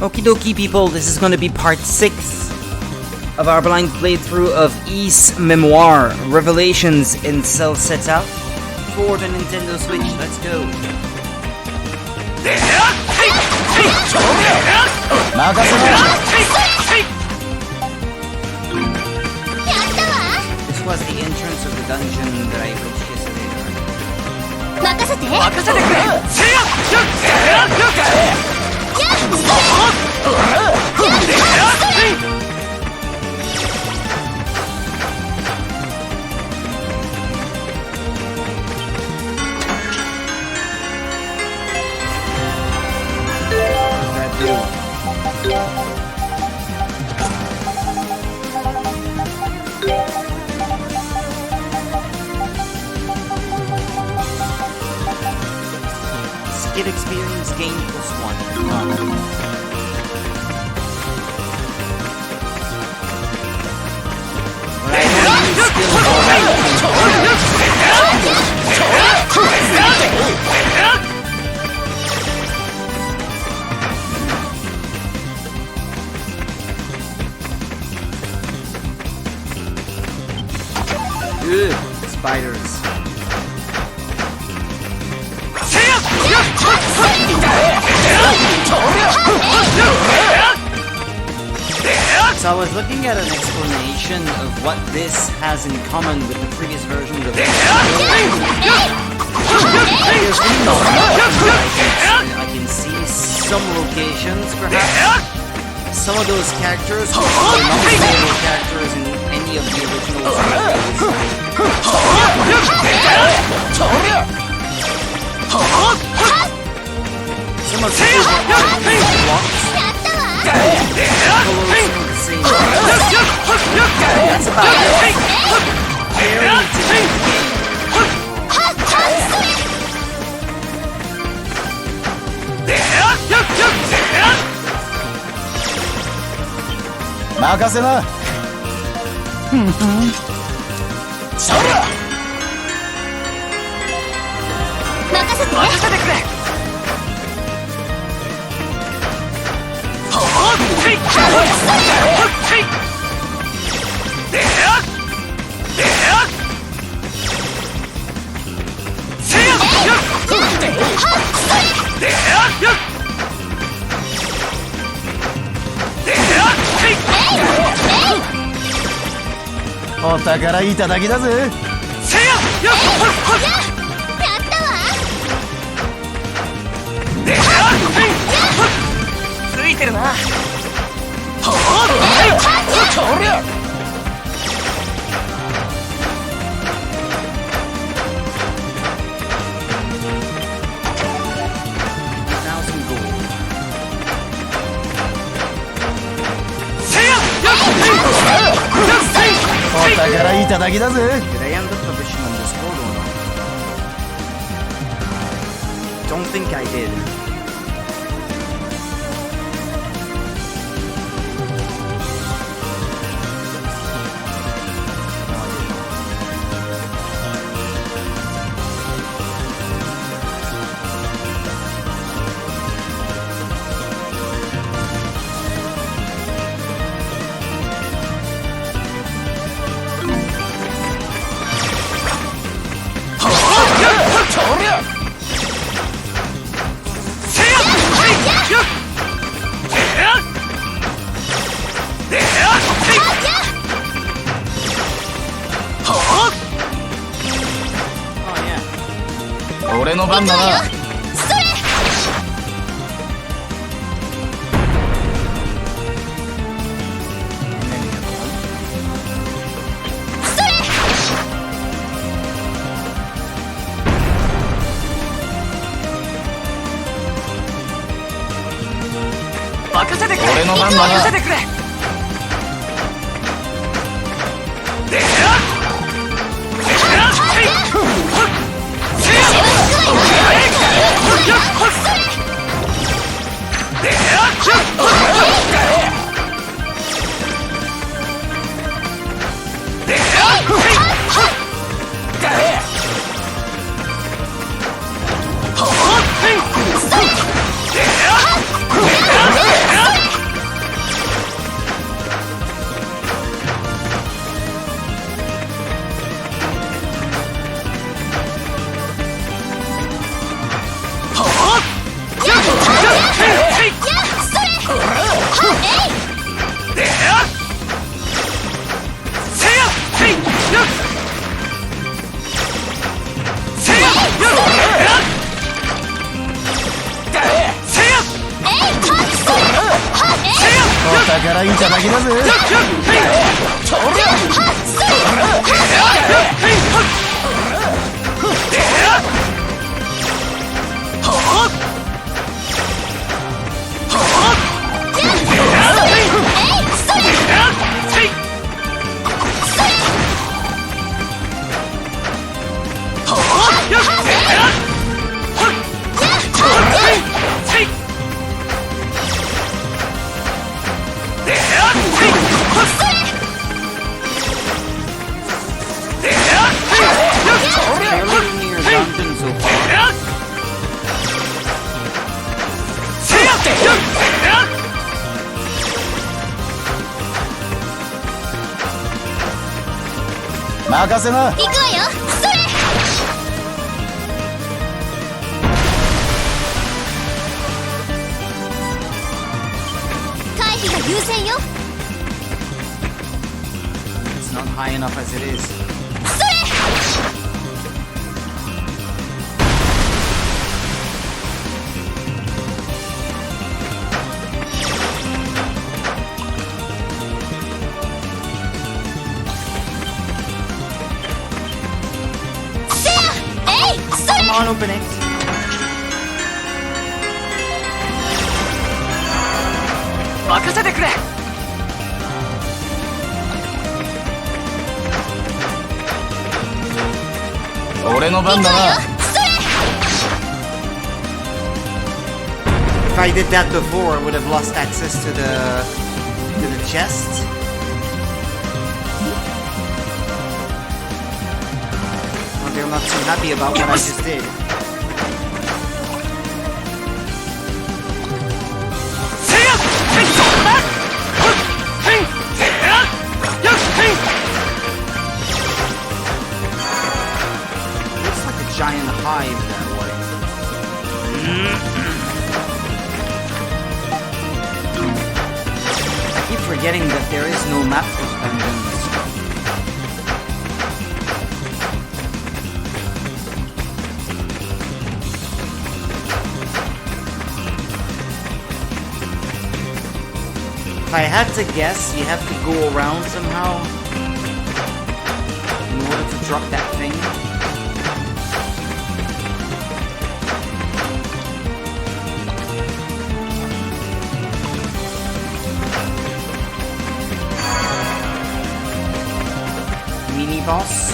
Okie dokie people, this is going to be part 6 of our blind playthrough of Ys Memoire, Revelations in Celceta for the Nintendo Switch. Let's go. This was the entrance of the dungeon that I reached yesterday. Skid experience gain +1. Spiders. So I was looking at an explanation of what this has in common with the previous version of the game. I can see some locations, perhaps. Some of those characters were not playable characters in any of the original series. Some of these blocks. That's about it.お宝いただきだぜ。せや。やったわ。ついてるな。お宝いただきだぜ。Did I end up publishing on Discord or not? Don't think I did.俺の番だな。俺の番だな。お宝いただきだぜ。任せな。行くわよ。それ。回避が優先よ。It's not high enough as it is. それ。Come on, open it. 任せてくれ。俺の番だな。If I did that before, I would have lost access to the chest. They're not too happy about what I just did. Looks like a giant hive that way. I keep forgetting that there is no map for dungeons. If I had to guess, you have to go around somehow in order to drop that thing. Mini boss.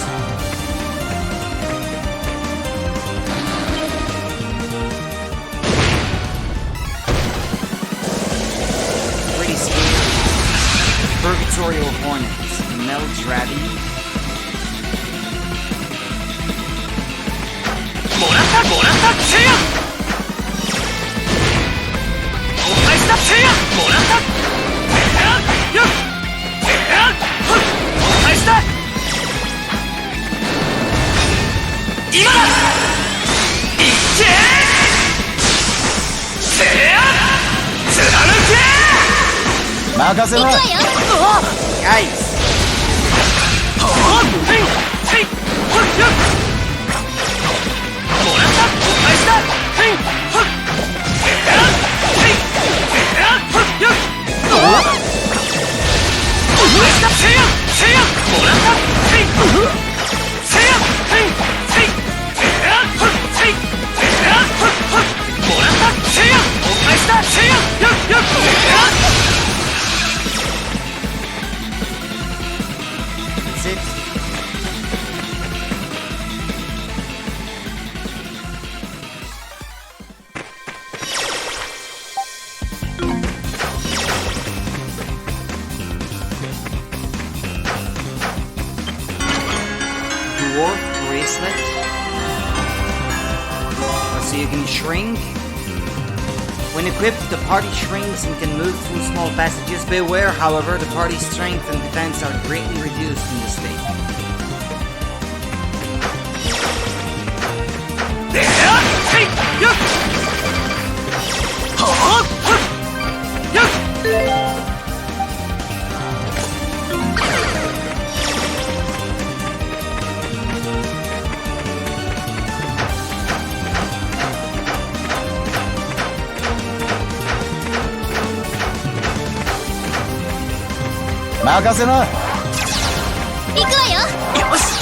Purgatorial Hornets, Meldrabby. Nice. That's it. Dwarf bracelet. So you can shrink. When equipped, the party shrinks and can move through small passages. Beware, however, the party's strength and defense are greatly reduced in this state. 任せな。行くわよ。よし。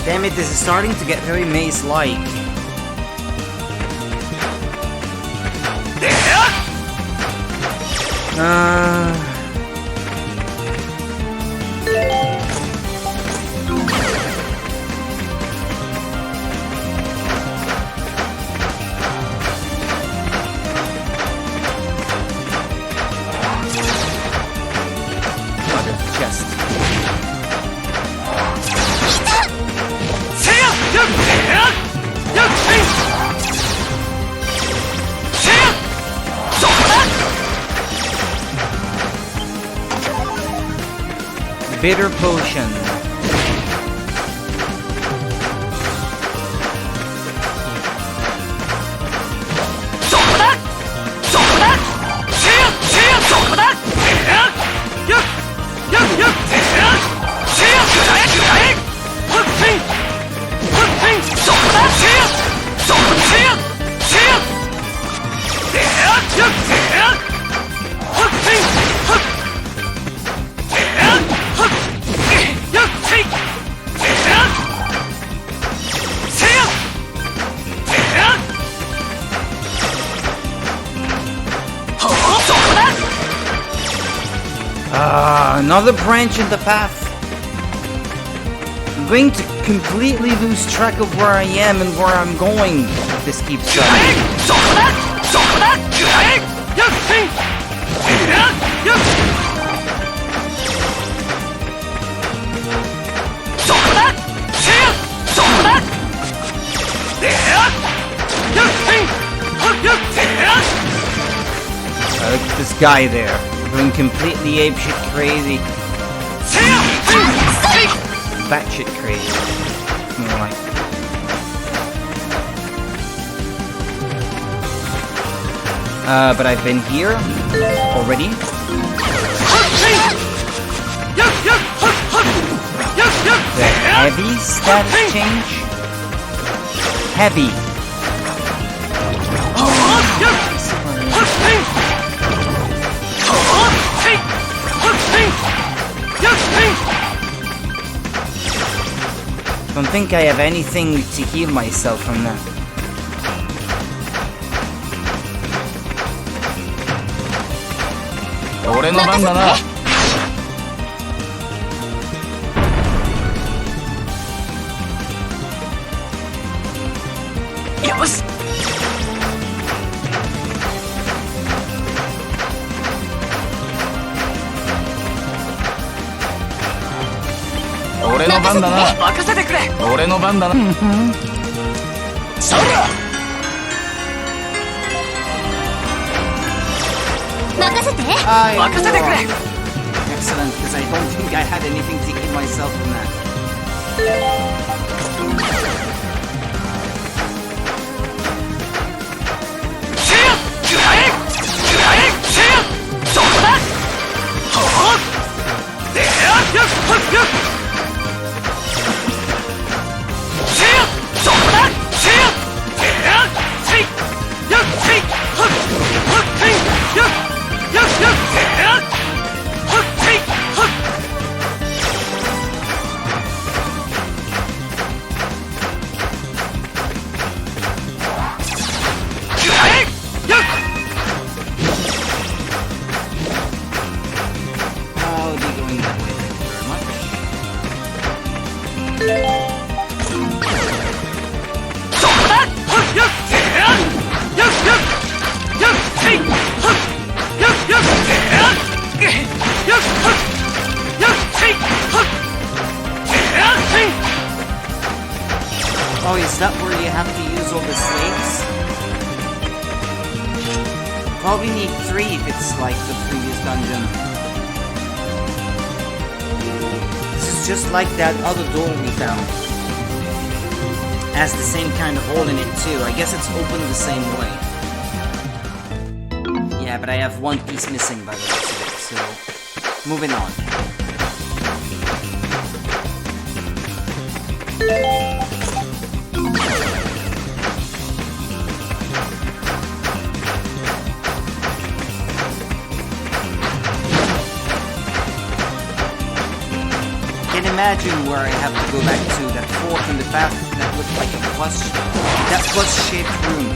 Damn it, this is starting to get very maze-like. Chest. Bitter potion. Another branch in the path. I'm going to completely lose track of where I am and where I'm going if this keeps going. Look at this guy there. Going completely apeshit crazy. Batshit crazy. More like. But I've been here already. The heavy status change? Heavy. Don't think I have anything to heal myself from that. 番だな。任せてくれ。俺の番だな。そら。任せて。任せてくれ。 Excellent, because I don't think I had anything to keep myself from that. I'll be going that way, thank you very much. Oh, is that where you have to use all the slates? Probably need 3 if it's like the previous dungeon. This is just like that other door we found. Has the same kind of hole in it too. I guess it's opened the same way. Yeah, but I have 1 piece missing by the looks of it, so moving on. I can imagine where I have to go back to that fork in the path that looked like a plus-shaped room.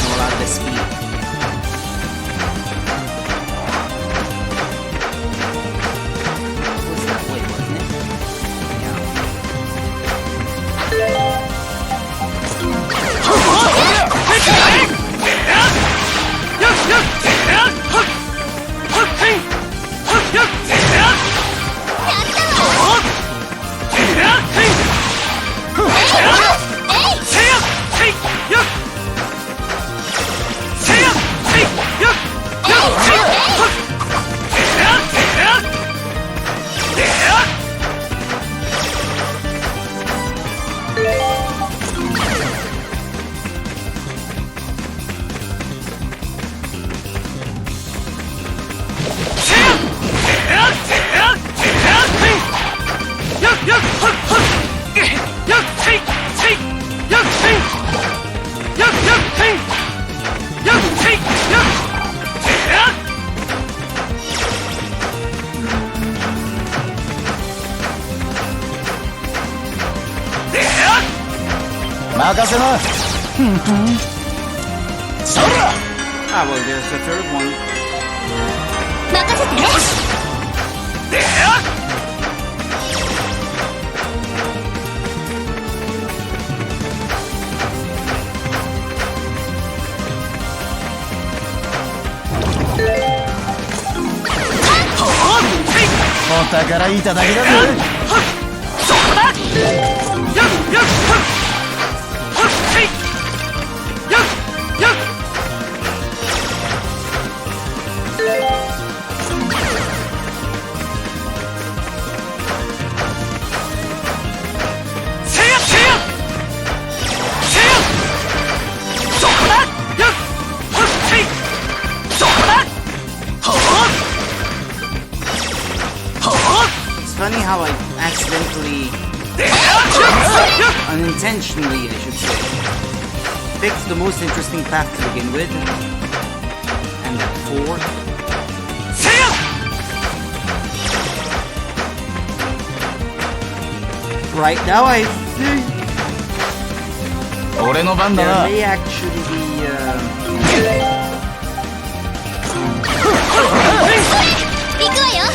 Roll out the speed. Was that way, wasn't it? Yeah. Ah, well, there's the third one. 任せて。お宝いただけだぜ。そこだ。It's funny how I accidentally, unintentionally, I should say, picked the most interesting path to begin with, and that fourth. Right now, I think 俺の番だ there な。 may actually be行くわよ。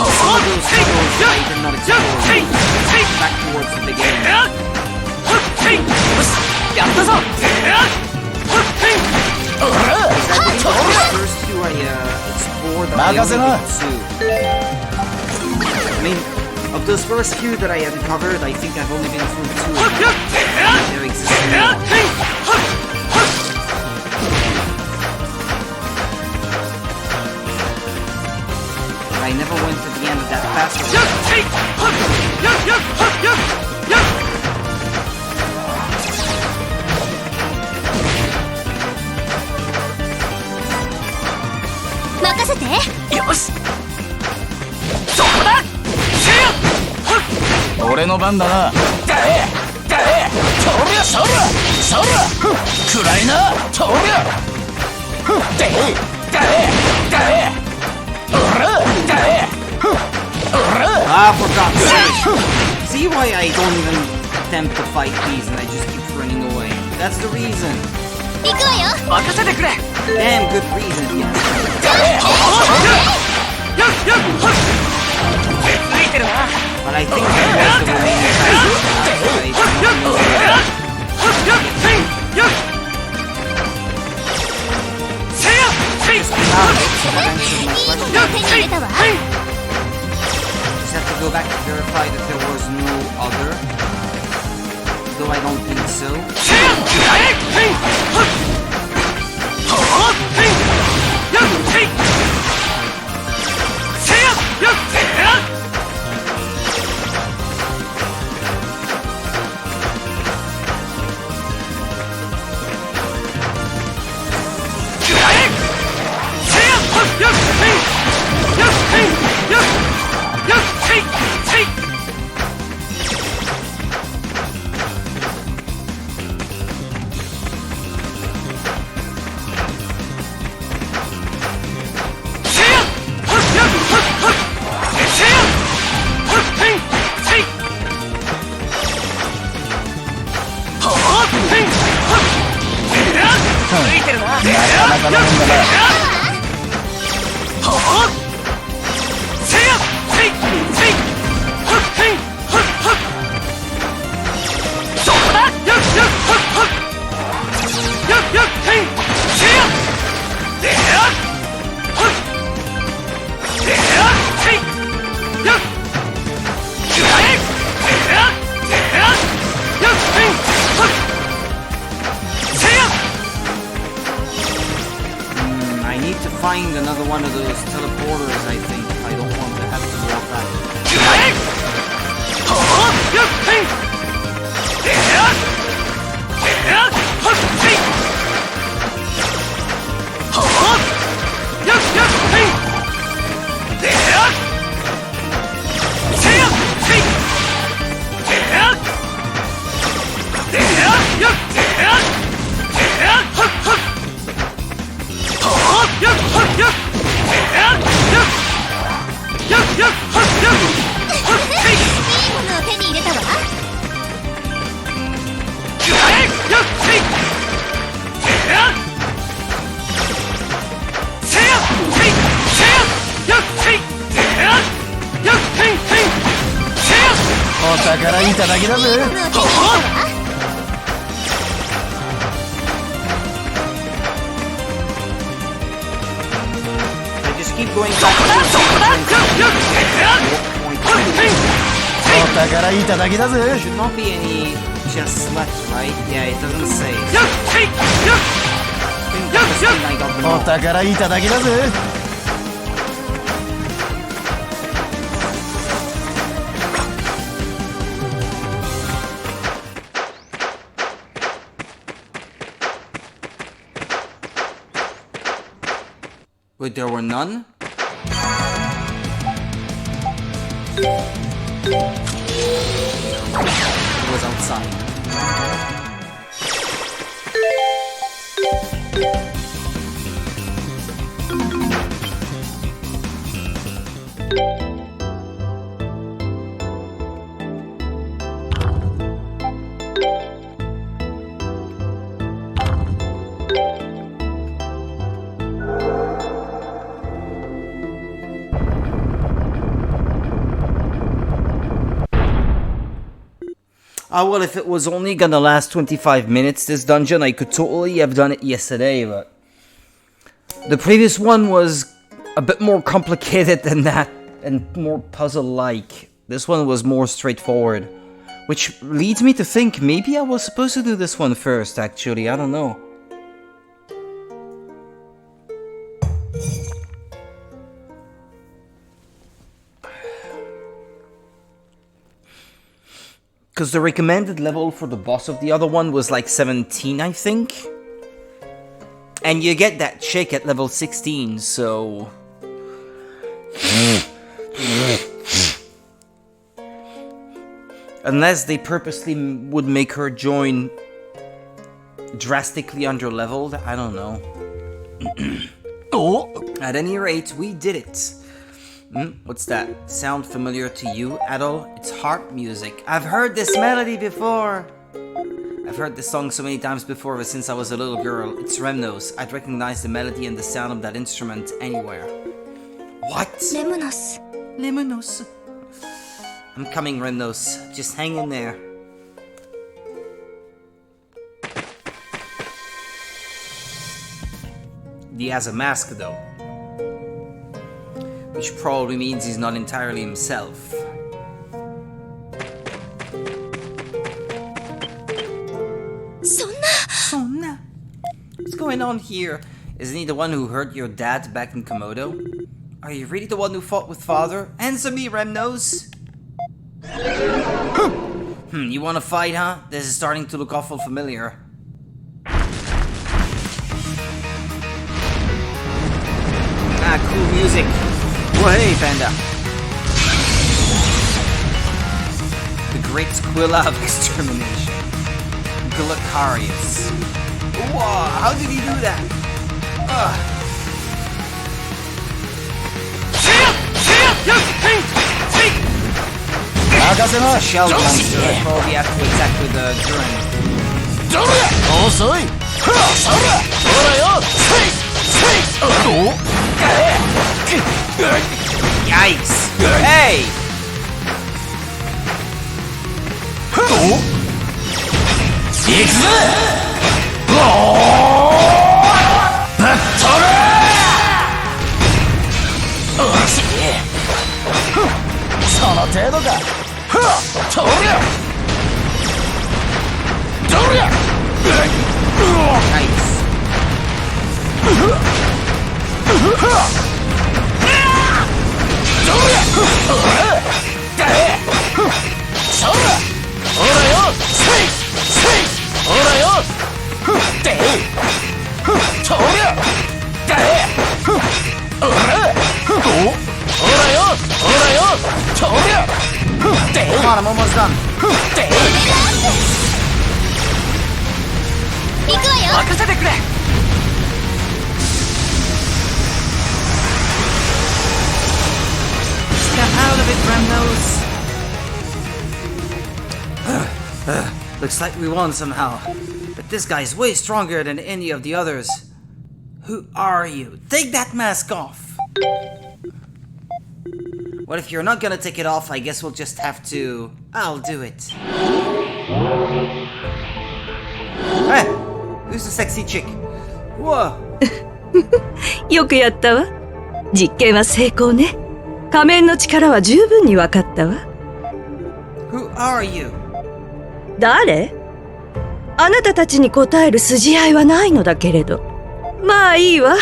some of those tunnels might not not explore. Back towards the beginning. やったぞ First two I explored, I only did two. I mean, of those first few that I uncovered, I think I've only been through two of them. There exists more. But I never went to the end of that passage.よしそこだ俺の番だな。だえだえそりゃそりゃそりゃ暗いなそりゃだえだえだえおらだえおら Ah, for God's sake! See why I don't even attempt to fight these and I just keep running away? That's the reason. 行くわよ任せてくれ Damn good reason, yes. ついてるな But I think that was the remaining Just have to go back to verify that there was no other. Though I don't think so. I need to find another one of those teleporters, I think, if I don't want to have to walk back.お宝いただきだぜ。I just keep going back to theお宝いただきだぜ。 There should not be any chests left, right? Yeah, it doesn't say. I think that was when I got them お all. 宝いただきだぜ。Wait, there were none? It was outside. Ah, well, if it was only gonna last 25 minutes, this dungeon, I could totally have done it yesterday, but... The previous one was a bit more complicated than that, and more puzzle-like. This one was more straightforward. Which leads me to think maybe I was supposed to do this one first, actually, I don't know. Because the recommended level for the boss of the other one was like 17, I think. And you get that chick at level 16, so... Unless they purposely would make her join drastically under-leveled, I don't know. Oh! At any rate, we did it. What's that? Sound familiar to you, Adol? It's harp music. I've heard this melody before! I've heard this song so many times before ever since I was a little girl. It's Remnos. I'd recognize the melody and the sound of that instrument anywhere. What? Lemnos. Lemnos. I'm coming, Remnos. Just hang in there. He has a mask, though. Which probably means he's not entirely himself. Sonna! What's going on here? Isn't he the one who hurt your dad back in Komodo? Are you really the one who fought with father? Answer me, Remnos! You wanna fight, huh? This is starting to look awful familiar. Ah, cool music. Whoa, hey, Panda. The Great Squilla of Extermination. Glucarius. Whoa, how did he do that? Shell monster. That's probably after attack with the Duran. Yikes! Hey! Come on, I'm almost done. 行くわよ。任せてくれ。Get out of it, Remnos. Looks like we won somehow. But this guy's way stronger than any of the others. Who are you? Take that mask off. Well, if you're not gonna take it off, I guess we'll just have to... I'll do it. Hey, who's the sexy chick? Whoa. よくやったわ。実験は成功ね。仮面の力は十分に分かったわ。Who are you? 誰？あなたたちに答える筋合いはないのだけれど。まあいいわ。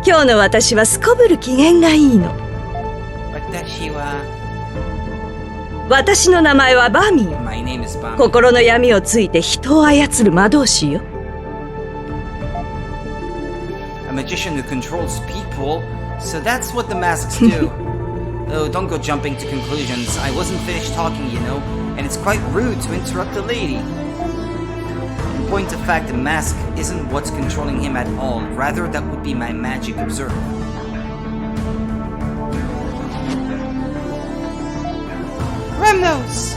今日の私はすこぶる機嫌がいいの。私の名前はバミー。My name is Bami. 心の闇をついて人を操る魔導士よ。A magician who controls people, so that's what the masks do. Oh, don't go jumping to conclusions. I wasn't finished talking, you know, and it's quite rude to interrupt a lady. In point of fact, the mask isn't what's controlling him at all. Rather, that would be my magic observer. Remnos!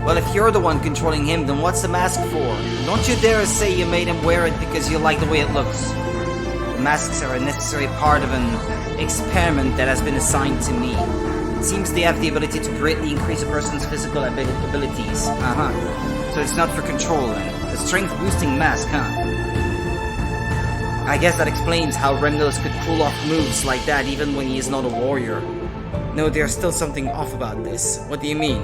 Well, if you're the one controlling him, then what's the mask for? Don't you dare say you made him wear it because you like the way it looks. The masks are a necessary part of an experiment that has been assigned to me. It seems they have the ability to greatly increase a person's physical abilities. So it's not for control then. A strength boosting mask, huh? I guess that explains how Remnos could pull off moves like that even when he is not a warrior. No, there's still something off about this. What do you mean?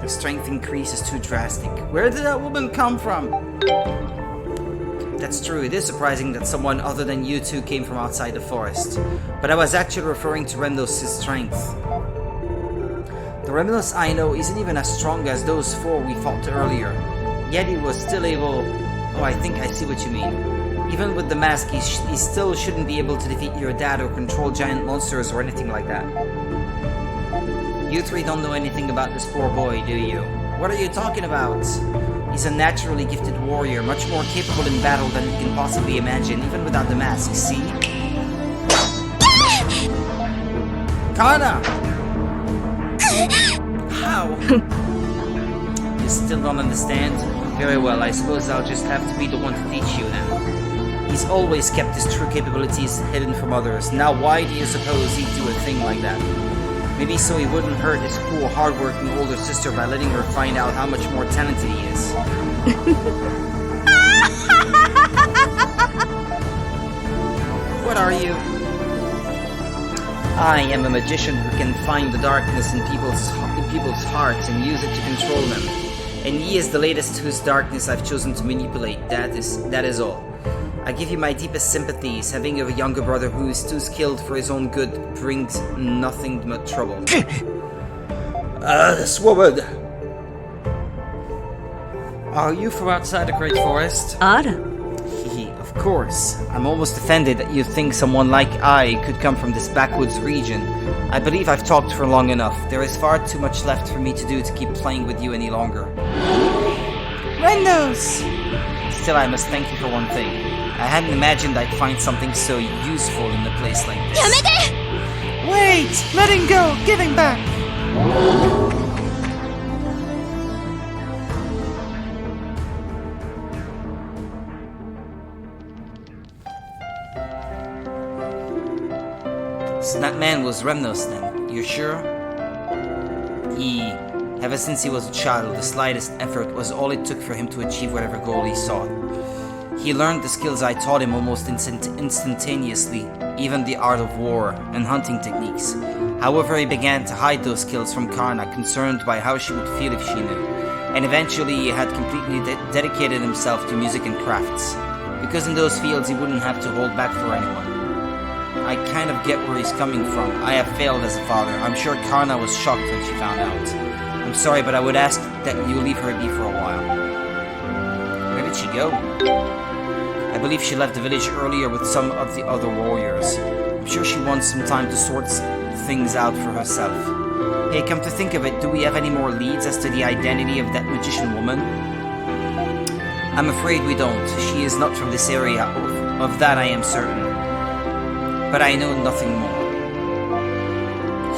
The strength increase is too drastic. Where did that woman come from? That's true, it is surprising that someone other than you two came from outside the forest. But I was actually referring to Remnos' strength. The Remnos I know isn't even as strong as those 4 we fought earlier. Yet he was still able... Oh, I think I see what you mean. Even with the mask, he still shouldn't be able to defeat your dad or control giant monsters or anything like that. You 3 don't know anything about this poor boy, do you? What are you talking about? He's a naturally gifted warrior, much more capable in battle than you can possibly imagine, even without the mask, see? Kana! How? You still don't understand? Very well, I suppose I'll just have to be the one to teach you then. He's always kept his true capabilities hidden from others. Now why do you suppose he'd do a thing like that? Maybe so he wouldn't hurt his cool, hardworking older sister by letting her find out how much more talented he is. What are you? I am a magician who can find the darkness in people's hearts and use it to control them. And he is the latest whose darkness I've chosen to manipulate. That is all. I give you my deepest sympathies. Having a younger brother who is too skilled for his own good brings nothing but trouble. This woman! Are you from outside the Great Forest? Ara. Of course. I'm almost offended that you think someone like I could come from this backwoods region. I believe I've talked for long enough. There is far too much left for me to do to keep playing with you any longer. Remnos! Still, I must thank you for one thing. I hadn't imagined I'd find something so useful in a place like this. Wait! Let him go! Give him back! So that man was Remnos then, you're sure? Ever since he was a child, the slightest effort was all it took for him to achieve whatever goal he sought. He learned the skills I taught him almost instantaneously, even the art of war and hunting techniques. However, he began to hide those skills from Karna, concerned by how she would feel if she knew. And eventually he had completely dedicated himself to music and crafts, because in those fields he wouldn't have to hold back for anyone. I kind of get where he's coming from. I have failed as a father. I'm sure Karna was shocked when she found out. I'm sorry, but I would ask that you leave her be for a while. Where did she go? I believe she left the village earlier with some of the other warriors. I'm sure she wants some time to sort things out for herself. Hey, come to think of it, do we have any more leads as to the identity of that magician woman? I'm afraid we don't. She is not from this area. Of that I am certain. But I know nothing more.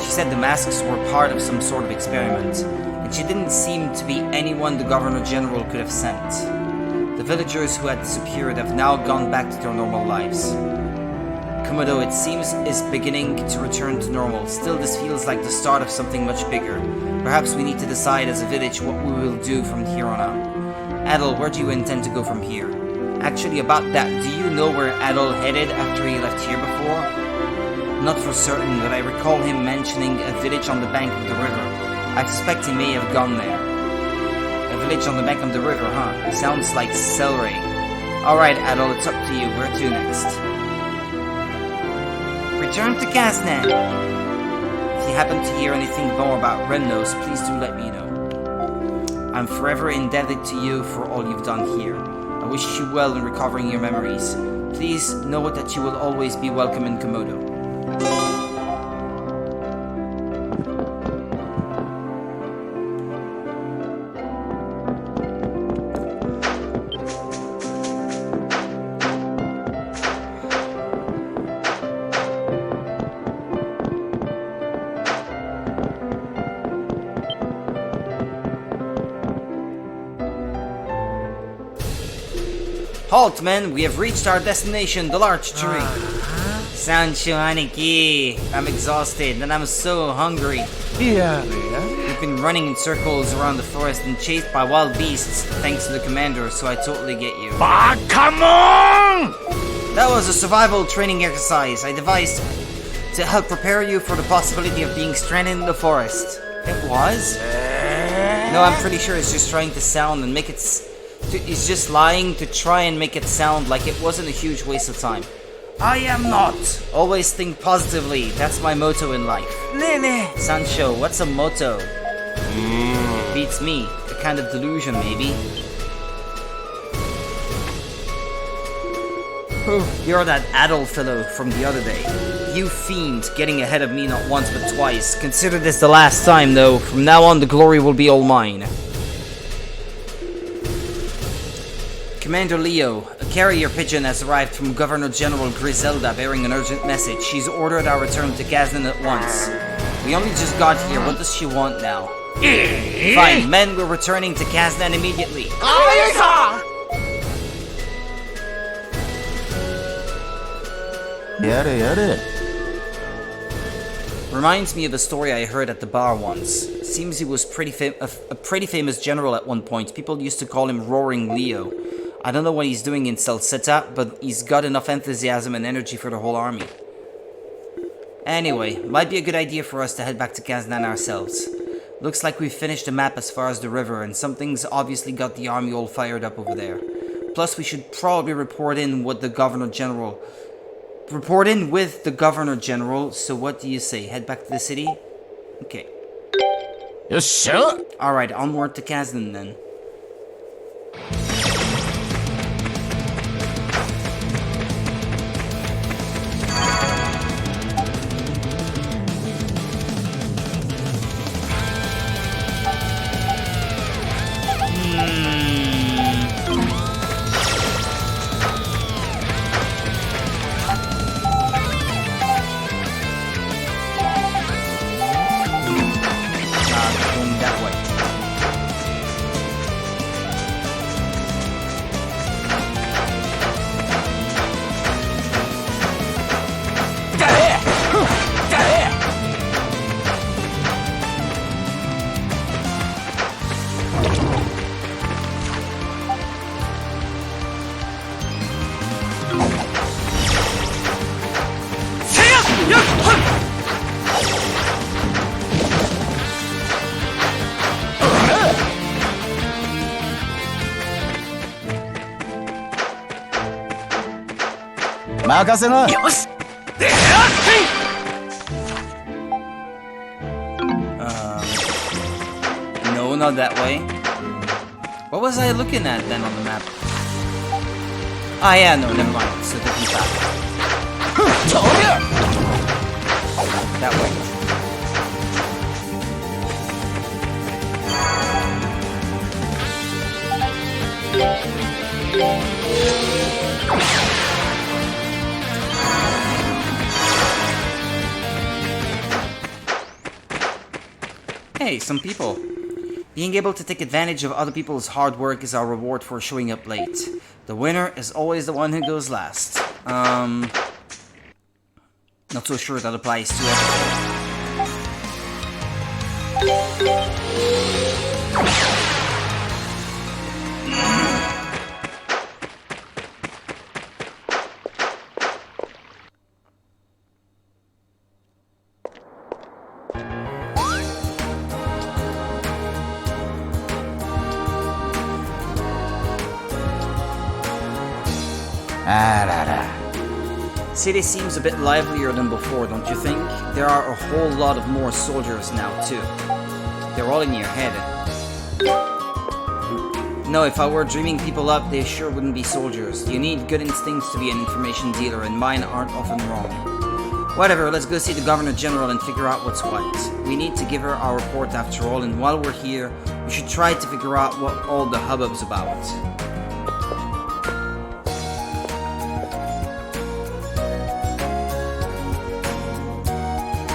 She said the masks were part of some sort of experiment, and she didn't seem to be anyone the Governor General could have sent. The villagers who had disappeared have now gone back to their normal lives. Komodo, it seems, is beginning to return to normal. Still, this feels like the start of something much bigger. Perhaps we need to decide as a village what we will do from here on out. Adol, where do you intend to go from here? Actually, about that, do you know where Adol headed after he left here before? Not for certain, but I recall him mentioning a village on the bank of the river. I suspect he may have gone there. A village on the bank of the river, huh? Sounds like celery. Alright, Adol, it's up to you. Where to next? Return to Kaznan. If you happen to hear anything more about Remnos, please do let me know. I'm forever indebted to you for all you've done here. I wish you well in recovering your memories. Please know that you will always be welcome in Komodo. Halt, men! We have reached our destination, the larch tree. Sancho Aniki, I'm exhausted and I'm so hungry. Yeah. We've been running in circles around the forest and chased by wild beasts, thanks to the commander, so I totally get you. Come on! That was a survival training exercise I devised to help prepare you for the possibility of being stranded in the forest. It was? No, I'm pretty sure it's just trying to sound and make it... It's just lying to try and make it sound like it wasn't a huge waste of time. I am not. Always think positively. That's my motto in life. Sancho, what's a motto? Beats me. A kind of delusion, maybe. You're that adult fellow from the other day. You fiend, getting ahead of me not once but twice. Consider this the last time, though. From now on, the glory will be all mine. Commander Leo, a carrier pigeon has arrived from Governor General Griselda bearing an urgent message. She's ordered our return to Kazan at once. We only just got here. What does she want now? Fine, men, we're returning to Kazan immediately. Reminds me of a story I heard at the bar once. Seems he was a pretty famous general at one point. People used to call him Roaring Leo. I don't know what he's doing in Celceta, but he's got enough enthusiasm and energy for the whole army. Anyway, might be a good idea for us to head back to Kazan ourselves. Looks like we've finished the map as far as the river, and something's obviously got the army all fired up over there. Plus, we should probably report in with the Governor General. So what do you say? Head back to the city? Okay. Yes, sir. Alright, onward to Kazan then. No, not that way. What was I looking at then on the map? Ah, yeah, no, never mind. It's a different path. That way. Hey, some people. Being able to take advantage of other people's hard work is our reward for showing up late. The winner is always the one who goes last. Not so sure that applies to City seems a bit livelier than before, don't you think? There are a whole lot of more soldiers now, too. They're all in your head. No, if I were dreaming people up, they sure wouldn't be soldiers. You need good instincts to be an information dealer, and mine aren't often wrong. Whatever, let's go see the Governor General and figure out what's what. We need to give her our report after all, and while we're here, we should try to figure out what all the hubbub's about.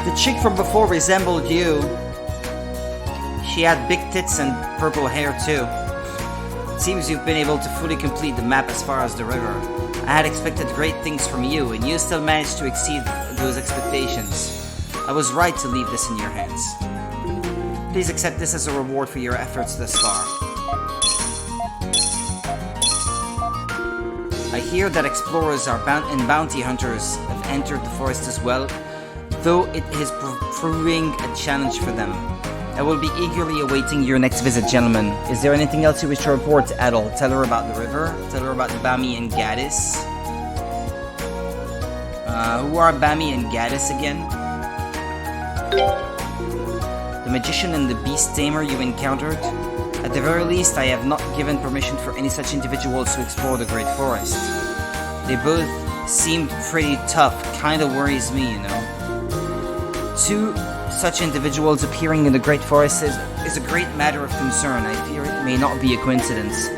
The chick from before resembled you. She had big tits and purple hair too. It seems you've been able to fully complete the map as far as the river. I had expected great things from you, and you still managed to exceed those expectations. I was right to leave this in your hands. Please accept this as a reward for your efforts thus far. I hear that explorers and bounty hunters have entered the forest as well, though it is proving a challenge for them. I will be eagerly awaiting your next visit, gentlemen. Is there anything else you wish to report, Adol? Tell her about the river. Tell her about Bami and Gaddis. Who are Bami and Gaddis again? The magician and the beast tamer you encountered? At the very least, I have not given permission for any such individuals to explore the Great Forest. They both seemed pretty tough. Kinda worries me, you know. Two such individuals appearing in the Great Forest is a great matter of concern. I fear it may not be a coincidence.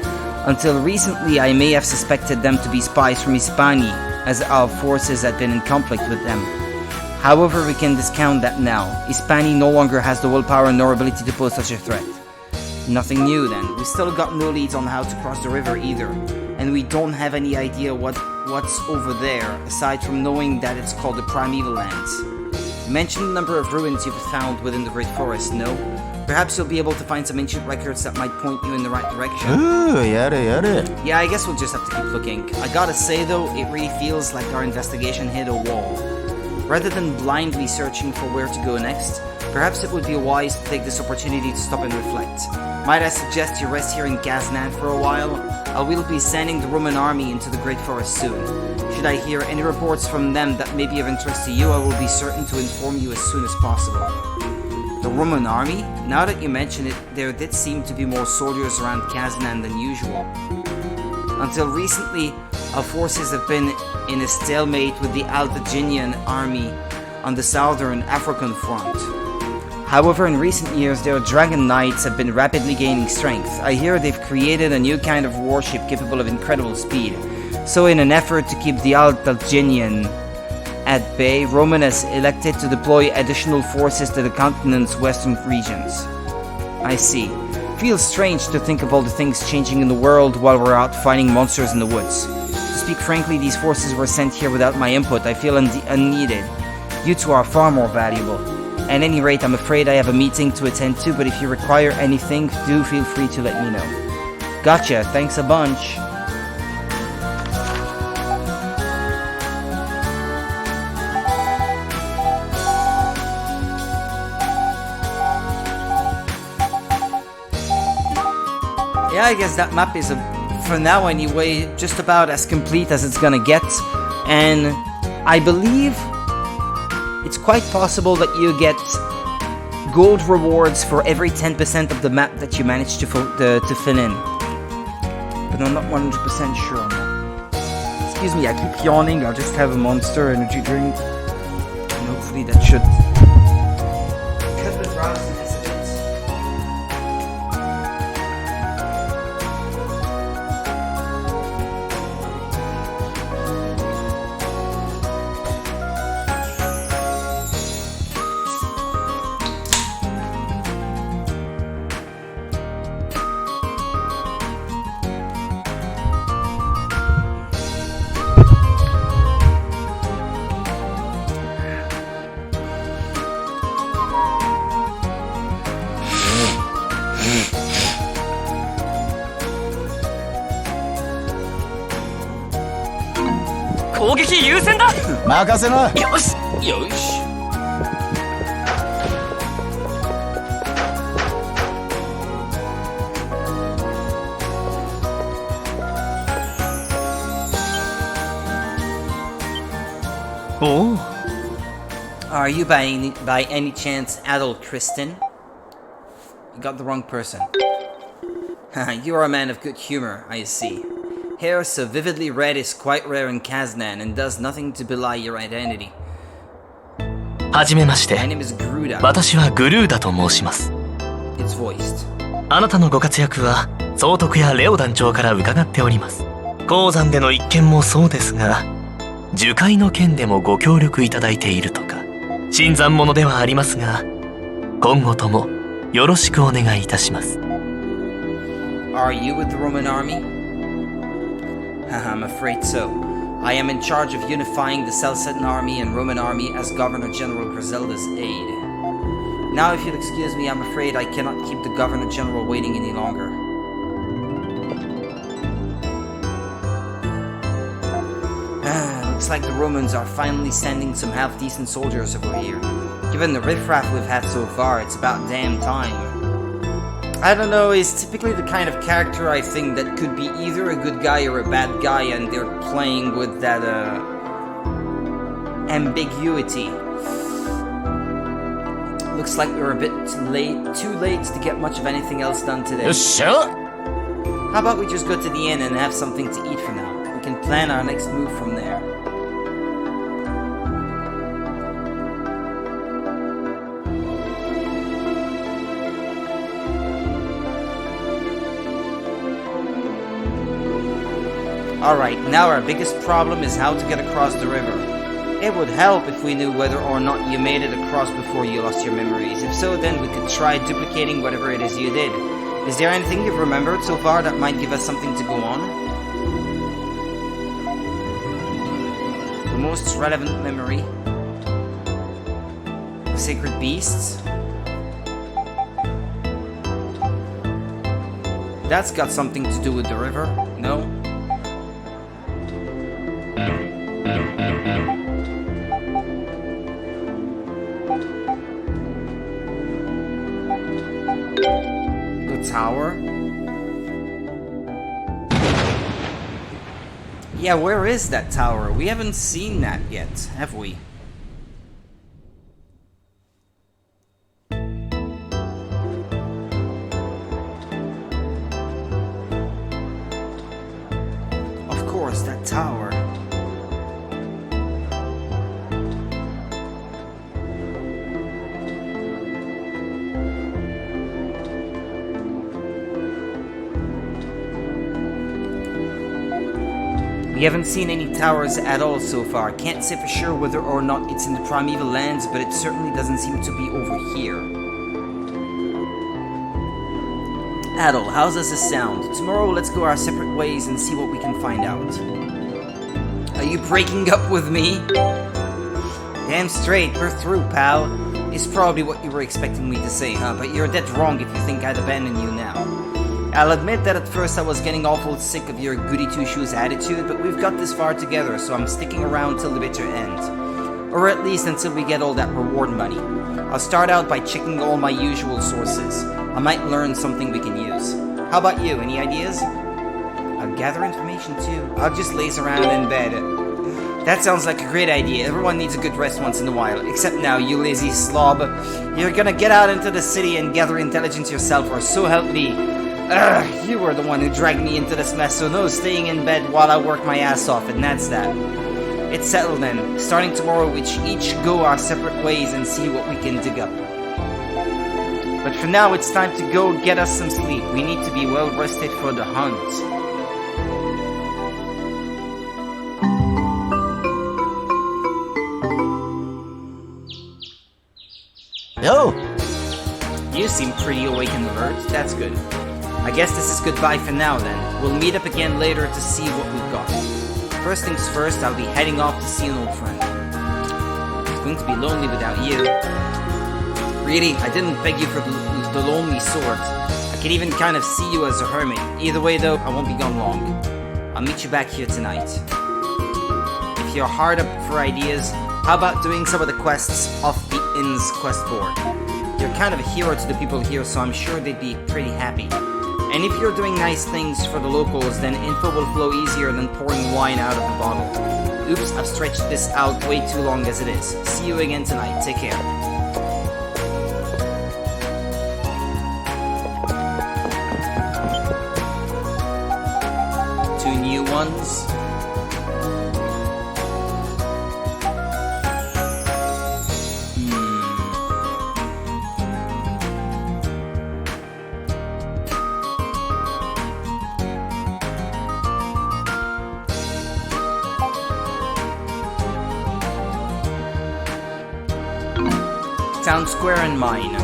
Until recently, I may have suspected them to be spies from Hispani, as our forces had been in conflict with them. However, we can discount that now. Hispani no longer has the willpower nor ability to pose such a threat. Nothing new then. We still got no leads on how to cross the river either. And we don't have any idea what's over there, aside from knowing that it's called the Primeval Lands. You mentioned the number of ruins you've found within the Great Forest, no? Perhaps you'll be able to find some ancient records that might point you in the right direction. Ooh, yare. Yeah, I guess we'll just have to keep looking. I gotta say though, it really feels like our investigation hit a wall. Rather than blindly searching for where to go next, perhaps it would be wise to take this opportunity to stop and reflect. Might I suggest you rest here in Kaznan for a while? I will be sending the Roman army into the Great Forest soon. Should I hear any reports from them that may be of interest to you, I will be certain to inform you as soon as possible. The Roman army? Now that you mention it, there did seem to be more soldiers around Kaznan than usual. Until recently, our forces have been in a stalemate with the Altaginian army on the southern African front. However, in recent years, their dragon knights have been rapidly gaining strength. I hear they've created a new kind of warship capable of incredible speed. So in an effort to keep the Altaginian at bay, Roman has elected to deploy additional forces to the continent's western regions. I see. Feels strange to think of all the things changing in the world while we're out fighting monsters in the woods. To speak frankly, these forces were sent here without my input. I feel unneeded. You two are far more valuable. At any rate, I'm afraid I have a meeting to attend to, but if you require anything, do feel free to let me know. Gotcha, thanks a bunch. Yeah, I guess that map is, for now anyway, just about as complete as it's gonna get. And I believe it's quite possible that you get gold rewards for every 10% of the map that you manage to fill in. But I'm not 100% sure on that. Excuse me, I keep yawning. I'll just have a Monster energy drink. And hopefully that should cut the drowsiness a bit.任せな。よし。よし。おう。Are you by any chance adult Kristen? You got the wrong person. You are a man of good humor, I see. Hair so vividly red is quite rare in Kaznan and does nothing to belie your identity. はじめまして。 My name is Gruda. 私はグルーダと申します。 It's voiced. あなたのご活躍は総督やレオ団長から伺っております。鉱山での一件もそうですが、樹海の件でもご協力いただいているとか。新参者ではありますが、今後ともよろしくお願いいたします。 Are you with the Roman army? I'm afraid so. I am in charge of unifying the Celcetan army and Roman army as Governor General Griselda's aide. Now, if you'll excuse me, I'm afraid I cannot keep the Governor General waiting any longer. Looks like the Romans are finally sending some half-decent soldiers over here. Given the riffraff we've had so far, it's about damn time. I don't know, he's typically the kind of character I think that could be either a good guy or a bad guy, and they're playing with that, ambiguity. Looks like we're a bit too late to get much of anything else done today. Sure. How about we just go to the inn and have something to eat for now? We can plan our next move from there. Alright, now our biggest problem is how to get across the river. It would help if we knew whether or not you made it across before you lost your memories. If so, then we could try duplicating whatever it is you did. Is there anything you've remembered so far that might give us something to go on? The most relevant memory. The sacred beasts. That's got something to do with the river, no? Tower? Yeah, where is that tower? We haven't seen that yet, have we? Of course, that tower. We haven't seen any towers at all so far. Can't say for sure whether or not it's in the primeval lands, but it certainly doesn't seem to be over here. Adel, how does this sound? Tomorrow let's go our separate ways and see what we can find out. Are you breaking up with me? Damn straight, we're through, pal. It's probably what you were expecting me to say, huh? But you're dead wrong if you think I'd abandon you now. I'll admit that at first I was getting awful sick of your goody-two-shoes attitude, but we've got this far together, so I'm sticking around till the bitter end. Or at least until we get all that reward money. I'll start out by checking all my usual sources. I might learn something we can use. How about you? Any ideas? I'll gather information too. I'll just laze around in bed. That sounds like a great idea. Everyone needs a good rest once in a while. Except now, you lazy slob. You're gonna get out into the city and gather intelligence yourself, or so help me. You were the one who dragged me into this mess, so no staying in bed while I work my ass off, and that's that. It's settled then. Starting tomorrow, we each go our separate ways and see what we can dig up. But for now, it's time to go get us some sleep. We need to be well rested for the hunt. Yo! You seem pretty awake and alert. That's good. I guess this is goodbye for now then. We'll meet up again later to see what we've got. First things first, I'll be heading off to see an old friend. It's going to be lonely without you. Really, I didn't beg you for the lonely sort. I could even kind of see you as a hermit. Either way though, I won't be gone long. I'll meet you back here tonight. If you're hard up for ideas, how about doing some of the quests off the inn's quest board? You're kind of a hero to the people here, so I'm sure they'd be pretty happy. And if you're doing nice things for the locals, then info will flow easier than pouring wine out of the bottle. Oops, I've stretched this out way too long as it is. See you again tonight. Take care. 2 new ones. Town Square and Mine.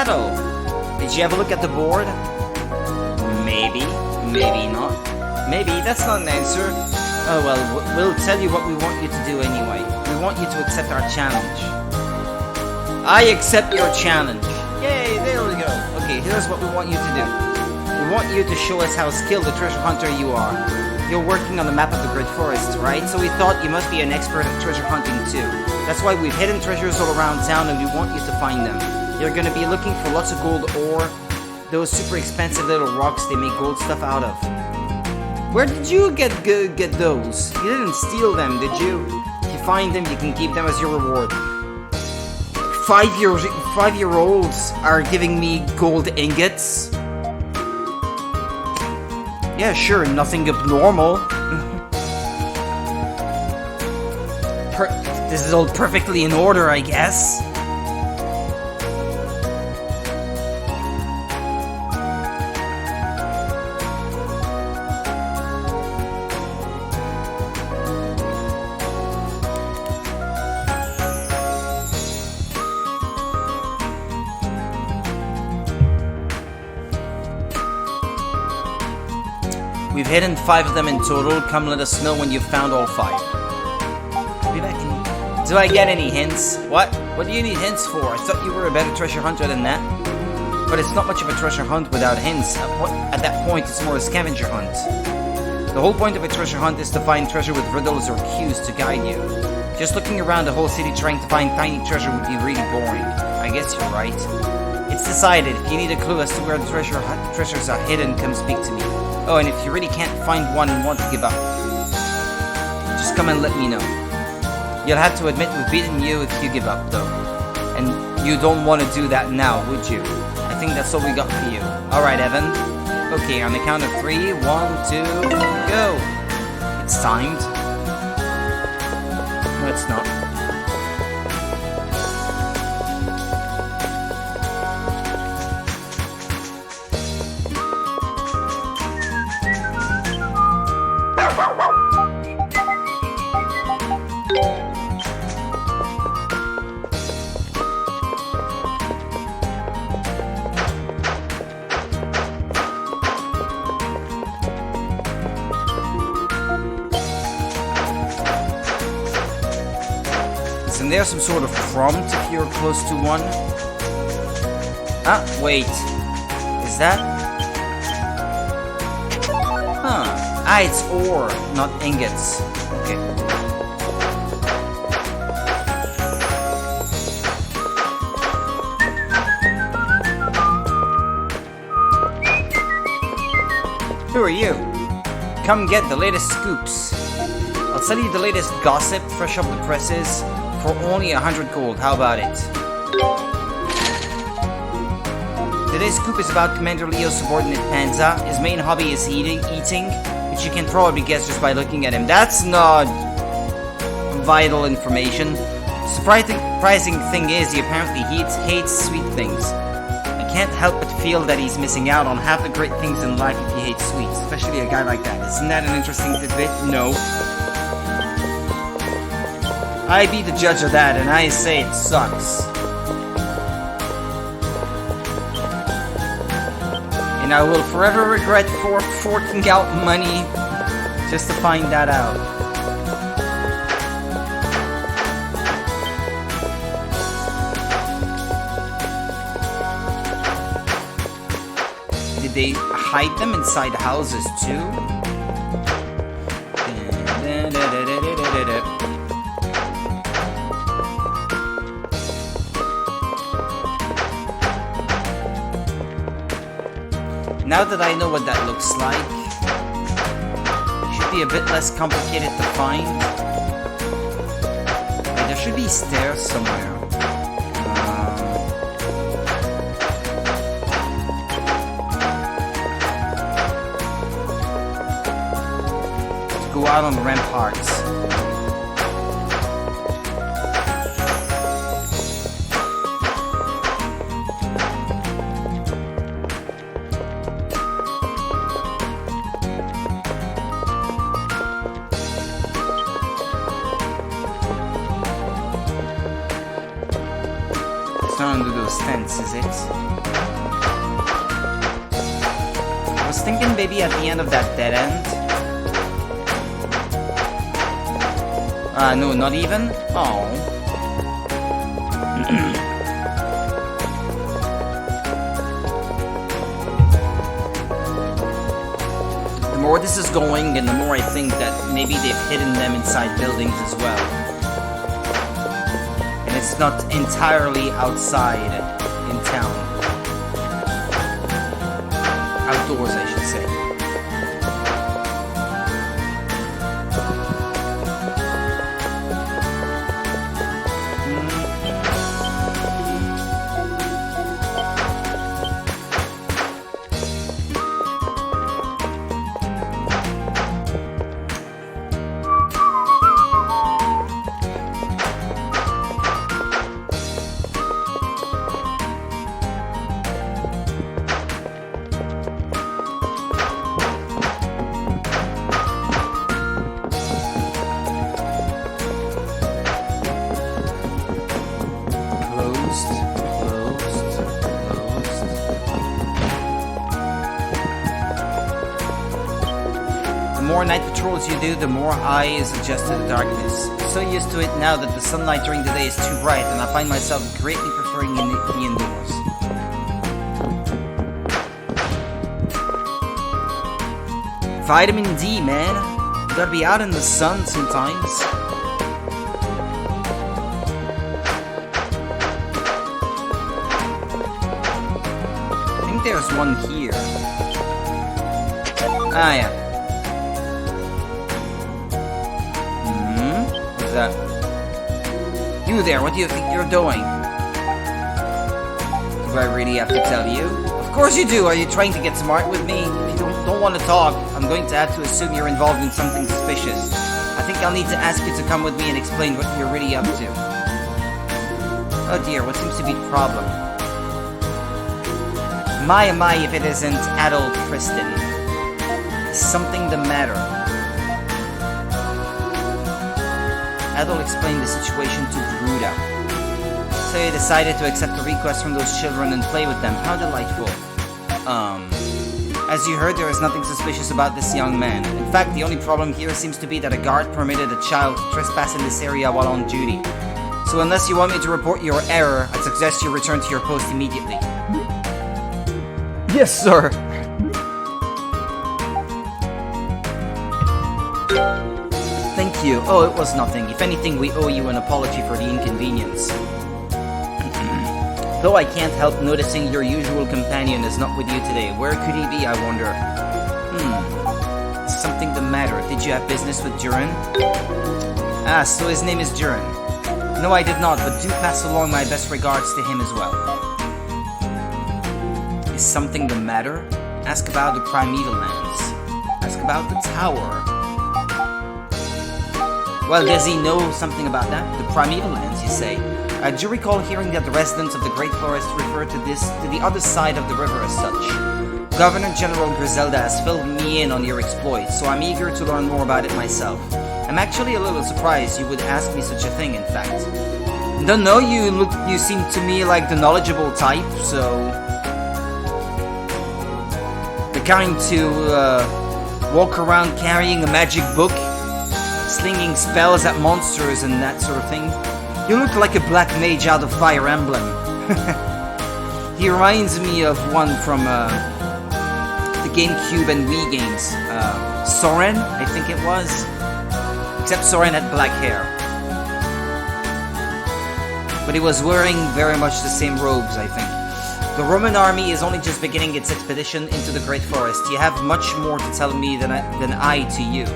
battle. Did you have a look at the board? Maybe. Maybe not. Maybe. That's not an answer. Oh well, we'll tell you what we want you to do anyway. We want you to accept our challenge. I accept your challenge. Yay, there we go. Okay, here's what we want you to do. We want you to show us how skilled a treasure hunter you are. You're working on the map of the Great Forest, right? So we thought you must be an expert at treasure hunting too. That's why we've hidden treasures all around town and we want you to find them. You're gonna be looking for lots of gold ore, those super expensive little rocks they make gold stuff out of. Where did you get those? You didn't steal them, did you? If you find them, you can keep them as your reward. 5-year-olds are giving me gold ingots? Yeah, sure, nothing abnormal. This is all perfectly in order, I guess. We've hidden 5 of them in total. Come let us know when you've found all 5. I'll be back in... Do I get any hints? What? What do you need hints for? I thought you were a better treasure hunter than that. But it's not much of a treasure hunt without hints. At that point, it's more a scavenger hunt. The whole point of a treasure hunt is to find treasure with riddles or cues to guide you. Just looking around the whole city trying to find tiny treasure would be really boring. I guess you're right. It's decided. If you need a clue as to where the treasures are hidden, come speak to me. Oh, and if you really can't find one and want to give up, just come and let me know. You'll have to admit we've beaten you if you give up, though. And you don't want to do that now, would you? I think that's all we got for you. Alright, Evan. Okay, on the count of 3, 1, 2, go! It's timed. No, it's not. Isn't there some sort of prompt if you're close to one? Ah, wait. Is that? Huh. Ah, it's ore, not ingots. Okay. Who are you? Come get the latest scoops. I'll sell you the latest gossip, fresh off the presses, for only 100 gold. How about it? Today's scoop is about Commander Leo's subordinate Panza. His main hobby is eating, which you can probably guess just by looking at him. That's not vital information. Surprising thing is, he apparently hates sweet things. I can't help but feel that he's missing out on half the great things in life if he hates sweets, especially a guy like that. Isn't that an interesting tidbit? No. I be the judge of that, and I say it sucks. And I will forever regret forking out money just to find that out. Did they hide them inside houses too? Now that I know what that looks like, it should be a bit less complicated to find. Wait, there should be stairs somewhere. To go out on the ramparts. It's not under those tents, is it? I was thinking maybe at the end of that dead end. No, not even? Oh. The more this is going, and the more I think that maybe they've hidden them inside buildings as well. And it's not entirely outside in town. Outdoors, I should say. The more night patrols you do, the more eyes adjust to the darkness. So used to it now that the sunlight during the day is too bright, and I find myself greatly preferring the indoors. Vitamin D, man. You gotta be out in the sun sometimes. I think there's one here. Ah, yeah. What's that? You there, what do you think you're doing? Do I really have to tell you? Of course you do! Are you trying to get smart with me? If you don't want to talk, I'm going to have to assume you're involved in something suspicious. I think I'll need to ask you to come with me and explain what you're really up to. Oh dear, what seems to be the problem? My, if it isn't adult Kristen. Is something the matter? Adol explained the situation to Gruda. So he decided to accept the request from those children and play with them. How delightful. As you heard, there is nothing suspicious about this young man. In fact, the only problem here seems to be that a guard permitted a child to trespass in this area while on duty. So unless you want me to report your error, I suggest you return to your post immediately. Yes, sir. Thank you. Oh, it was nothing. If anything, we owe you an apology for the inconvenience. Though I can't help noticing your usual companion is not with you today. Where could he be, I wonder? Is something the matter? Did you have business with Duran? Ah, so his name is Duran. No, I did not, but do pass along my best regards to him as well. Is something the matter? Ask about the Primeval Lands. Ask about the tower. Well, does he know something about that? The Primeval Lands, you say? Do you recall hearing that the residents of the Great Forest refer to the other side of the river as such? Governor General Griselda has filled me in on your exploits, so I'm eager to learn more about it myself. I'm actually a little surprised you would ask me such a thing, in fact. Don't know, you seem to me like the knowledgeable type, so... the kind to, walk around carrying a magic book, slinging spells at monsters and that sort of thing. You look like a black mage out of Fire Emblem. He reminds me of one from the GameCube and Wii games. Soren, I think it was. Except Soren had black hair. But he was wearing very much the same robes, I think. The Roman army is only just beginning its expedition into the Great Forest. You have much more to tell me than I to you.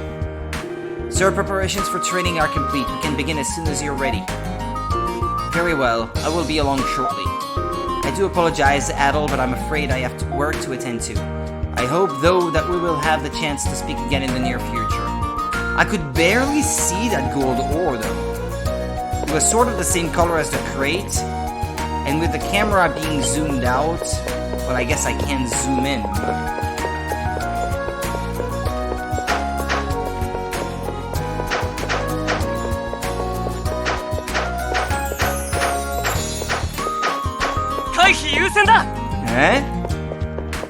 Sir, preparations for training are complete. We can begin as soon as you're ready. Very well, I will be along shortly. I do apologize, Adol, but I'm afraid I have work to attend to. I hope, though, that we will have the chance to speak again in the near future. I could barely see that gold ore, though. It was sort of the same color as the crate, and with the camera being zoomed out, well, I guess I can zoom in, but... Eh?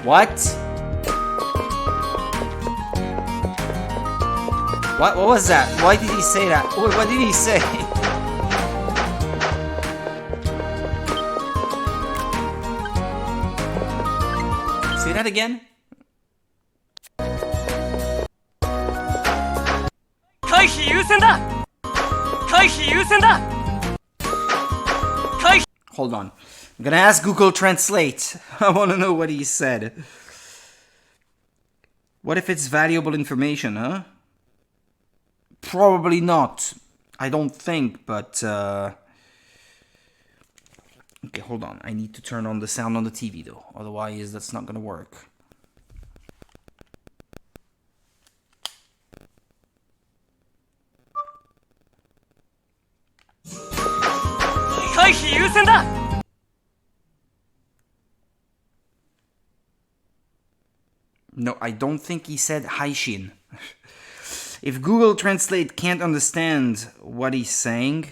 What? What was that? Why did he say that? What did he say? Say that again? Hold on. I'm gonna ask Google Translate. I wanna know what he said. What if it's valuable information, huh? Probably not. I don't think, but okay, hold on. I need to turn on the sound on the TV though. Otherwise, that's not gonna work. No, I don't think he said Haishin. If Google Translate can't understand what he's saying...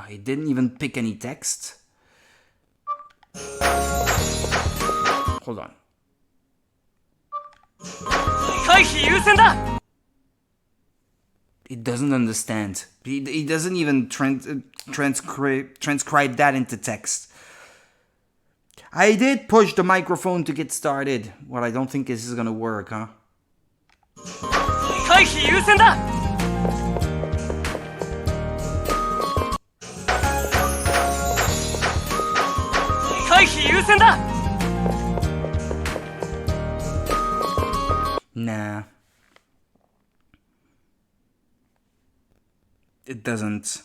He didn't even pick any text. Hold on. It doesn't understand. He doesn't even transcribe that into text. I did push the microphone to get started. Well, I don't think this is gonna work, huh? Nah. It doesn't.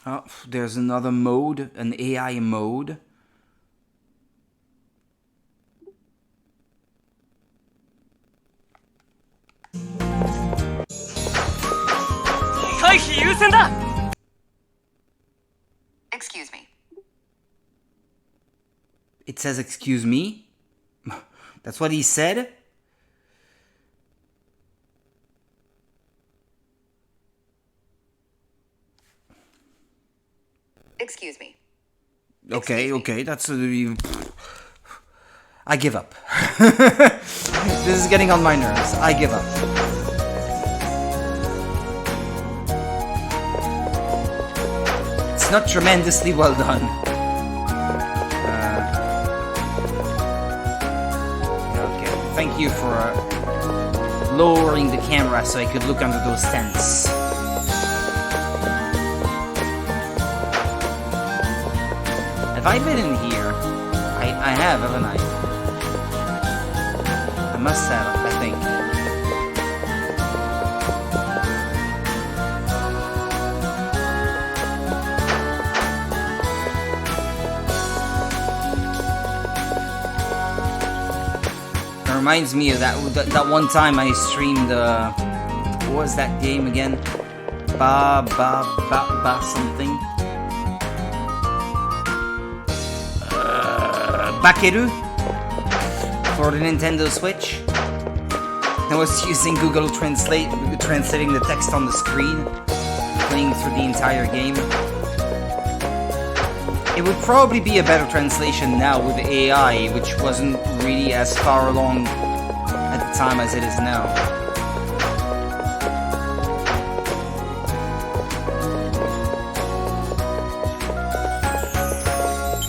Oh, there's another mode, an AI mode. Excuse me. It says, excuse me? That's what he said? Excuse me. Okay, that's... I give up. This is getting on my nerves. I give up. It's not tremendously well done. Okay, thank you for lowering the camera so I could look under those tents. Have I been in here? I have, haven't I? I must have, I think. It reminds me of that one time I streamed, what was that game again? Ba something. Bakeru for the Nintendo Switch. I was using Google Translate, translating the text on the screen, playing through the entire game. It would probably be a better translation now with AI, which wasn't really as far along at the time as it is now.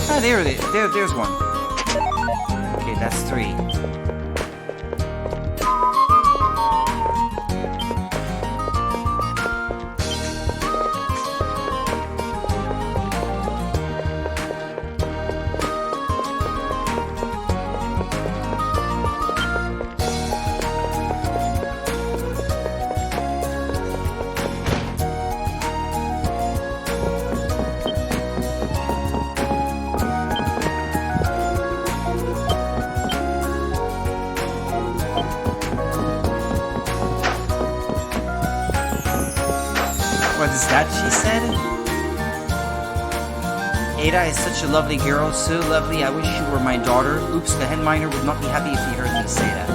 Ah, there it is. There's one. Okay, that's 3. What is that she said? Ada is such a lovely girl, so lovely. I wish she were my daughter. Oops, the head miner would not be happy if he heard me say that.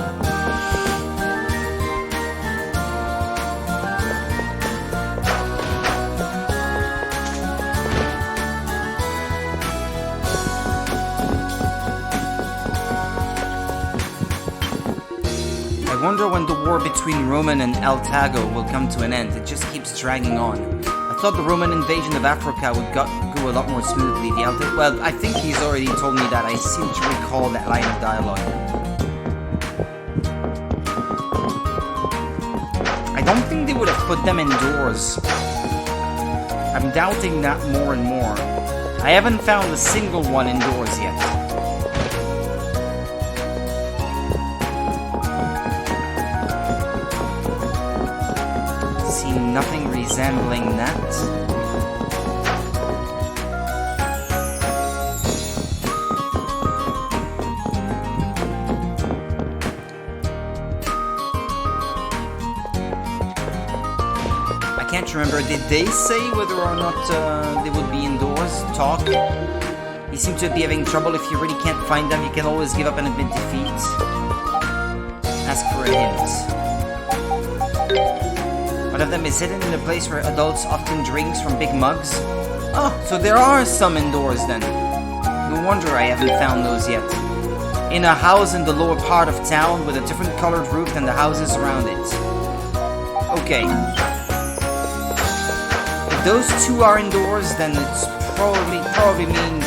I wonder when the war between Roman and Altago will come to an end. It just keeps dragging on. I thought the Roman invasion of Africa would go a lot more smoothly. Well, I think he's already told me that. I seem to recall that line of dialogue. I don't think they would have put them indoors. I'm doubting that more and more. I haven't found a single one indoors yet. See nothing resembling that. I can't remember, did they say whether or not they would be indoors? Talk? You seem to be having trouble. If you really can't find them, you can always give up and admit defeat. Ask for a hint. One of them is hidden in a place where adults often drink from big mugs. Oh, so there are some indoors then. No wonder I haven't found those yet. In a house in the lower part of town with a different colored roof than the houses around it. Okay. If those two are indoors, then it's probably means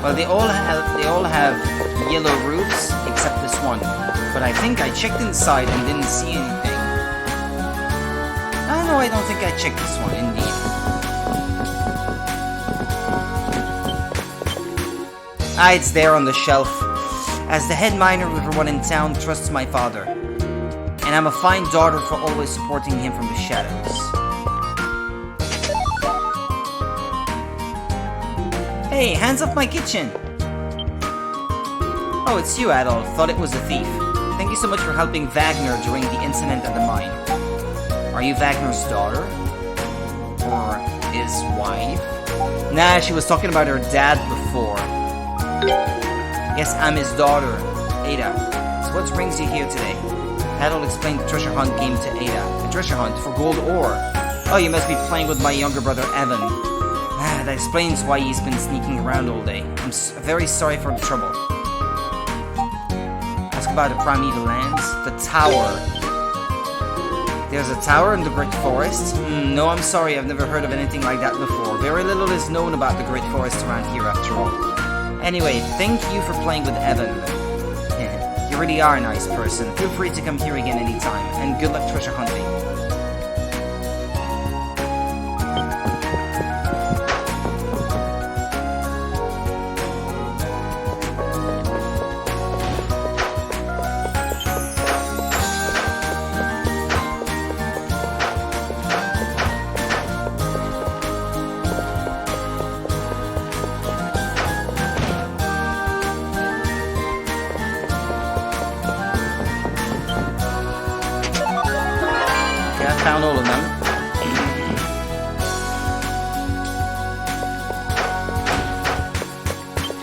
well, they all have yellow roofs except this one. But I think I checked inside and didn't see anything. No, I don't think I checked this one, indeed. Ah, it's there on the shelf. As the head miner of everyone in town trusts my father. And I'm a fine daughter for always supporting him from the shadows. Hey, hands off my kitchen! Oh, it's you, Adolf. Thought it was a thief. Thank you so much for helping Wagner during the incident at the mine. Are you Wagner's daughter? Or his wife? Nah, she was talking about her dad before. Yes, I'm his daughter, Ada. So what brings you here today? Adolf explained the treasure hunt game to Ada. A treasure hunt for gold ore. Oh, you must be playing with my younger brother, Evan. That explains why he's been sneaking around all day. I'm very sorry for the trouble. Ask about the primeval lands. The tower. There's a tower in the Great Forest? No, I'm sorry, I've never heard of anything like that before. Very little is known about the Great Forest around here after all. Anyway, thank you for playing with Evan. You really are a nice person. Feel free to come here again anytime, and good luck treasure hunting. Found all of them.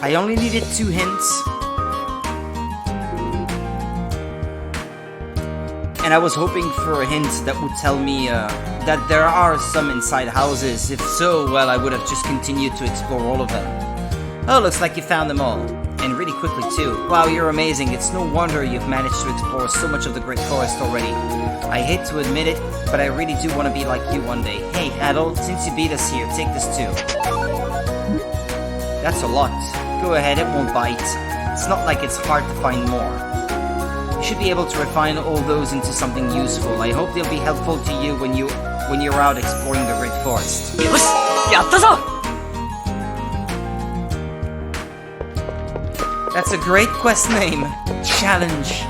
I only needed 2 hints. And I was hoping for a hint that would tell me that there are some inside houses. If so, well, I would have just continued to explore all of them. Oh, looks like you found them all. And really quickly too. Wow, you're amazing. It's no wonder you've managed to explore so much of the Great Forest already. I hate to admit it, but I really do want to be like you one day. Hey, Adol, since you beat us here, take this too. That's a lot. Go ahead, it won't bite. It's not like it's hard to find more. You should be able to refine all those into something useful. I hope they'll be helpful to you when you're out exploring the Great Forest. Yoshi! Yatta! That's a great quest name. Challenge.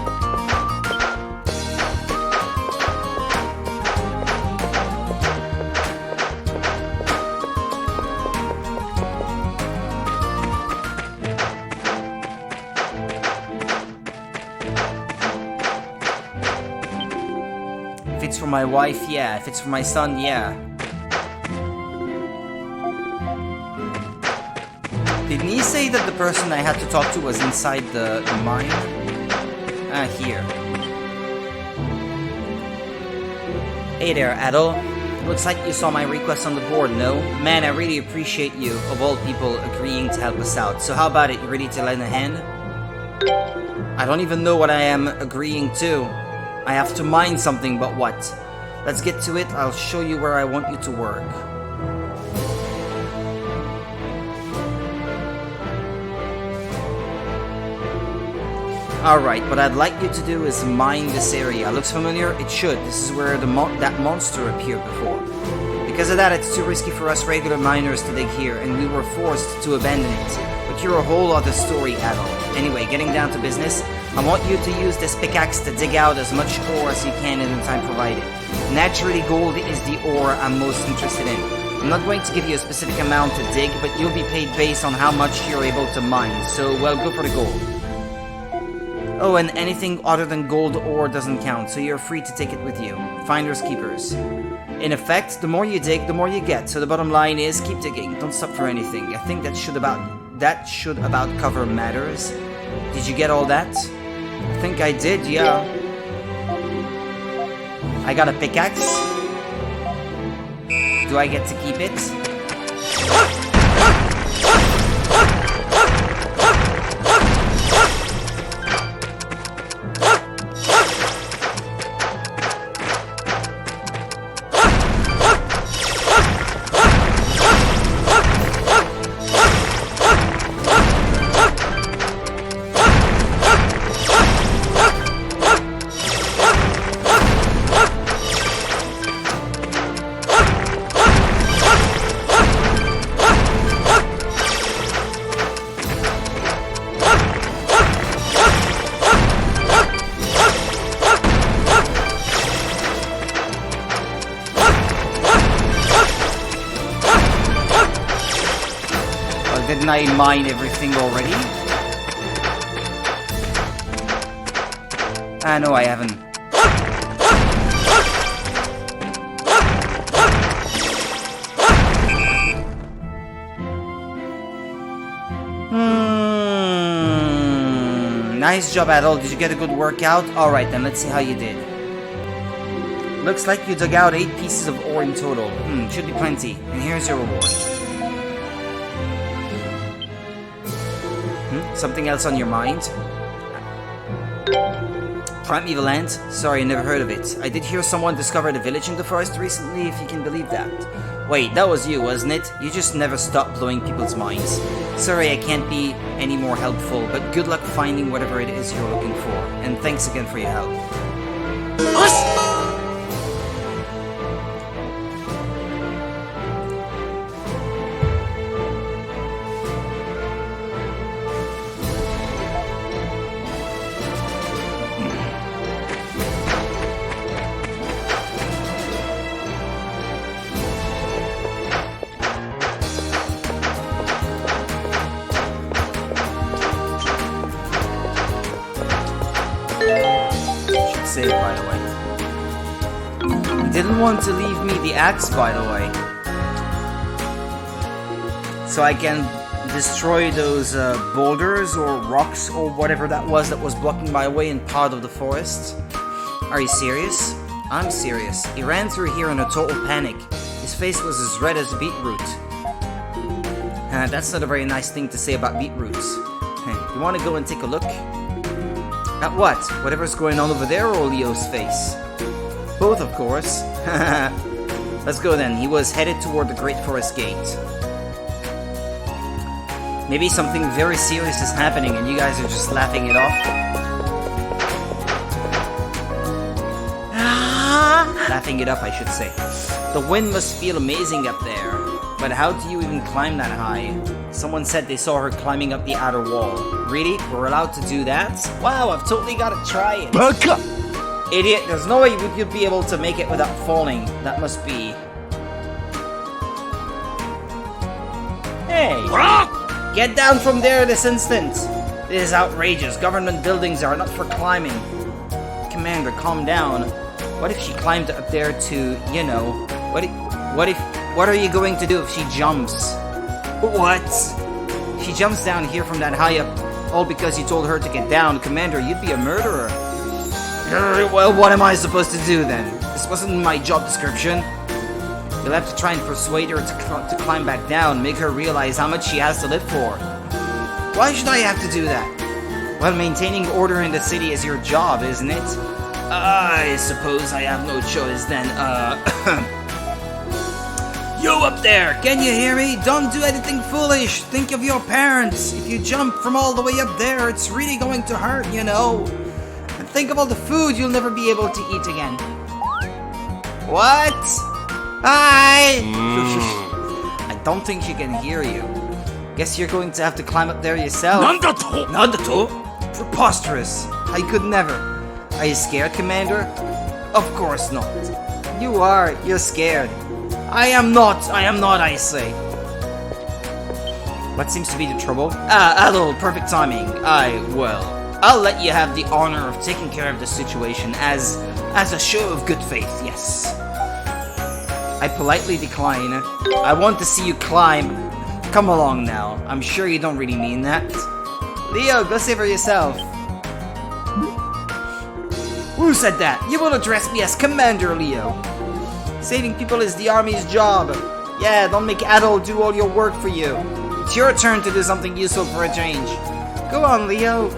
my wife, yeah. If it's for my son, yeah. Didn't he say that the person I had to talk to was inside the mine? Ah, here. Hey there, Adol. Looks like you saw my request on the board, no? Man, I really appreciate you, of all people, agreeing to help us out. So how about it? You ready to lend a hand? I don't even know what I am agreeing to. I have to mine something, but what? Let's get to it. I'll show you where I want you to work. Alright, what I'd like you to do is mine this area. Looks familiar? It should. This is where that monster appeared before. Because of that, it's too risky for us regular miners to dig here, and we were forced to abandon it. But you're a whole other story, Adol. Anyway, getting down to business, I want you to use this pickaxe to dig out as much ore as you can in the time provided. Naturally, gold is the ore I'm most interested in. I'm not going to give you a specific amount to dig, but you'll be paid based on how much you're able to mine, so, well, go for the gold. Oh, and anything other than gold ore doesn't count, so you're free to take it with you. Finders keepers. In effect, the more you dig, the more you get, so the bottom line is keep digging, don't stop for anything. I think that should about cover matters. Did you get all that? I think I did, yeah. I got a pickaxe. Do I get to keep it? Didn't I mine everything already? Ah, no, I haven't. Nice job, Adol. Did you get a good workout? Alright, then let's see how you did. Looks like you dug out 8 pieces of ore in total. Should be plenty. And here's your reward. Something else on your mind? Primeval Land? Sorry, I never heard of it. I did hear someone discovered a village in the forest recently, if you can believe that. Wait, that was you, wasn't it? You just never stop blowing people's minds. Sorry I can't be any more helpful, but good luck finding whatever it is you're looking for. And thanks again for your help. Save, by the way. He didn't want to leave me the axe, by the way. So I can destroy those boulders or rocks or whatever that was blocking my way in part of the forest. Are you serious? I'm serious. He ran through here in a total panic. His face was as red as beetroot. That's not a very nice thing to say about beetroots. You want to go and take a look? At what? Whatever's going on over there or Leo's face? Both, of course. Let's go then. He was headed toward the Great Forest Gate. Maybe something very serious is happening and you guys are just laughing it off. Laughing it up, I should say. The wind must feel amazing up there. But how do you even climb that high? Someone said they saw her climbing up the outer wall. Really? We're allowed to do that? Wow, I've totally got to try it. Baka! Idiot, there's no way you'd be able to make it without falling. That must be... Hey! Get down from there this instant! This is outrageous. Government buildings are not for climbing. Commander, calm down. What if she climbed up there to, you know, what are you going to do if she jumps? What? She jumps down here from that high up, all because you told her to get down. Commander, you'd be a murderer. Well, what am I supposed to do then? This wasn't my job description. You'll have to try and persuade her to climb back down, make her realize how much she has to live for. Why should I have to do that? Well, maintaining order in the city is your job, isn't it? I suppose I have no choice then. You up there, can you hear me? Don't do anything foolish. Think of your parents. If you jump from all the way up there, it's really going to hurt, you know. And think of all the food you'll never be able to eat again. What? Hi! I don't think she can hear you. Guess you're going to have to climb up there yourself. Nandato? Preposterous. I could never. Are you scared, Commander? Of course not. You are. You're scared. I am not, I say. What seems to be the trouble? Adol, perfect timing. I'll let you have the honor of taking care of the situation as a show of good faith, yes. I politely decline. I want to see you climb. Come along now. I'm sure you don't really mean that. Leo, go save her yourself. Who said that? You will address me as Commander Leo. Saving people is the army's job. Yeah, don't make Adol do all your work for you. It's your turn to do something useful for a change. Go on, Leo.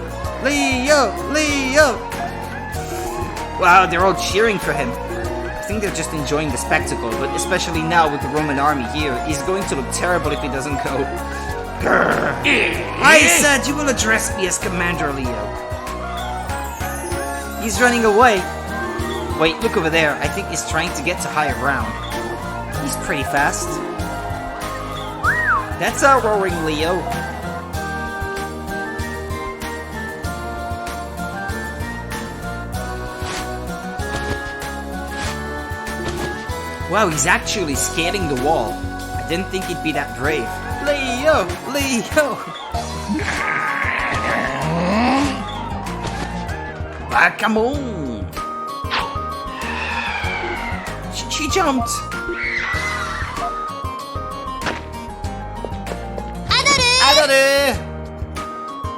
Leo! Wow, they're all cheering for him. I think they're just enjoying the spectacle, but especially now with the Roman army here, he's going to look terrible if he doesn't go. I said you will address me as Commander Leo. He's running away. Wait, look over there. I think he's trying to get to higher ground. He's pretty fast. That's our roaring Leo. Wow, he's actually scaling the wall. I didn't think he'd be that brave. Leo! Come on! She jumped! Adore!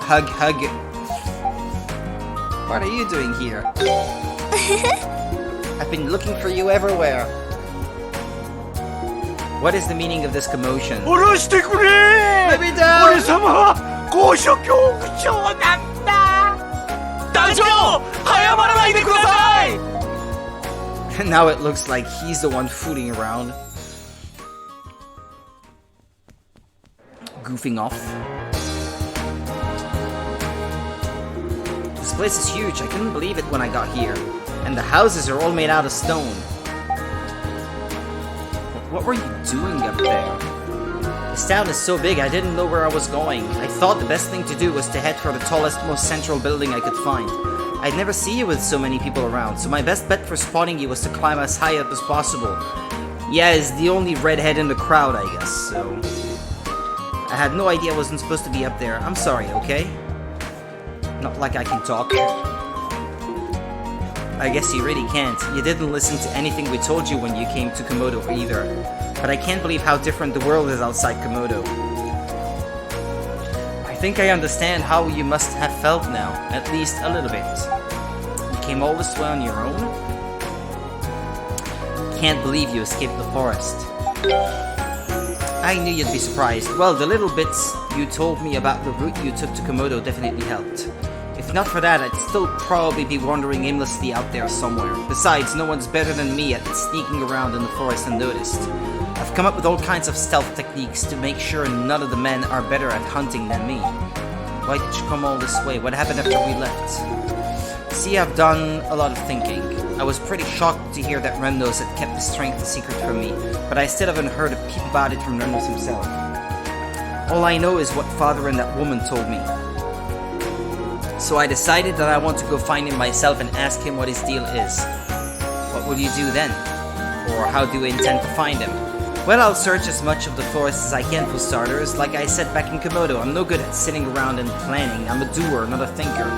Hug. What are you doing here? I've been looking for you everywhere. What is the meaning of this commotion? Let me down! And now it looks like he's the one fooling around. Goofing off. This place is huge. I couldn't believe it when I got here. And the houses are all made out of stone. What were you doing up there? This town is so big, I didn't know where I was going. I thought the best thing to do was to head for the tallest, most central building I could find. I'd never see you with so many people around, so my best bet for spotting you was to climb as high up as possible. Yeah, it's the only redhead in the crowd, I guess, so... I had no idea I wasn't supposed to be up there. I'm sorry, okay? Not like I can talk. I guess you really can't. You didn't listen to anything we told you when you came to Komodo either. But I can't believe how different the world is outside Komodo. I think I understand how you must have felt now, at least a little bit. You came all this way on your own? Can't believe you escaped the forest. I knew you'd be surprised. Well, the little bits you told me about the route you took to Komodo definitely helped. If not for that, I'd still probably be wandering aimlessly out there somewhere. Besides, no one's better than me at sneaking around in the forest unnoticed. I've come up with all kinds of stealth techniques to make sure none of the men are better at hunting than me. Why did you come all this way? What happened after we left? See, I've done a lot of thinking. I was pretty shocked to hear that Remnos had kept the strength a secret from me, but I still haven't heard a peep about it from Remnos himself. All I know is what Father and that woman told me. So I decided that I want to go find him myself and ask him what his deal is. What will you do then? Or how do you intend to find him? Well, I'll search as much of the forest as I can for starters. Like I said back in Komodo, I'm no good at sitting around and planning. I'm a doer, not a thinker.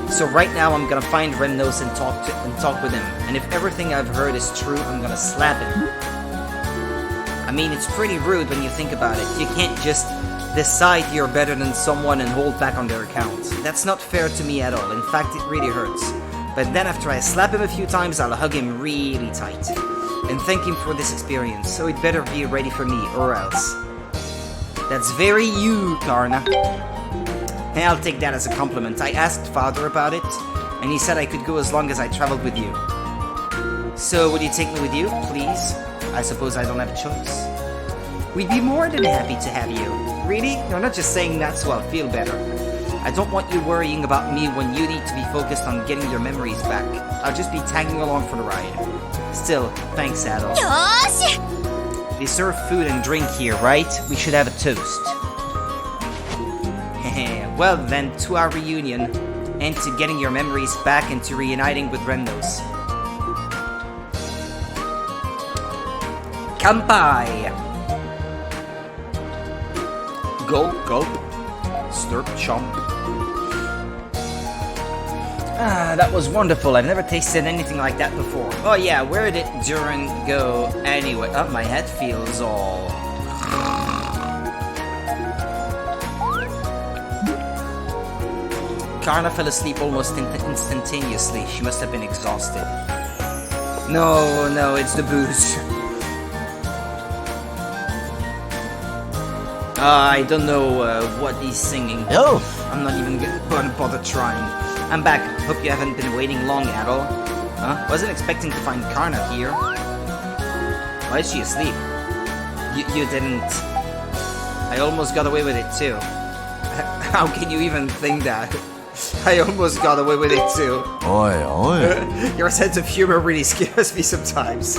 So right now I'm gonna find Rennos and talk with him. And if everything I've heard is true, I'm gonna slap him. I mean, it's pretty rude when you think about it. You can't just decide you're better than someone and hold back on their account. That's not fair to me at all. In fact, it really hurts. But then after I slap him a few times, I'll hug him really tight. And thank him for this experience, so he'd better be ready for me, or else. That's very you, Karna. And I'll take that as a compliment. I asked Father about it, and he said I could go as long as I traveled with you. So, would you take me with you, please? I suppose I don't have a choice. We'd be more than happy to have you. Really? You're not just saying that so I'll feel better. I don't want you worrying about me when you need to be focused on getting your memories back. I'll just be tagging along for the ride. Still, thanks, Adol. They serve food and drink here, right? We should have a toast. Well then, to our reunion, and to getting your memories back and to reuniting with Rennos. Kampai! Gulp, gulp. Slurp, chomp. Ah, that was wonderful. I've never tasted anything like that before. Oh yeah, where did Duran go anyway? Oh, my head feels all... Karna fell asleep almost instantaneously. She must have been exhausted. No, it's the booze. I don't know what he's singing. Yo! I'm not even gonna bother trying. I'm back. Hope you haven't been waiting long at all. Huh? Wasn't expecting to find Karna here. Why is she asleep? You didn't... I almost got away with it too. How can you even think that? I almost got away with it too. Oi. Your sense of humor really scares me sometimes.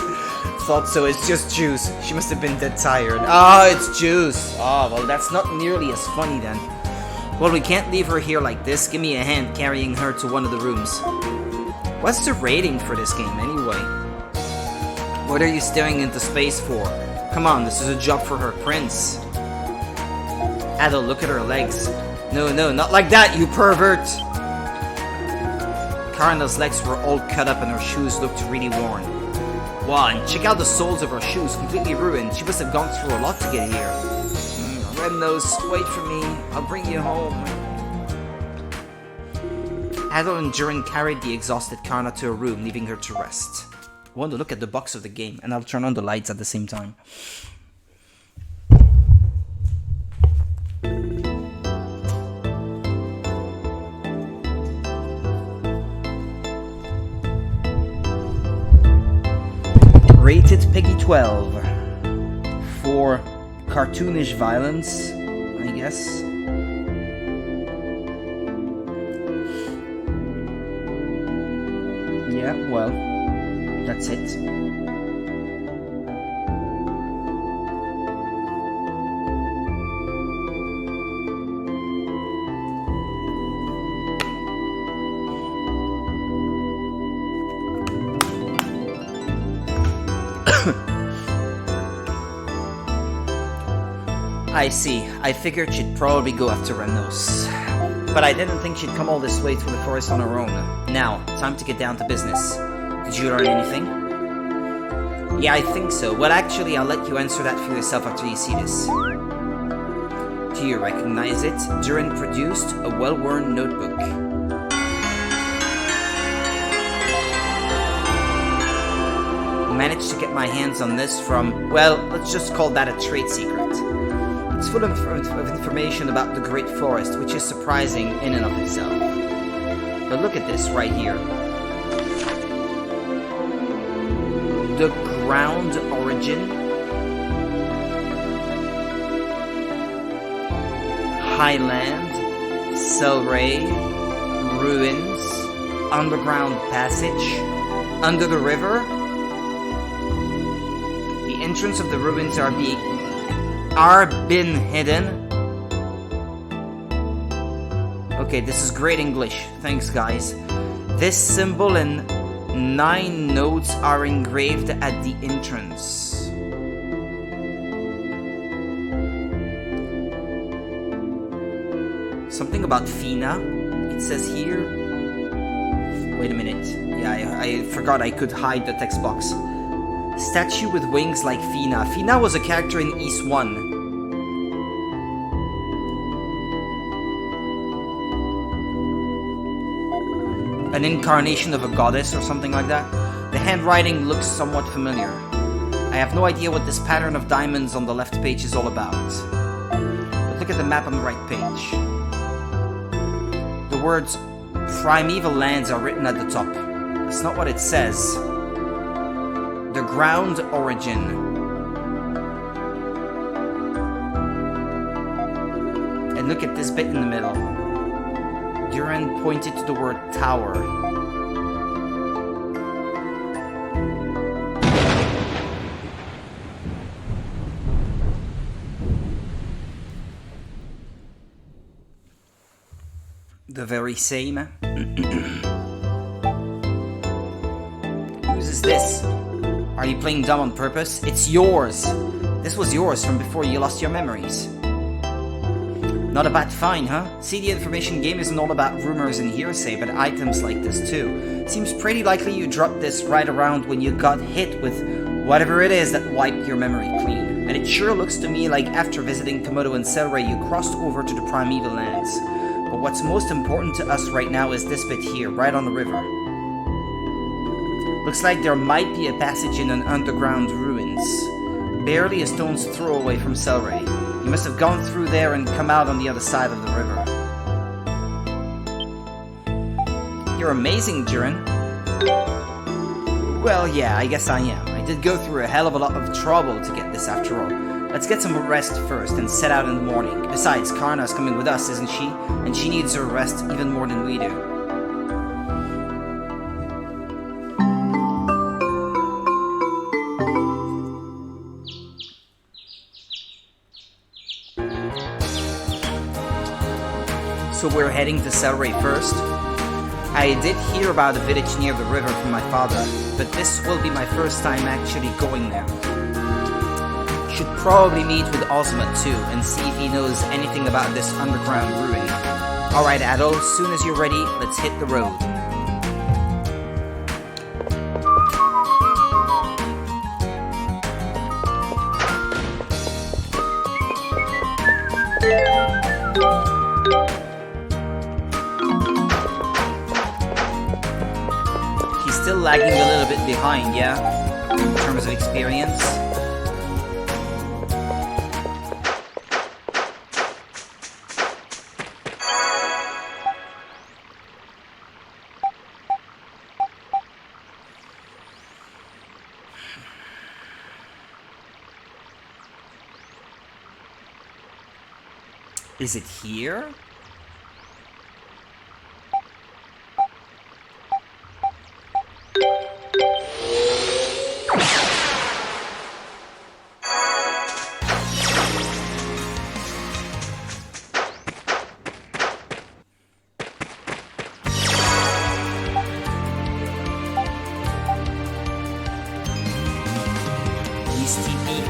Thought so, it's just juice. She must have been dead tired. Oh, it's juice. Oh, well, that's not nearly as funny then. Well, we can't leave her here like this. Give me a hand carrying her to one of the rooms. What's the rating for this game anyway? What are you staring into space for? Come on, this is a job for her prince. Adol, look at her legs. No, not like that, you pervert! Karna's legs were all cut up and her shoes looked really worn. Wow, and check out the soles of her shoes, completely ruined. She must have gone through a lot to get here. Rennos, wait for me. I'll bring you home. Adol and Duran carried the exhausted Karna to her room, leaving her to rest. I want to look at the box of the game, and I'll turn on the lights at the same time. Rated Peggy 12 for cartoonish violence, I guess. Yeah, well, that's it. I see. I figured she'd probably go after Rennos. But I didn't think she'd come all this way through the forest on her own. Now, time to get down to business. Did you learn anything? Yeah, I think so. Well, actually, I'll let you answer that for yourself after you see this. Do you recognize it? Duran produced a well-worn notebook. Managed to get my hands on this from, well, let's just call that a trade secret. It's full of information about the Great Forest, which is surprising in and of itself. But look at this right here. The ground origin, Highland, Selray, ruins, underground passage, under the river. The entrance of the ruins are been hidden. Okay, this is great English. Thanks, guys. This symbol and 9 notes are engraved at the entrance. Something about Fina, it says here. Wait a minute. Yeah, I forgot I could hide the text box. Statue with wings like Fina. Fina was a character in East 1. An incarnation of a goddess or something like that. The handwriting looks somewhat familiar. I have no idea what this pattern of diamonds on the left page is all about. But look at the map on the right page. The words Primeval Lands are written at the top. That's not what it says. The ground origin. And look at this bit in the middle. Duran pointed to the word tower. The very same. Whose is this? Are you playing dumb on purpose? It's yours. This was yours from before you lost your memories. Not a bad find, huh? See, the information game isn't all about rumors and hearsay, but items like this too. Seems pretty likely you dropped this right around when you got hit with whatever it is that wiped your memory clean. And it sure looks to me like after visiting Komodo and Celeray, you crossed over to the Primeval Lands. But what's most important to us right now is this bit here, right on the river. Looks like there might be a passage in an underground ruins. Barely a stone's throw away from Celeray. You must have gone through there and come out on the other side of the river. You're amazing, Duran. Well, yeah, I guess I am. I did go through a hell of a lot of trouble to get this after all. Let's get some rest first and set out in the morning. Besides, Karna's coming with us, isn't she? And she needs her rest even more than we do. So we're heading to Celeray first. I did hear about a village near the river from my father, but this will be my first time actually going there. Should probably meet with Ozma too and see if he knows anything about this underground ruin. Alright Adol, as soon as you're ready, let's hit the road. Still lagging a little bit behind, yeah? In terms of experience. Is it here?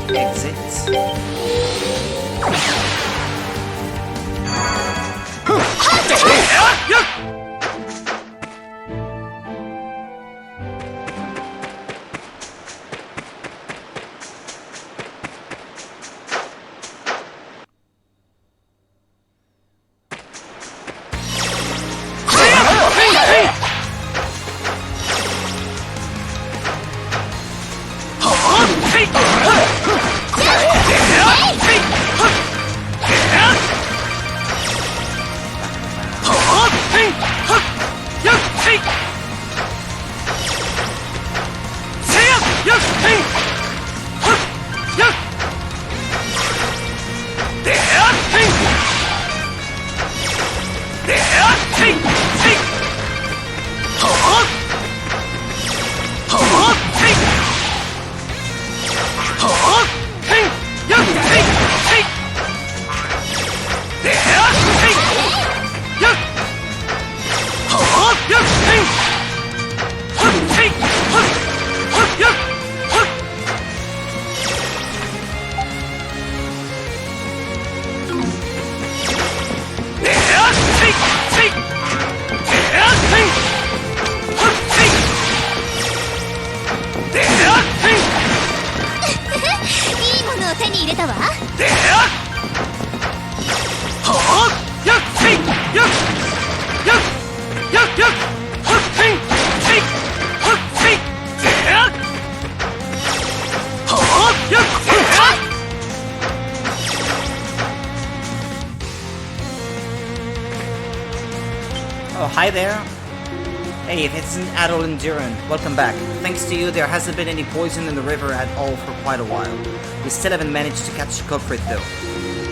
Exits. 入れたわ。Oh, hi there. Hey, if it's an Adol Enduran, welcome back. Thanks to you, there hasn't been any poison in the river at all for quite a while. We still haven't managed to catch the culprit though.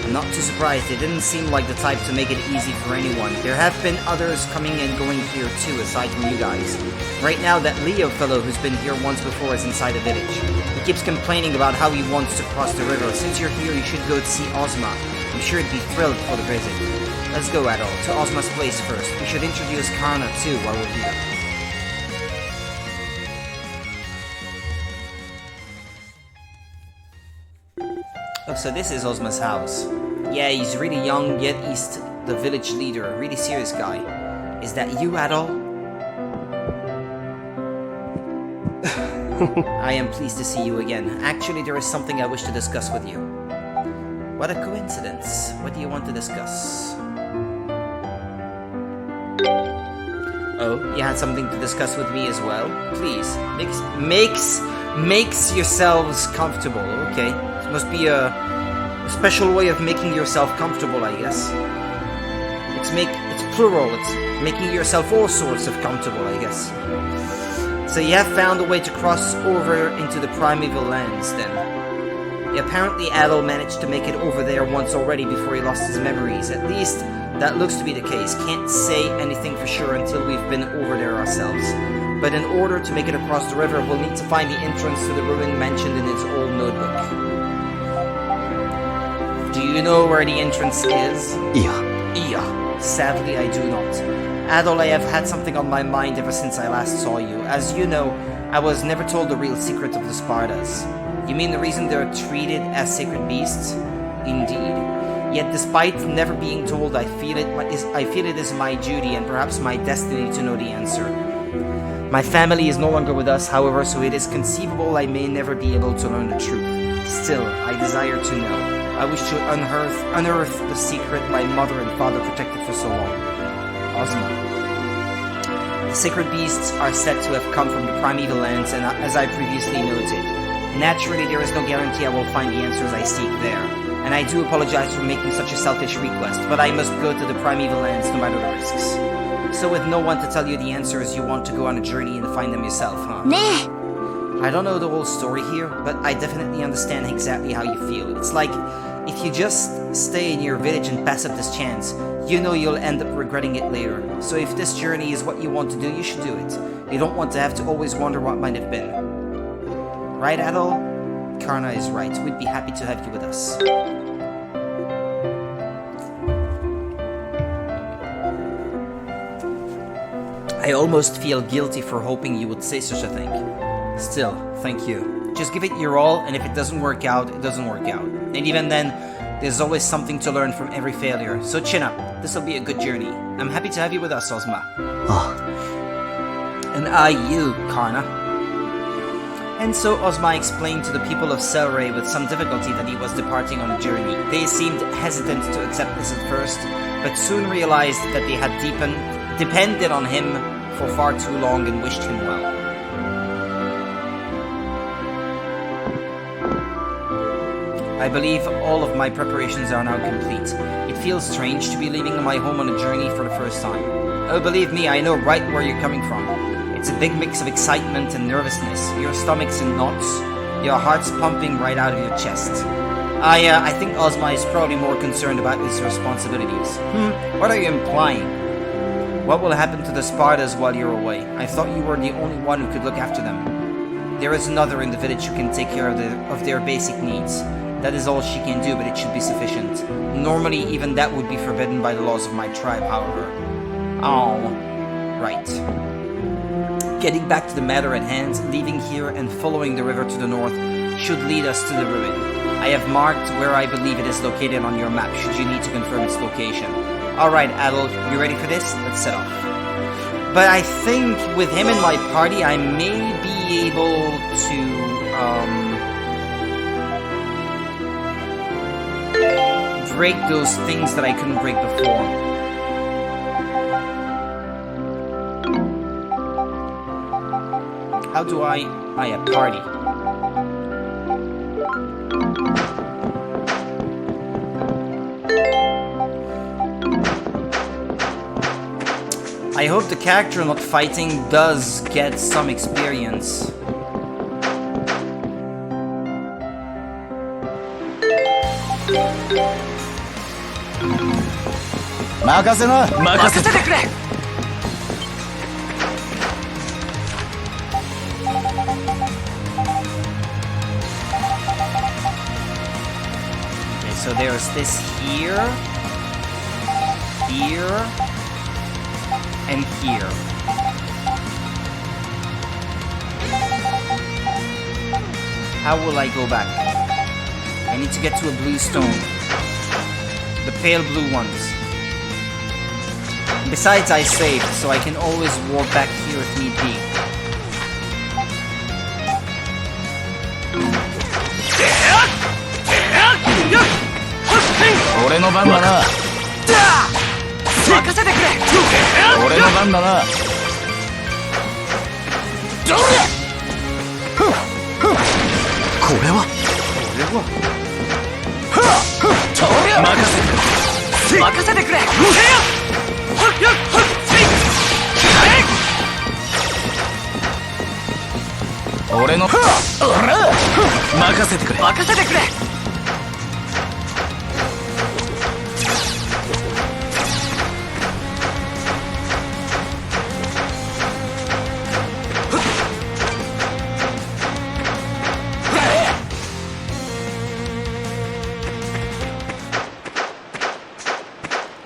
I'm not too surprised, it didn't seem like the type to make it easy for anyone. There have been others coming and going here too, aside from you guys. Right now, that Leo fellow who's been here once before is inside the village. He keeps complaining about how he wants to cross the river. Since you're here, you should go to see Ozma. I'm sure he'd be thrilled for the visit. Let's go, Adol, to Ozma's place first. We should introduce Karna too while we're here. Oh, so this is Ozma's house. Yeah, he's really young, yet he's the village leader. A really serious guy. Is that you, Adol? I am pleased to see you again. Actually, there is something I wish to discuss with you. What a coincidence. What do you want to discuss? Oh, you had something to discuss with me as well? Please, makes yourselves comfortable, okay? It must be a special way of making yourself comfortable, I guess. It's plural, it's making yourself all sorts of comfortable, I guess. So you have found a way to cross over into the primeval lands, then. Apparently Adol managed to make it over there once already before he lost his memories. At least, that looks to be the case. Can't say anything for sure until we've been over there ourselves. But in order to make it across the river, we'll need to find the entrance to the ruin mentioned in his old notebook. Do you know where the entrance is? Yeah. Sadly, I do not. Adol, I have had something on my mind ever since I last saw you. As you know, I was never told the real secret of the Spartas. You mean the reason they're treated as sacred beasts? Indeed. Yet despite never being told, I feel it is my duty and perhaps my destiny to know the answer. My family is no longer with us, however, so it is conceivable I may never be able to learn the truth. Still, I desire to know. I wish to unearth the secret my mother and father protected for so long. Ozma. The sacred beasts are said to have come from the primeval lands, and as I previously noted, naturally there is no guarantee I will find the answers I seek there. And I do apologize for making such a selfish request, but I must go to the primeval lands no matter the risks. So with no one to tell you the answers, you want to go on a journey and find them yourself, huh? I don't know the whole story here, but I definitely understand exactly how you feel. It's like, if you just stay in your village and pass up this chance, you know you'll end up regretting it later. So if this journey is what you want to do, you should do it. You don't want to have to always wonder what might have been. Right, Adol? Karna is right. We'd be happy to have you with us. I almost feel guilty for hoping you would say such a thing. Still, thank you. Just give it your all, and if it doesn't work out, it doesn't work out. And even then, there's always something to learn from every failure. So chin up. This'll be a good journey. I'm happy to have you with us, Ozma. And you, Karna. And so Ozma explained to the people of Selray with some difficulty that he was departing on a journey. They seemed hesitant to accept this at first, but soon realized that they had depended on him for far too long and wished him well. I believe all of my preparations are now complete. It feels strange to be leaving my home on a journey for the first time. Oh, believe me, I know right where you're coming from. It's a big mix of excitement and nervousness. Your stomach's in knots, your heart's pumping right out of your chest. I think Ozma is probably more concerned about his responsibilities. What are you implying? What will happen to the Spartas while you're away? I thought you were the only one who could look after them. There is another in the village who can take care of their basic needs. That is all she can do, but it should be sufficient. Normally, even that would be forbidden by the laws of my tribe, however. Oh, right. Getting back to the matter at hand, leaving here and following the river to the north should lead us to the ruin. I have marked where I believe it is located on your map, should you need to confirm its location. Alright, Adol, you ready for this? Let's set off. But I think with him in my party, I may be able to, break those things that I couldn't break before. How do I... Ah, yeah, party. I hope the character not fighting does get some experience. Okay, so there's this here, here, and here. How will I go back? I need to get to a blue stone. The pale blue ones. Besides, I saved, so I can always walk back here if need be.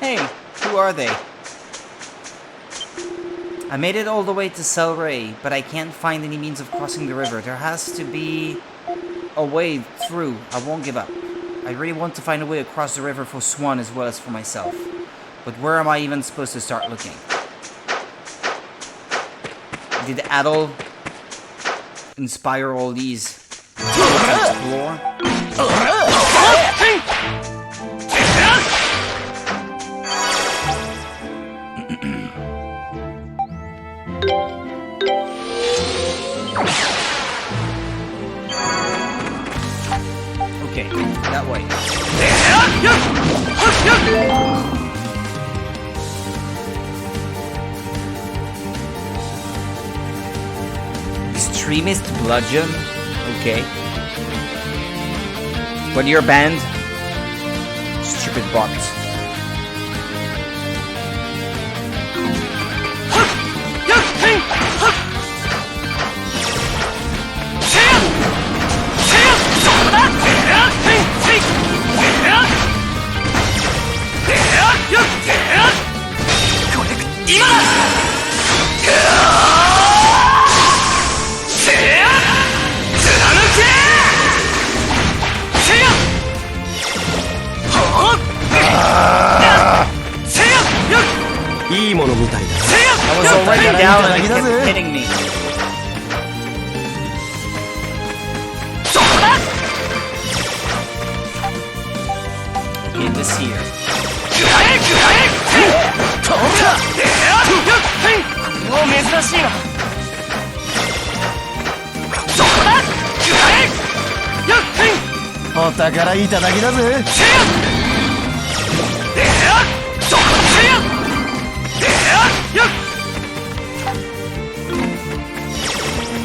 Hey, who are they? I made it all the way to Celceta, but I can't find any means of crossing the river. There has to be a way through. I won't give up. I really want to find a way across the river for Swan as well as for myself. But where am I even supposed to start looking? Did Adol inspire all these to explore? Okay, that way. Extremist bludgeon? Okay. When you're banned, stupid bot. I was already down and he kept hitting me. Okay, this here.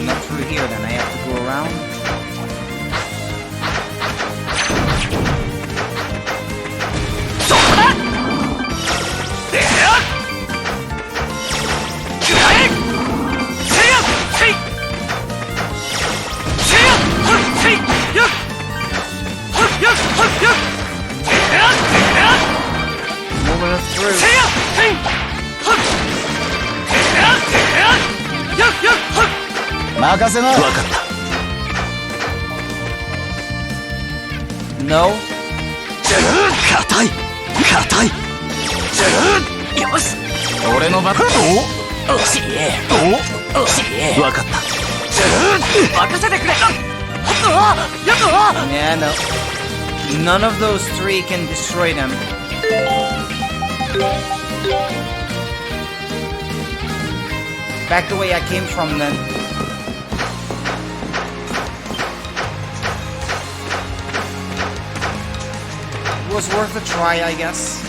Not through here, then I have to go around. Moving us through. No. Yeah, no. None of those three can destroy them. Back the way I came from then. It was worth a try, I guess.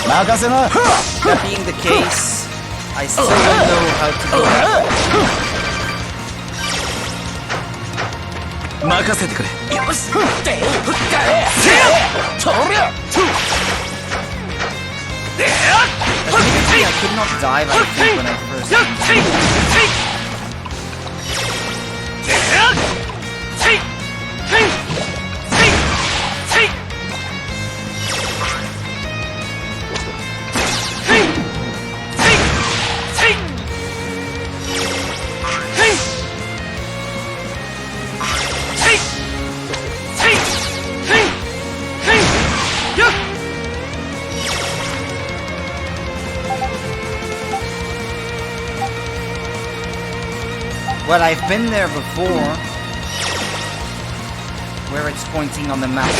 That being the case, I still don't know how to do that. 任せてくれ。よし。で、せや。とりゃ。Admittedly, I could not dive, I think, when I first came down. Well, I've been there before, where it's pointing on the map.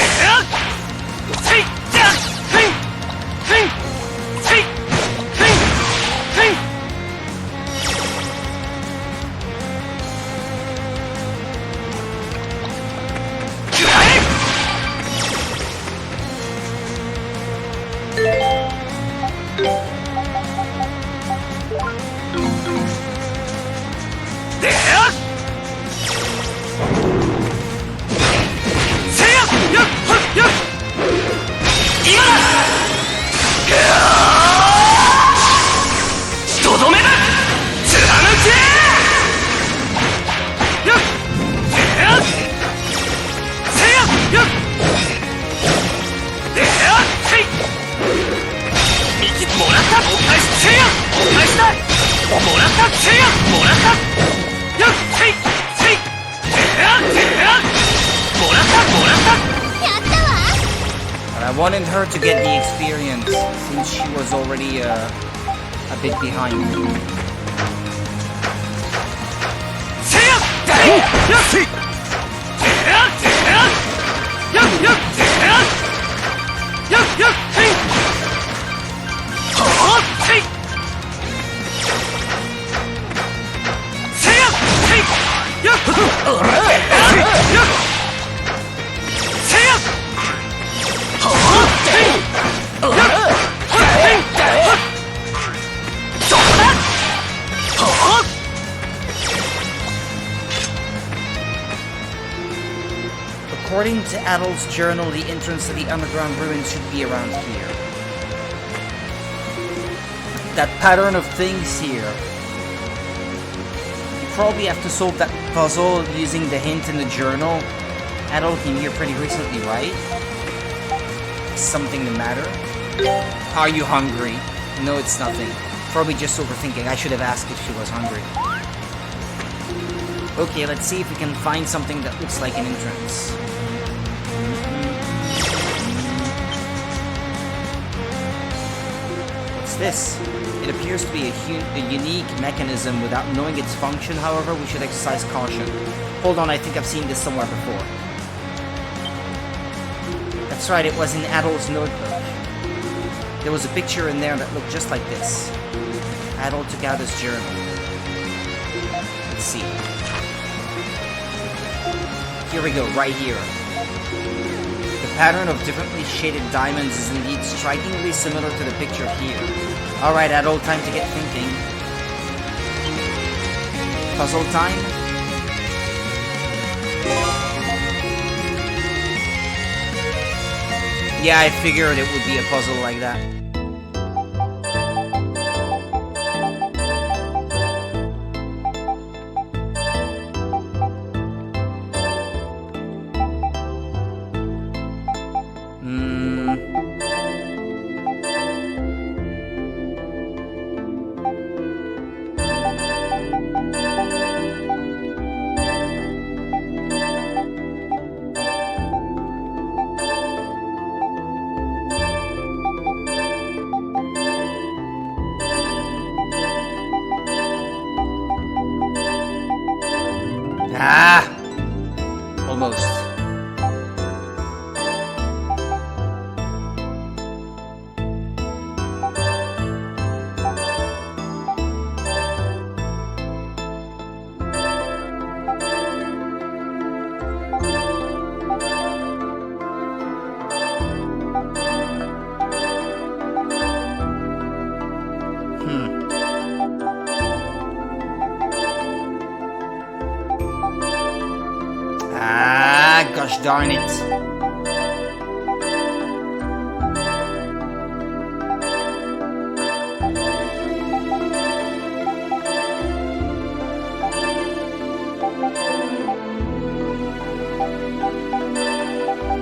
I wanted her to get the experience, since she was already a bit behind. According to Adol's journal, the entrance to the underground ruins should be around here. That pattern of things here. You probably have to solve that puzzle using the hint in the journal. Adol came here pretty recently, right? Is something the matter? Are you hungry? No, it's nothing. Probably just overthinking. I should have asked if she was hungry. Okay, let's see if we can find something that looks like an entrance. What's this? It appears to be a unique mechanism. Without knowing its function, however, we should exercise caution. Hold on, I think I've seen this somewhere before. That's right, it was in Adol's notebook. There was a picture in there that looked just like this. Adol took out his journal. Let's see. Here we go, right here. The pattern of differently shaded diamonds is indeed strikingly similar to the picture here. Alright, Adol, time to get thinking. Puzzle time? Yeah, I figured it would be a puzzle like that. Ah! Almost. Ah, gosh darn it.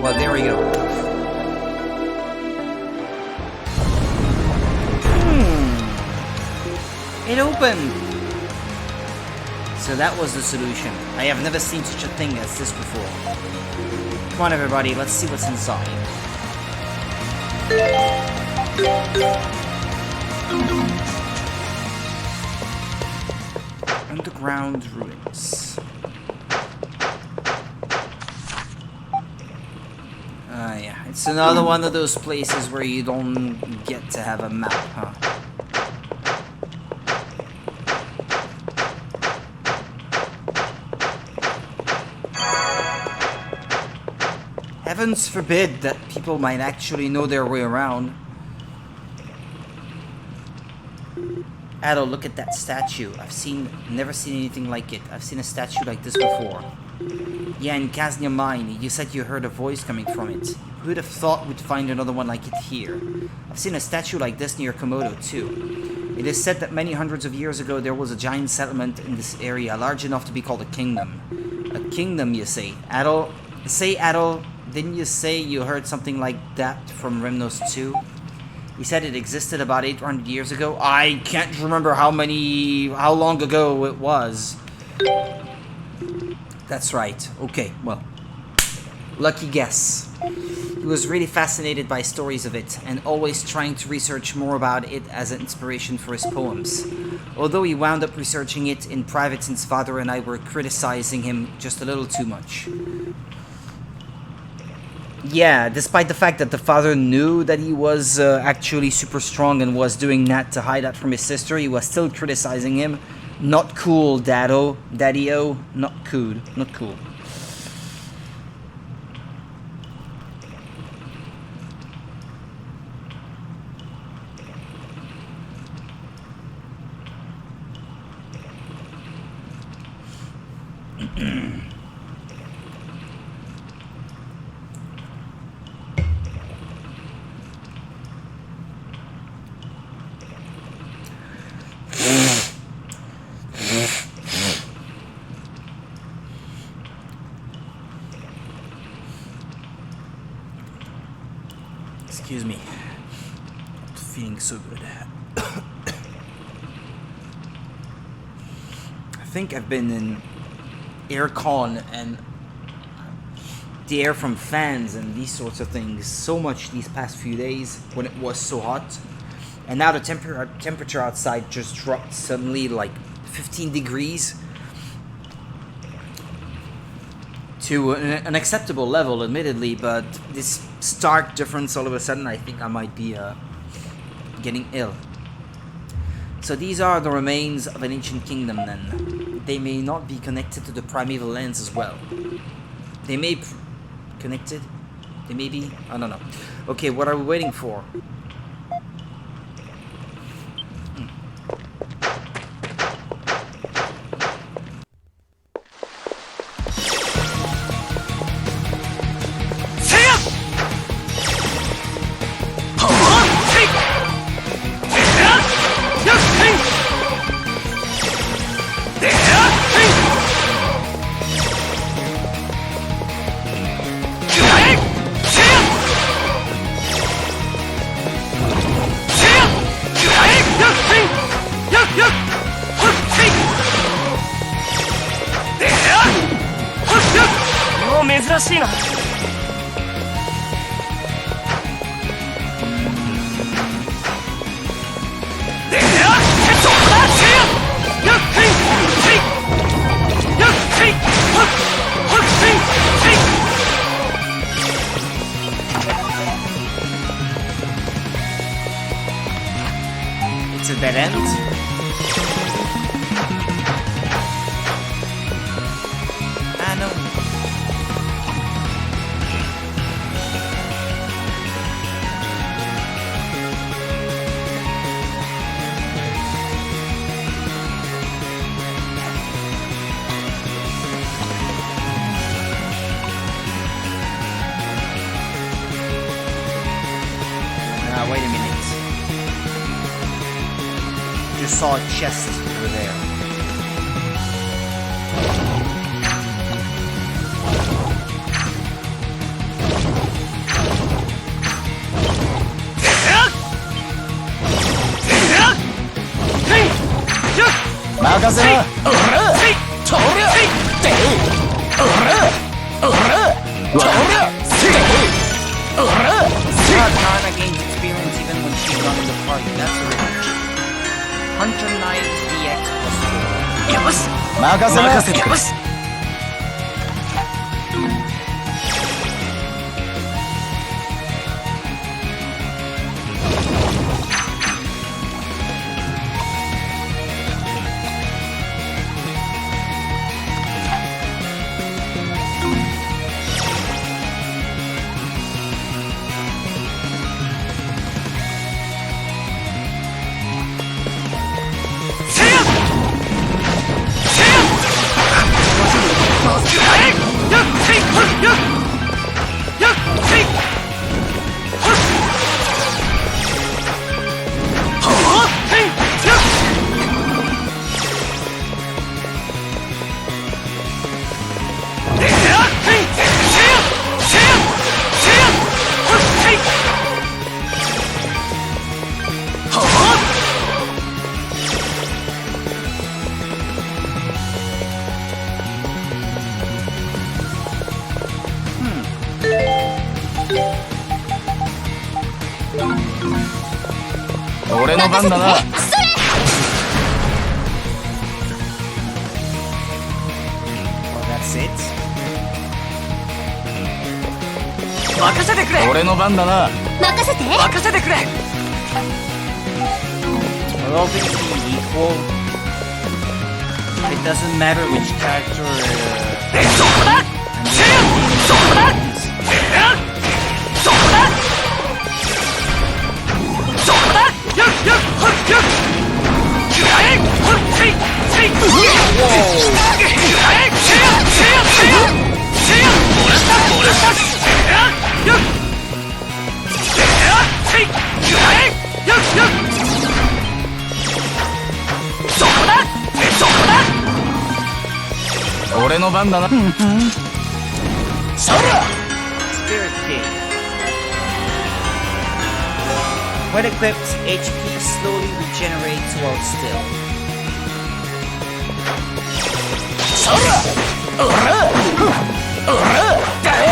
Well, there we go. It opened. So that was the solution. I have never seen such a thing as this before. Come on, everybody, let's see what's inside. Underground ruins. Yeah, it's another one of those places where you don't get to have a map, huh? Heavens forbid that people might actually know their way around. Adol, look at that statue. Never seen anything like it. I've seen a statue like this before. Yeah, in Kaznia Mine, you said you heard a voice coming from it. Who would have thought we'd find another one like it here? I've seen a statue like this near Komodo, too. It is said that many hundreds of years ago there was a giant settlement in this area, large enough to be called a kingdom. A kingdom, you say? Adol, didn't you say you heard something like that from Rymnos too? He said it existed about 800 years ago. I can't remember how long ago it was. That's right. Okay, well, lucky guess. He was really fascinated by stories of it, and always trying to research more about it as an inspiration for his poems. Although he wound up researching it in private since father and I were criticizing him just a little too much. Yeah, despite the fact that the father knew that he was actually super strong and was doing that to hide that from his sister, he was still criticizing him. Not cool, Daddy-o. Not cool. Not cool. Excuse me. Not feeling so good. I think I've been in aircon and the air from fans and these sorts of things so much these past few days when it was so hot. And now the temperature outside just dropped suddenly like 15 degrees to an acceptable level, admittedly, but this stark difference all of a sudden, I think I might be getting ill. So these are the remains of an ancient kingdom then. They may not be connected to the primeval lands as well. They may be connected? They may be? I don't know. Okay, what are we waiting for? just saw a chest over there. Kana gains experience even when she's not in the party. That's a revenge. Hunter Knight DX plus 4. よし任せてくれ。よし俺の番だな。 Oh, that's it? 任せてくれ。俺の番だな。任せて。任せてくれ。 Well, all things being equal, it doesn't matter which character. そこだ。そこだ。そこだ。そこだ。よっよっほっよっ。くらえ。ほっせいせい。くらえ。せやせやせや。せや。もらったもらった。よっ。せやせい。くらえ。よっよっ。 そこだそこだ俺の番だな。そら Spirit King. When equipped, HP slowly regenerates while still. そらおらおらだえ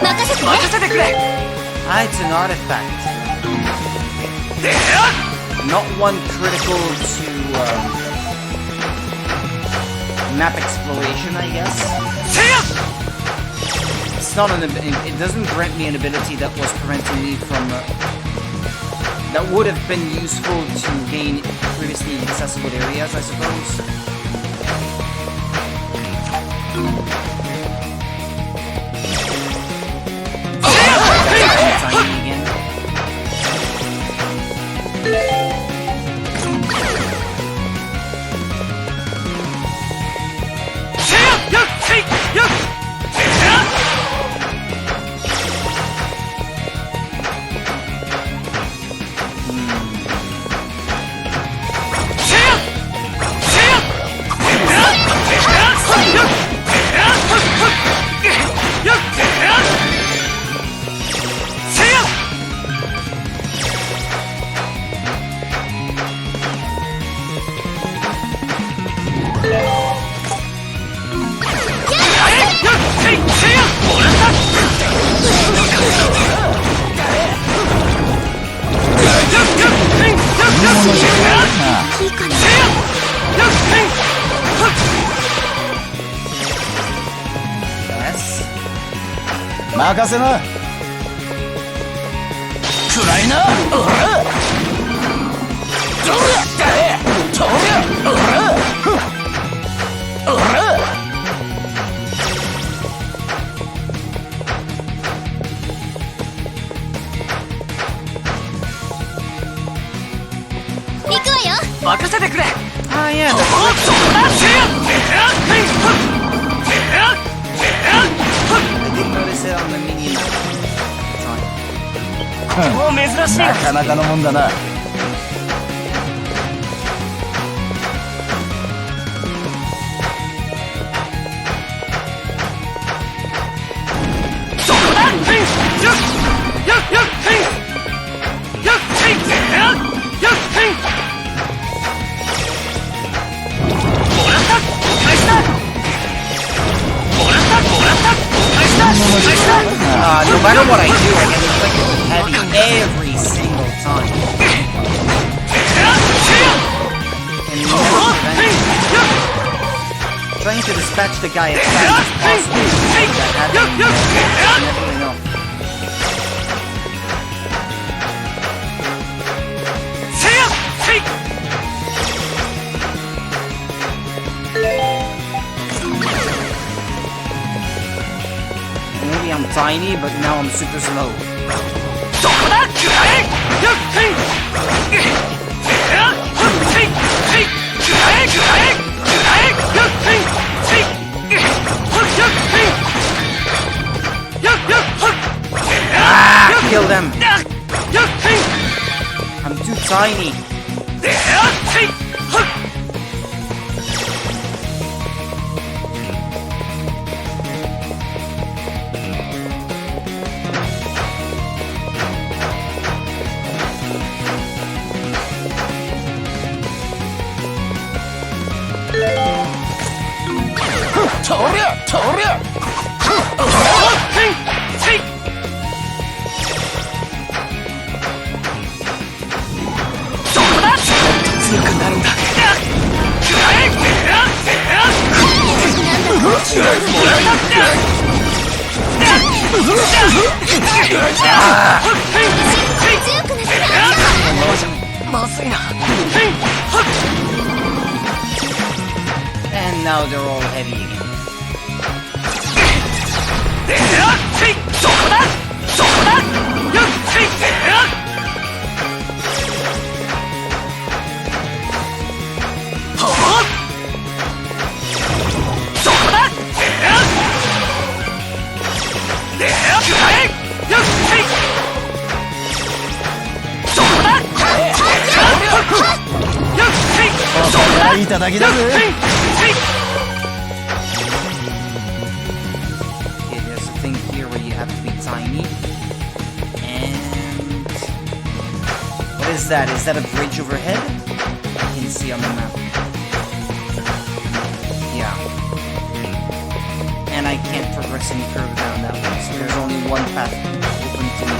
任せて。任せてくれ。 Ah, it's an artifact. でや Not one critical to map exploration, I guess. せや It's not an. It doesn't grant me an ability that was preventing me from. That would have been useful to gain previously accessible areas, I suppose. Tiny again. せやよっせいよっせやせやせやよっよっせや Yes. 任せな。暗いな。おら。どうやったれ。とりゃ。おら。おら。 行くわよ。任せてくれ。 Ah, yeah. おっそこだ。せや。せや。 I didn't notice it on the mini map. It's on. もう珍しい。なかなかのもんだな。No matter what I do, I get inflicted heavy every single time. And never prevent. Trying to dispatch the guy as fast as possible. That happened. Never enough. Maybe I'm tiny, but now I'm super slow. Ah, kill them! I'm too tiny. And now they're all heavy again. Okay, there's a thing here where you have to be tiny. And what is that? Is that a bridge overhead? I can see on the map. Yeah. And I can't progress any further down that way, so there's only one path open to me.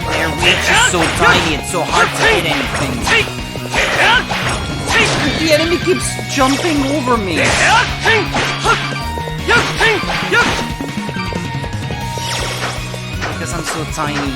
Their reach is so tiny, it's so hard to hit anything. The enemy keeps jumping over me. Because I'm so tiny.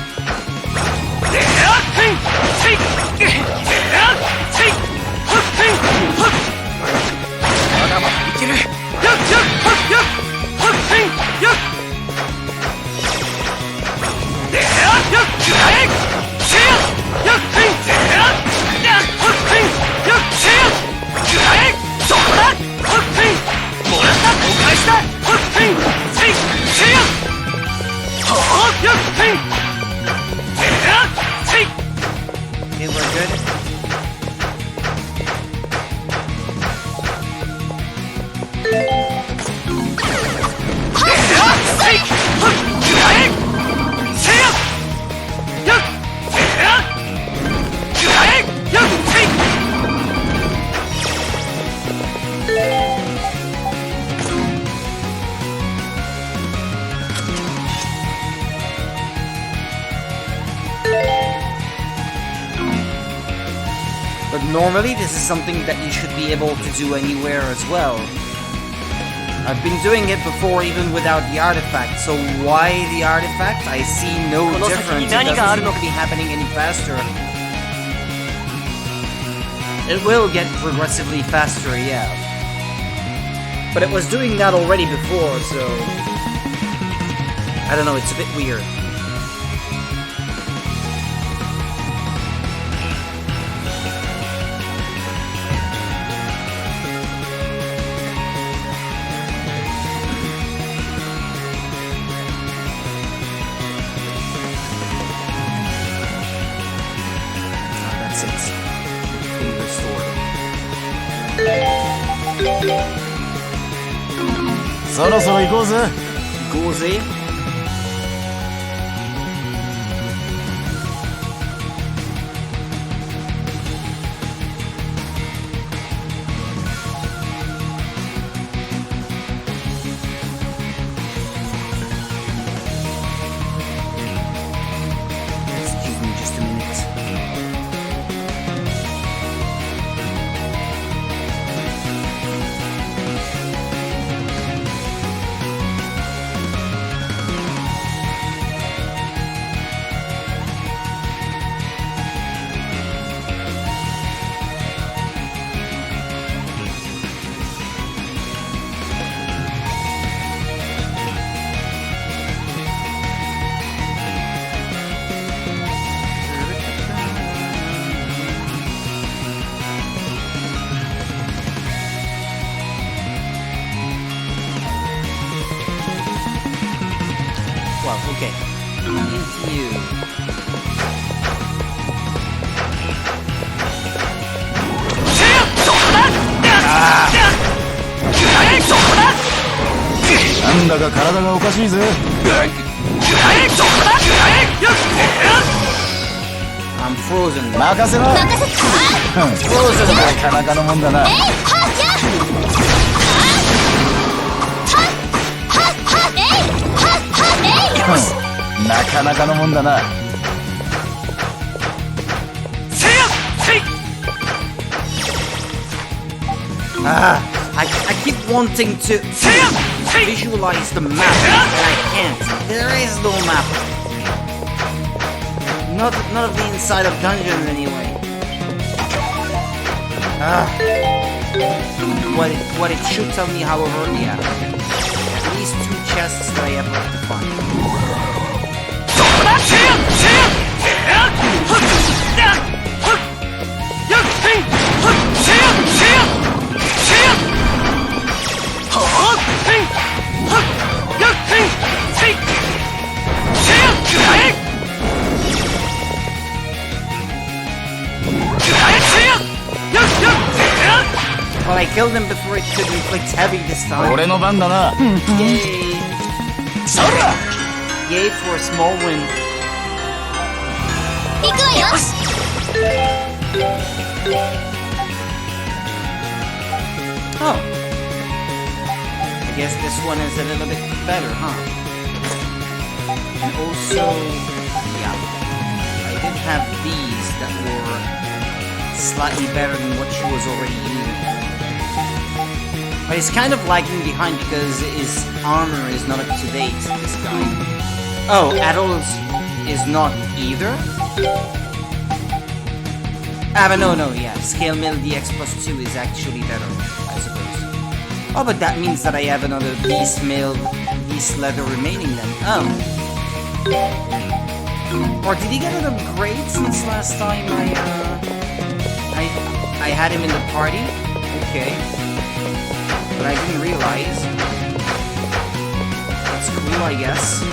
Okay, we're good. But normally this is something that you should be able to do anywhere as well. I've been doing it before even without the artifact, so why the artifact? I see no difference. It doesn't seem to be happening any faster. It will get progressively faster, yeah. But it was doing that already before, so... I don't know, it's a bit weird. そろそろ行こうぜ。Gozy. Excuse me just a minute. Well, okay. Into you. Ah. なんだか体がおかしいぜ。I'm frozen. 任せろ。任せて。なかなかのもんだな。はっやなかなかのもんだな。I keep wanting to visualize the map, but I can't. There is no map. Not of the inside of dungeons anyway. What it should tell me, however, yeah. At least 2 chests that I have left to find. Well, I killed him before it could inflict heavy this time. 俺の番だな。 Yay! そら。 Yay for a small win. 行くわよ。 Oh. I guess this one is a little bit better, huh? And also, yeah, I did have these that were slightly better than what she was already using. But he's kind of lagging behind because his armor is not up to date, this guy. Oh, Adol's is not either? Ah, but no, yeah. Scale Mill DX plus 2 is actually better, I suppose. Oh, but that means that I have another Beast Mail, Beast Leather remaining then. Oh. Or did he get an upgrade since last time I had him in the party? Okay. But I didn't realize. That's cool, I guess.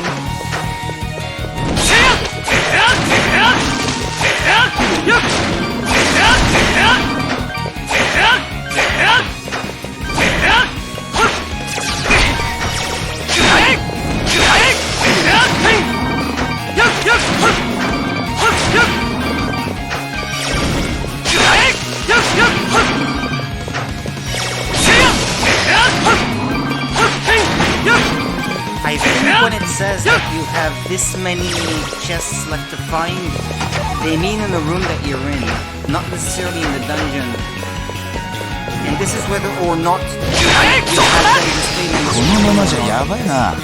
I think when it says that you have this many chests left to find, they mean in the room that you're in, not necessarily in the dungeon. And this is whether or not you have them displayed in the このままじゃやばいな。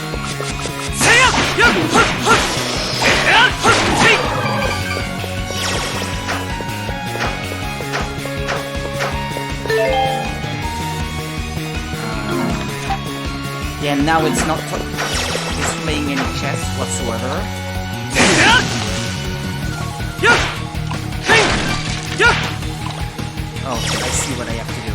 Yeah, now it's not displaying any chests whatsoever. Oh, I see what I have to do.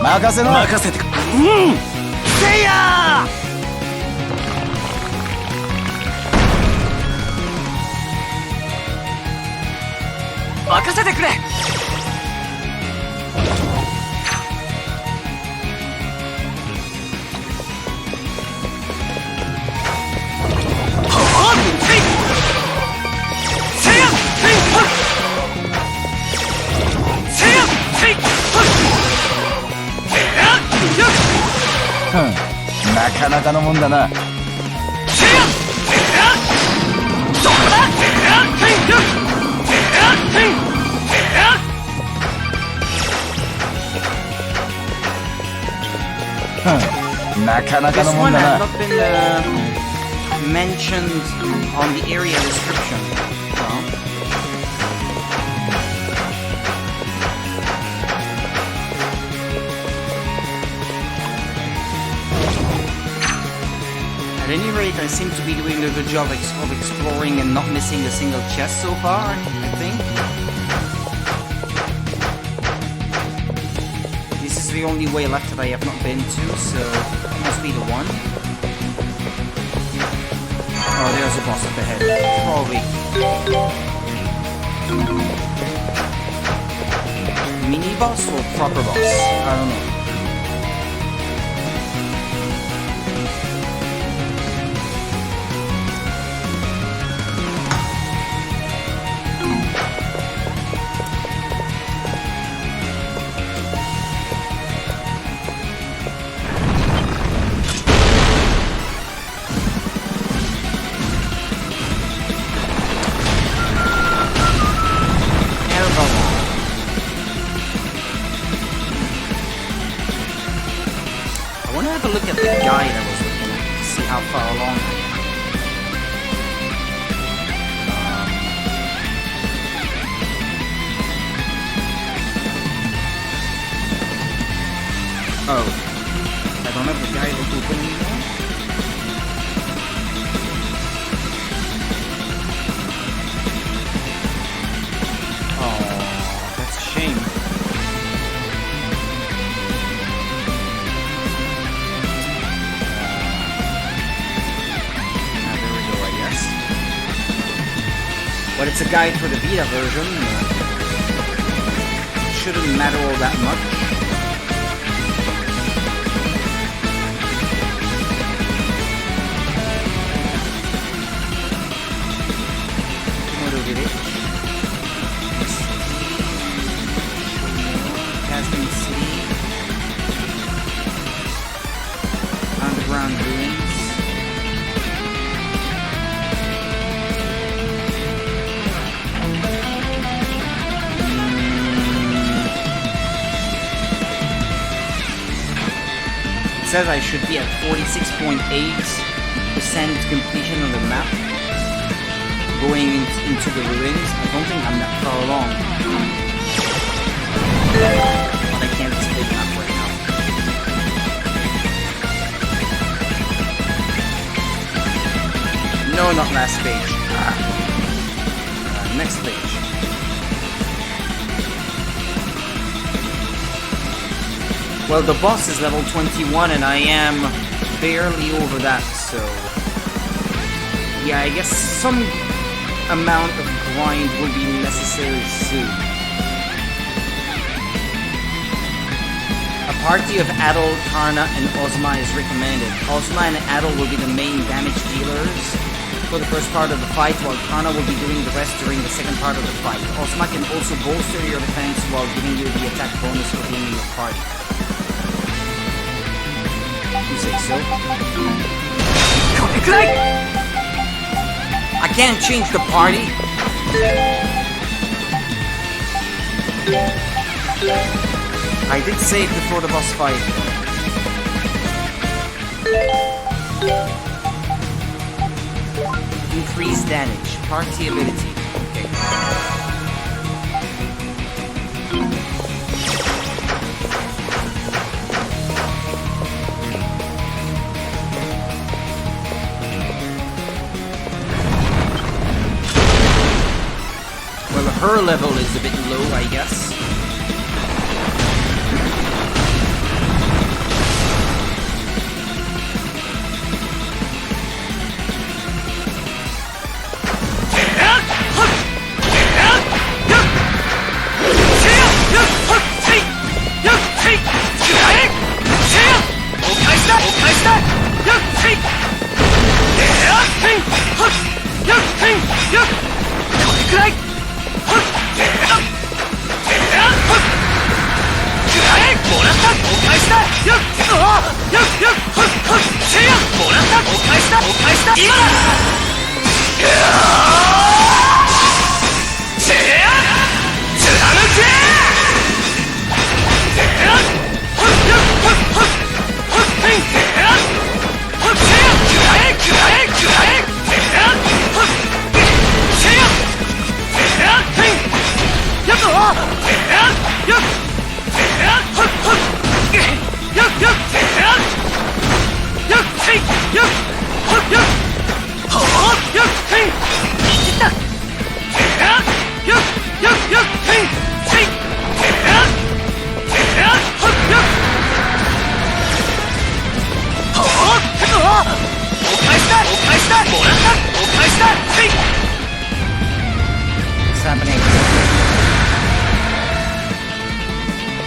任せろ。任せてく。せいやー。くれ。なかなかのもんだな。なかなか This のも one んだ has な。 not been mentioned on the area description. Well, at any rate, I seem to be doing a good job of exploring and not missing a single chest so far, I think. This is the only way left that I have not been to, so it must be the one. Oh, there's a boss up ahead. Probably. Mini boss or proper boss? I don't know. I want to have a look at the guide I was looking at to see how far along I am. Oh, I don't have the guide open anymore? Oh, that's a shame. But it's a guide for the Vita version. Shouldn't matter all that much. Moto Village. Casting City. Underground ruins. It says I should be at 46.8% completion of the map. Going into the ruins. I don't think I'm that far along. But I can't see the map right now. No, not last page. Next page. Well, the boss is level 21 and I am barely over that, so... Yeah, I guess some amount of grind will be necessary soon. A party of Adol, Karna, and Ozma is recommended. Ozma and Adol will be the main damage dealers for the first part of the fight, while Karna will be doing the rest during the second part of the fight. Ozma can also bolster your defense while giving you the attack bonus for being in your party. You say so? I can't change the party. I did save before the boss fight. Increased damage. Party ability. Okay. Well, her level is a bit low, I guess. 返した今だせや貫けせやほっよっほっほっほっへんせやほっせやくらえくらえくらえせやほっせやせやへんやっとせやよっせやほっほっよっよっせやよっせいよっほっよっほっよっせいいったせやよっよっよっせいせいせやせやほっよっほっお返したお返したもらったお返したせい What's happening?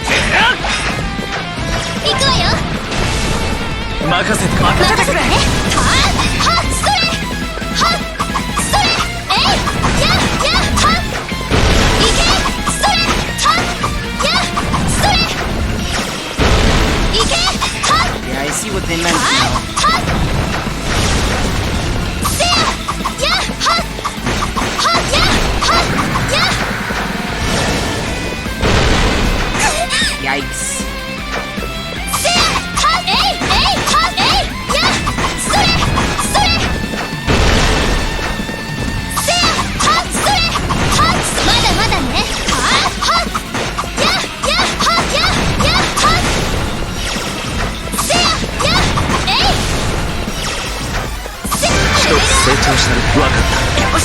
せや行くわよ任せてくれはっそれはっそれえいややはっいけそれはっやそれいけはっ Yeah, I see what they meant. はっせややはっはっやはっや Yikes. せやはっえいはっえいやそれそれせやはっそれはっまだまだねはっはっややはっややはっせややえいせ一つ成長したら分かったよし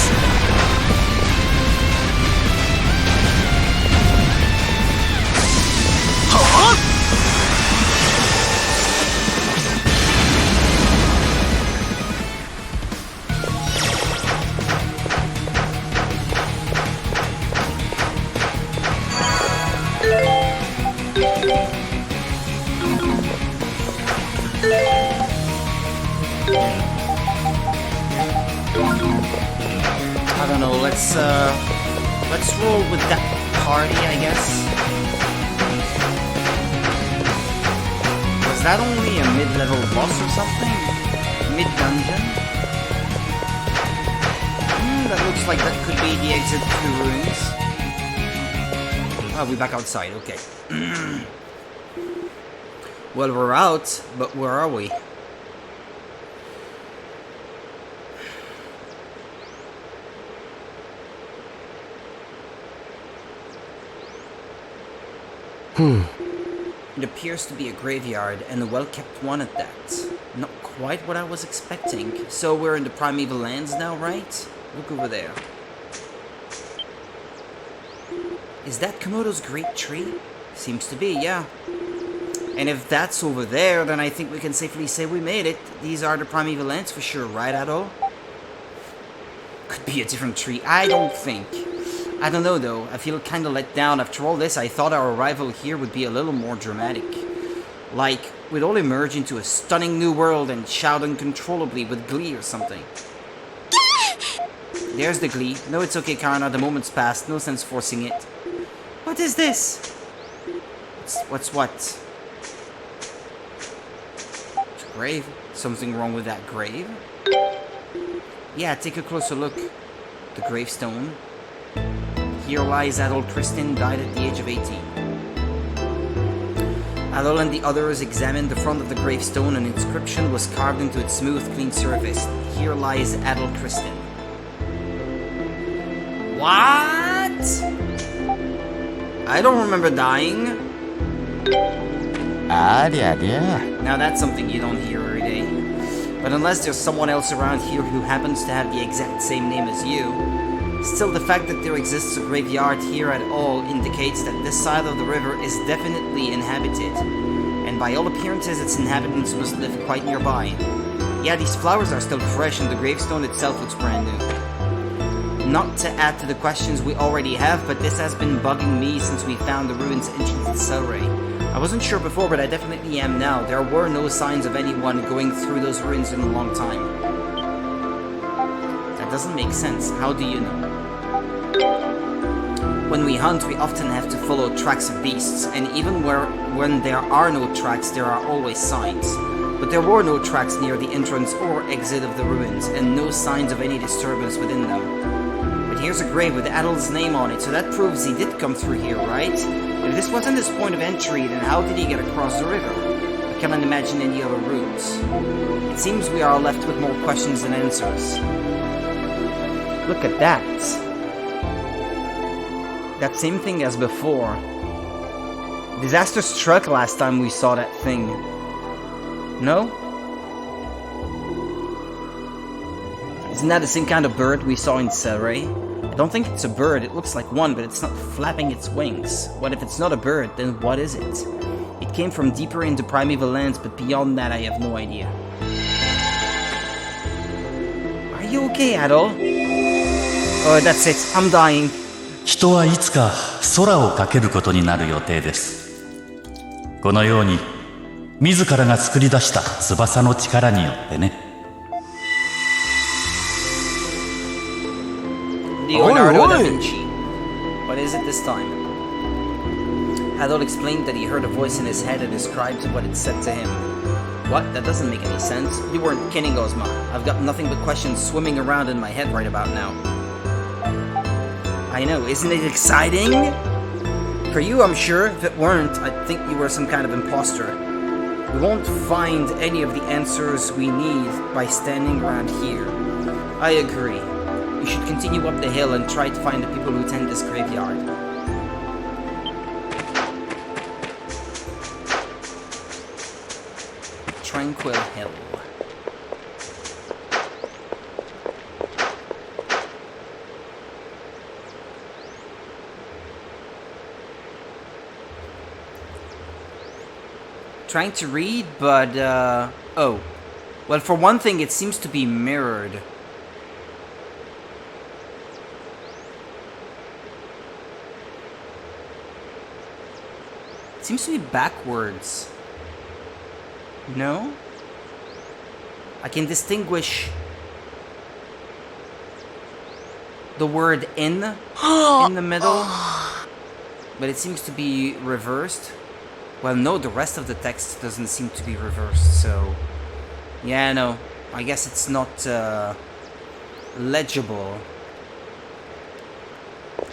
はっ I don't know, let's roll with that party, I guess. Was that only a mid-level boss or something? Mid-dungeon? That looks like that could be the exit to the ruins. Oh, we're back outside, okay. Well, we're out, but where are we? It appears to be a graveyard, and a well-kept one at that. Not quite what I was expecting. So we're in the primeval lands now, right? Look over there. Is that Komodo's great tree? Seems to be, yeah. And if that's over there, then I think we can safely say we made it. These are the primeval lands for sure, right, Ado? Could be a different tree, I don't think. I don't know though, I feel kinda let down. After all this, I thought our arrival here would be a little more dramatic. Like, we'd all emerge into a stunning new world and shout uncontrollably with glee or something. There's the glee. No, it's okay, Karna, the moment's passed, no sense forcing it. What is this? What's what? It's a grave. Something wrong with that grave? Yeah, take a closer look. The gravestone. Here lies Adol Kristin, died at the age of 18. Adol and the others examined the front of the gravestone. An inscription was carved into its smooth, clean surface. Here lies Adol Kristin. What? I don't remember dying. Now that's something you don't hear every day. But unless there's someone else around here who happens to have the exact same name as you, still the fact that there exists a graveyard here at all indicates that this side of the river is definitely inhabited. And by all appearances, its inhabitants must live quite nearby. Yeah, these flowers are still fresh and the gravestone itself looks brand new. Not to add to the questions we already have, but this has been bugging me since we found the ruins entrance to Selray. I wasn't sure before, but I definitely am now. There were no signs of anyone going through those ruins in a long time. That doesn't make sense. How do you know? When we hunt, we often have to follow tracks of beasts, and even when there are no tracks, there are always signs. but there were no tracks near the entrance or exit of the ruins, and no signs of any disturbance within them. But here's a grave with Adol's name on it, so that proves he did come through here, right? If this wasn't his point of entry, then how did he get across the river? I cannot imagine any other routes. It seems we are left with more questions than answers. Look at that. That same thing as before. Disaster struck last time we saw that thing. No? Isn't that the same kind of bird we saw in Selray? I don't think it's a bird. It looks like one, but it's not flapping its wings. What if it's not a bird? Then what is it? It came from deeper into primeval lands, but beyond that I have no idea. Are you okay, Adol? Oh, that's it. I'm dying. 人はいつか空をかけることになる予定です。このように自らが作り出した翼の力によってね。Leonardo da Vinci. What is it this time? Adol explained that he heard a voice in his head that described what it said to him. What? That doesn't make any sense. You weren't kidding, Ozma. I've got nothing but questions swimming around in my head right about now. I know, isn't it exciting? For you, I'm sure. If it weren't, I'd think you were some kind of imposter. We won't find any of the answers we need by standing around here. I agree. You should continue up the hill and try to find the people who tend this graveyard. Tranquil Hill. Trying to read, but, oh. Well, for one thing, it seems to be mirrored. It seems to be backwards. No? I can distinguish the word in the middle, but it seems to be reversed. Well, no, the rest of the text doesn't seem to be reversed, so... Yeah, no. I guess it's not, legible.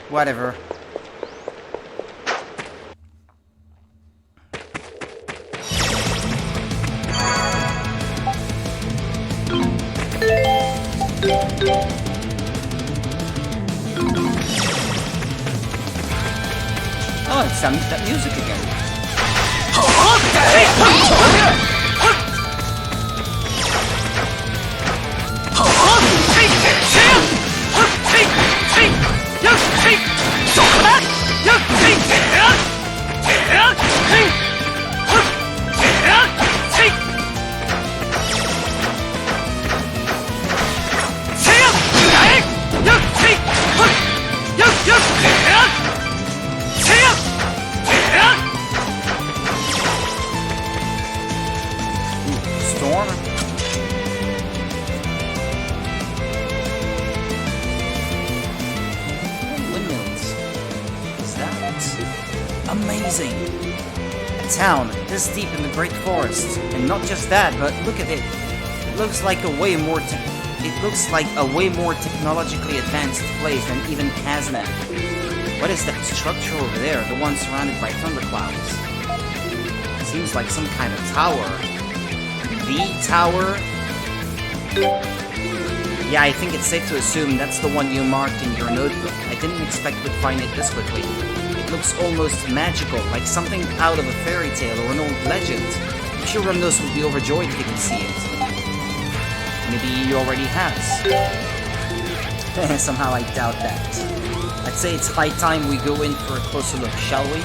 Whatever. Oh, it's that music again. Storm. Windmills. Is that amazing? A town this deep in the great forest, and not just that, but look at it. It looks like a way more technologically advanced place than even Kaznak. What is that structure over there? The one surrounded by thunderclouds. Seems like some kind of tower. The tower? Yeah, I think it's safe to assume that's the one you marked in your notebook. I didn't expect we'd find it this quickly. It looks almost magical, like something out of a fairy tale or an old legend. I'm sure Remnos would be overjoyed if he could see it. Maybe he already has. Somehow I doubt that. I'd say it's high time we go in for a closer look, shall we?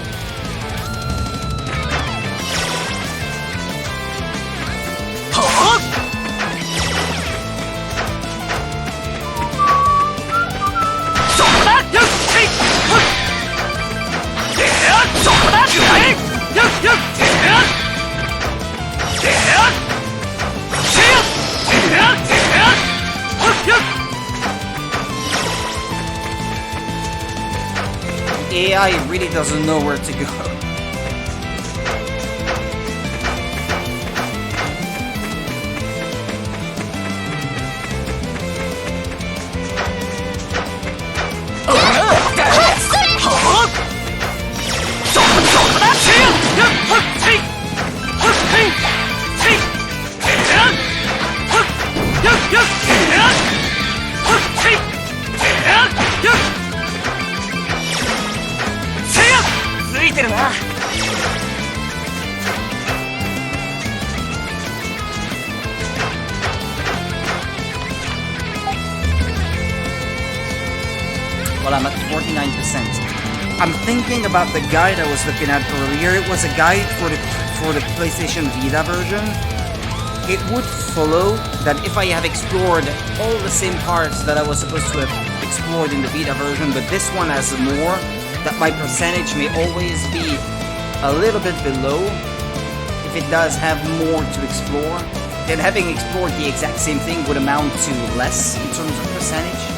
AI really doesn't know where to go. Well, I'm at 49%. I'm thinking about the guide I was looking at earlier. It was a guide for the PlayStation Vita version. It would follow that if I have explored all the same parts that I was supposed to have explored in the Vita version, but this one has more, that my percentage may always be a little bit below if it does have more to explore. Then having explored the exact same thing would amount to less in terms of percentage.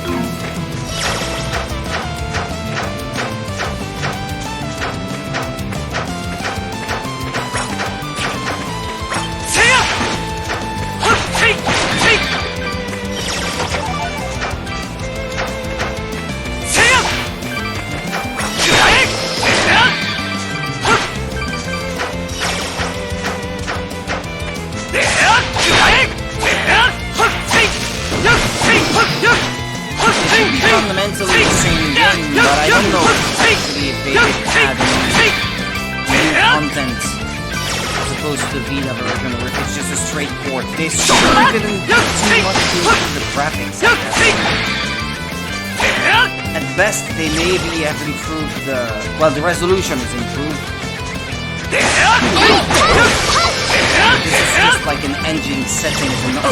Fundamentally the same game, but I don't know actually if they add new content as opposed to the Vita version, or if it's just a straight port. They certainly didn't do too much to improve the graphics, I guess. At best, they maybe have improved the... well, the resolution is improved. This is just like an engine setting, and not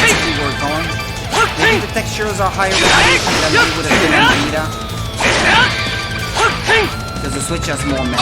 actually work on. Maybe the textures are higher resolution than they would have been in Vita. Because the Switch has more memory.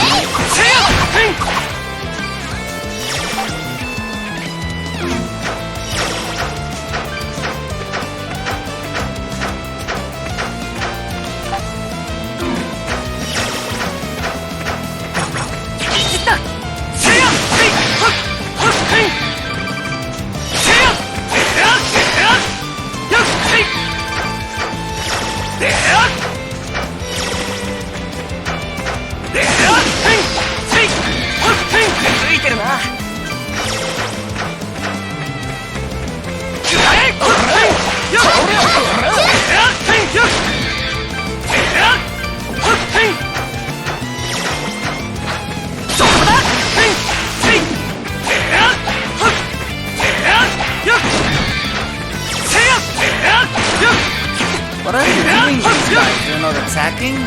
What are you doing, these guys? They're not attacking?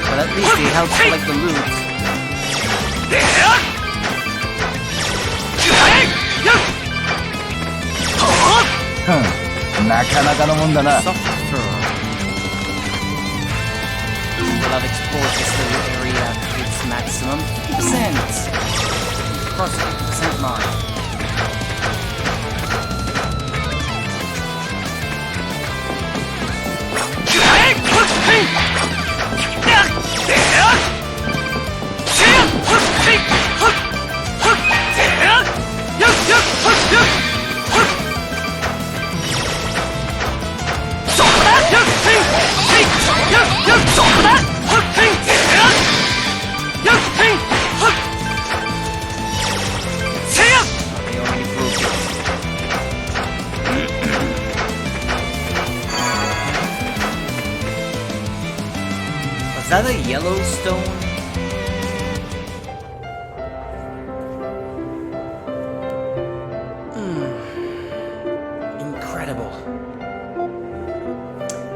But at least they help collect the loot. Softer. Well, I've explored this little area to its maximum. 50%! Across the 50% mark. Is that a Yellowstone? Incredible.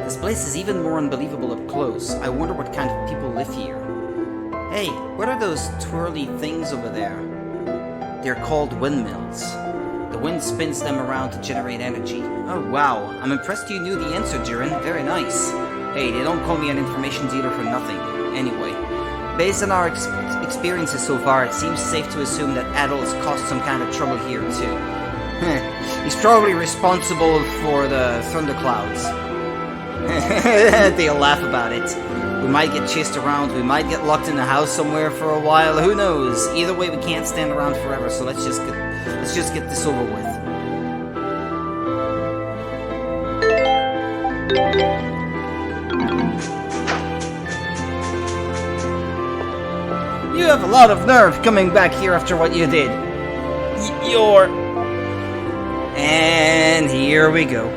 This place is even more unbelievable up close. I wonder what kind of people live here. Hey, what are those twirly things over there? They're called windmills. The wind spins them around to generate energy. Oh wow, I'm impressed you knew the answer, Jiren. Very nice. Hey, they don't call me an information dealer for nothing. Anyway, based on our experiences so far, it seems safe to assume that Adol's caused some kind of trouble here too. He's probably responsible for the thunderclouds. They'll laugh about it. We might get chased around, we might get locked in the house somewhere for a while, who knows? Either way, we can't stand around forever, so let's just get this over with. You have a lot of nerve coming back here after what you did. And here we go.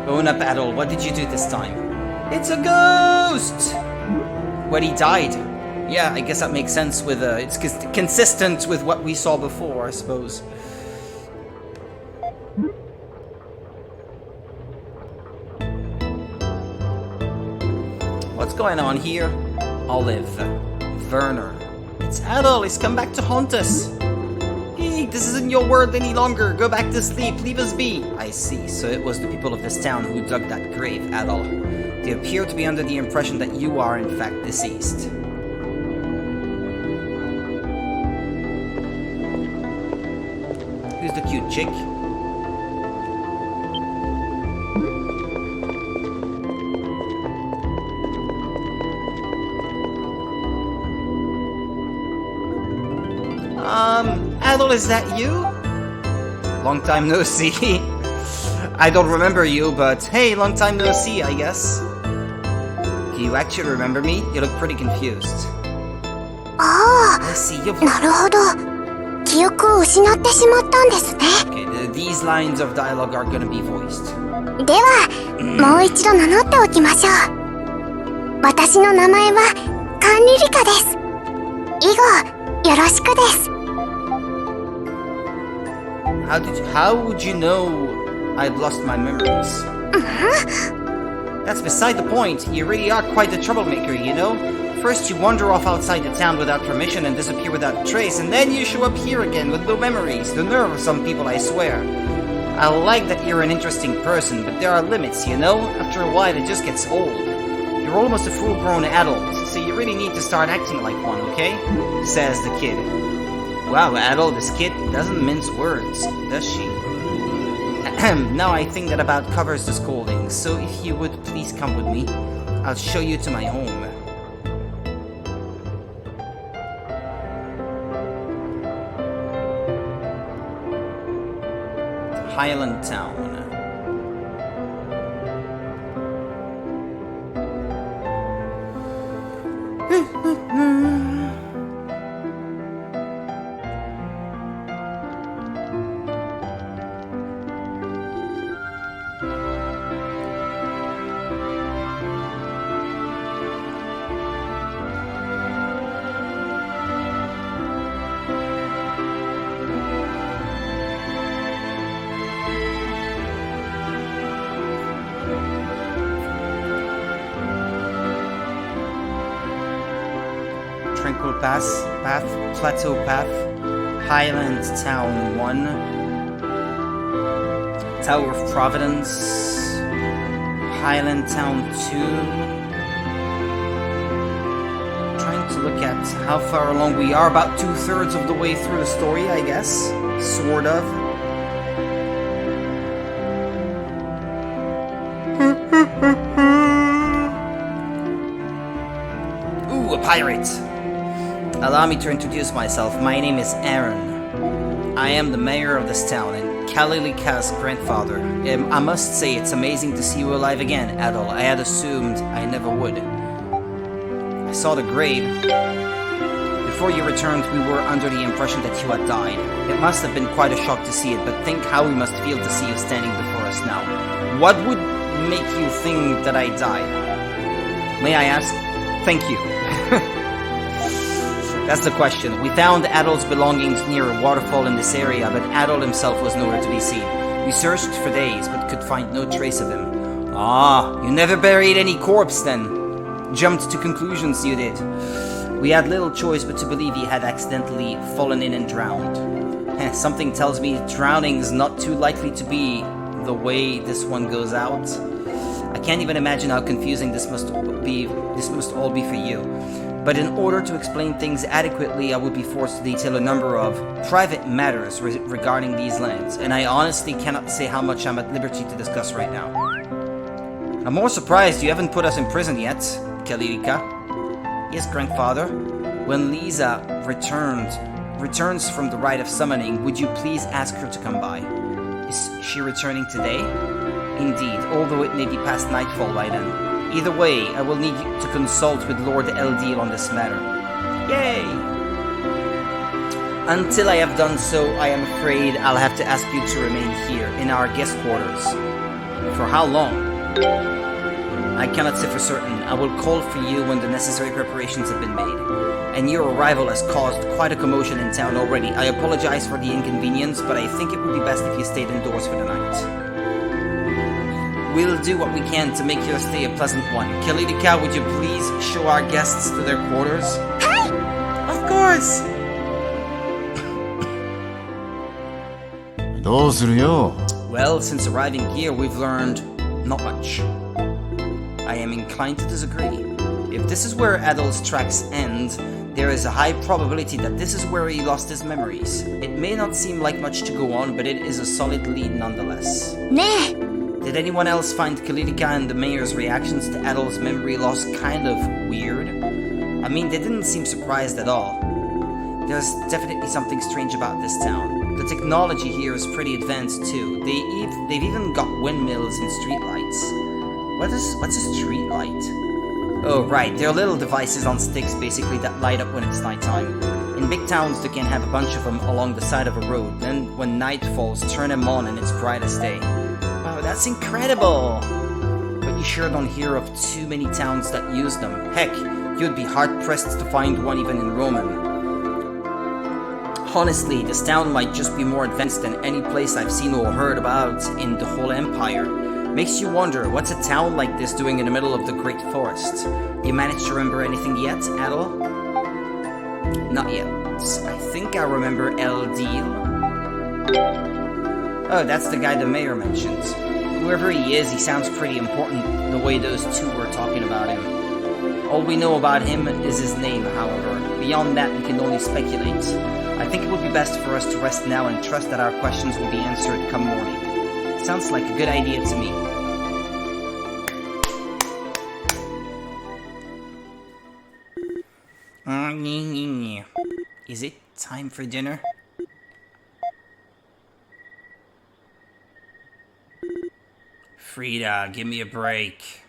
Own up, Adol. What did you do this time? It's a ghost! When he died. Yeah, I guess that makes sense with, it's consistent with what we saw before, I suppose. What's going on here? Olive. Werner. It's Adol, he's come back to haunt us. Hey, this isn't your world any longer. Go back to sleep, leave us be. I see, so it was the people of this town who dug that grave, Adol. They appear to be under the impression that you are in fact deceased. Who's the cute chick? Adol, is that you? Long time no see. I don't remember you, but hey, long time no see, I guess. Do you actually remember me? You look pretty confused. I see, you've... なるほど。記憶を失ってしまったんですね。Okay, these lines of dialogue are gonna be voiced. では、もう一度名乗っておきましょう。私の名前はカンリリカです。以後、よろしくです。How would you know I'd lost my memories? That's beside the point. You really are quite a troublemaker, you know? First you wander off outside the town without permission and disappear without a trace, and then you show up here again with no memories. The nerve of some people, I swear. I like that you're an interesting person, but there are limits, you know? After a while it just gets old. You're almost a full-grown adult, so you really need to start acting like one, okay? Says the kid. Wow, adult, this kid doesn't mince words, does she? Now I think that about covers the scolding, so if you would please come with me, I'll show you to my home. Highland Town. Tranquil Path, Plateau Path, Highland Town 1, Tower of Providence, Highland Town 2. Trying to look at how far along we are, about 2/3 of the way through the story, I guess, sort of. Ooh, a pirate! Allow me to introduce myself. My name is Aaron. I am the mayor of this town and Kalilika's grandfather. I must say it's amazing to see you alive again, Adol. I had assumed I never would. I saw the grave. Before you returned, we were under the impression that you had died. It must have been quite a shock to see it, but think how we must feel to see you standing before us now. What would make you think that I died? May I ask? Thank you. That's the question. We found Adol's belongings near a waterfall in this area, but Adol himself was nowhere to be seen. We searched for days, but could find no trace of him. Ah, you never buried any corpse then? Jumped to conclusions, you did. We had little choice but to believe he had accidentally fallen in and drowned. Something tells me drowning is not too likely to be the way this one goes out. I can't even imagine how confusing this must all be for you. But in order to explain things adequately, I would be forced to detail a number of private matters regarding these lands, and I honestly cannot say how much I'm at liberty to discuss right now. I'm more surprised you haven't put us in prison yet, Kalilika. Yes, grandfather. When Lisa returns from the rite of summoning, would you please ask her to come by? Is she returning today? Indeed, although it may be past nightfall by then. Either way, I will need you to consult with Lord Eldil on this matter. Yay! Until I have done so, I am afraid I'll have to ask you to remain here, in our guest quarters. For how long? I cannot say for certain. I will call for you when the necessary preparations have been made. And your arrival has caused quite a commotion in town already. I apologize for the inconvenience, but I think it would be best if you stayed indoors for the night. We'll do what we can to make your stay a pleasant one. Kalidika, would you please show our guests to their quarters? Hi! Of course! どうするよ。 Well, since arriving here, we've learned not much. I am inclined to disagree. If this is where Adol's tracks end, there is a high probability that this is where he lost his memories. It may not seem like much to go on, but it is a solid lead nonetheless. ねえ、 Did anyone else find Kalidika and the mayor's reactions to Adol's memory loss kind of weird? I mean, they didn't seem surprised at all. There's definitely something strange about this town. The technology here is pretty advanced too. They've even got windmills and streetlights. What's a streetlight? Oh right, they're little devices on sticks basically that light up when it's nighttime. In big towns they can have a bunch of them along the side of a road, then when night falls turn them on and it's bright as day. Wow, that's incredible! But you sure don't hear of too many towns that use them. Heck, you'd be hard-pressed to find one even in Roman. Honestly, this town might just be more advanced than any place I've seen or heard about in the whole empire. Makes you wonder, what's a town like this doing in the middle of the Great Forest? Do you manage to remember anything yet, Adol? Not yet. I think I remember El Deal. Oh, that's the guy the mayor mentions. Whoever he is, he sounds pretty important the way those two were talking about him. All we know about him is his name, however. Beyond that, we can only speculate. I think it would be best for us to rest now and trust that our questions will be answered come morning. Sounds like a good idea to me. Is it time for dinner? Frida, give me a break.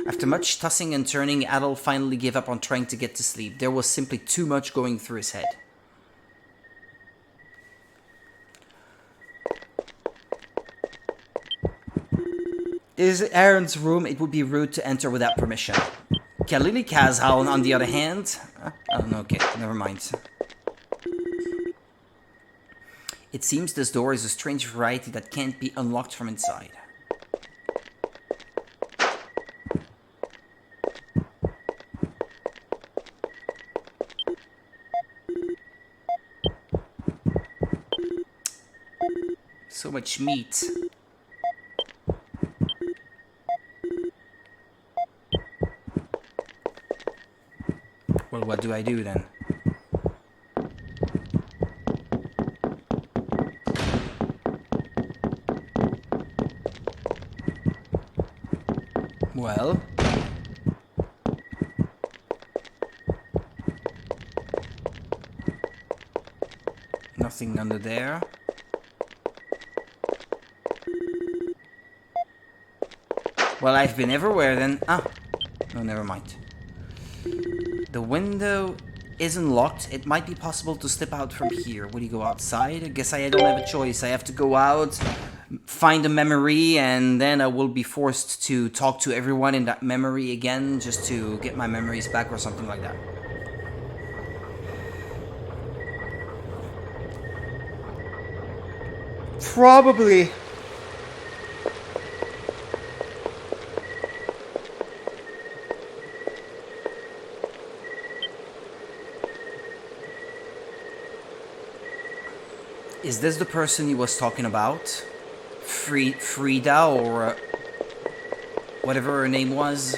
After much tossing and turning, Adol finally gave up on trying to get to sleep. There was simply too much going through his head. Is Aaron's room? It would be rude to enter without permission. Kalili Kazhaun, on the other hand... okay, never mind. It seems this door is a strange variety that can't be unlocked from inside. So much meat. Well, what do I do then? Well... nothing under there. Well, I've been everywhere then. No, never mind. The window isn't locked. It might be possible to slip out from here. Would you go outside? I guess I don't have a choice. I have to go out, find a memory, and then I will be forced to talk to everyone in that memory again just to get my memories back or something like that. Probably. Is this the person he was talking about? Frida or whatever her name was?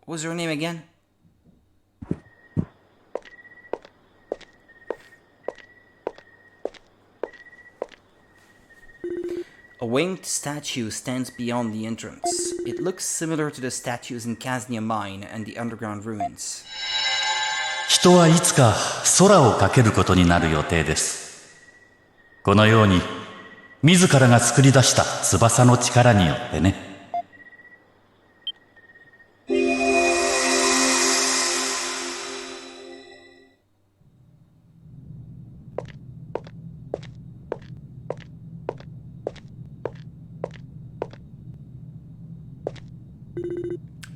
What was her name again? A winged statue stands beyond the entrance. It looks similar to the statues in Kaznia Mine and the underground ruins. 人はいつか空をかけることになる予定です。このように自らが作り出した翼の力によってね。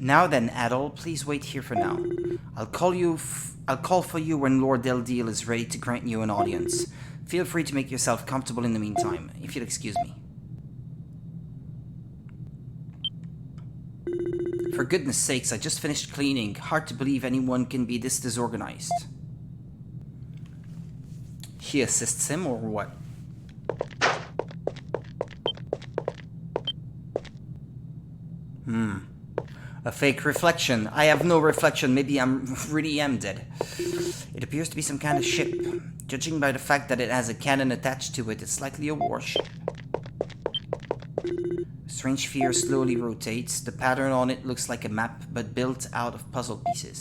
Now then, Adol, please wait here for now. I'll call for you when Lord Eldiel is ready to grant you an audience. Feel free to make yourself comfortable in the meantime, if you'll excuse me. For goodness sakes, I just finished cleaning. Hard to believe anyone can be this disorganized. She assists him, or what? A fake reflection. I have no reflection. Maybe I really am dead. It appears to be some kind of ship. Judging by the fact that it has a cannon attached to it, it's likely a warship. A strange sphere slowly rotates. The pattern on it looks like a map, but built out of puzzle pieces.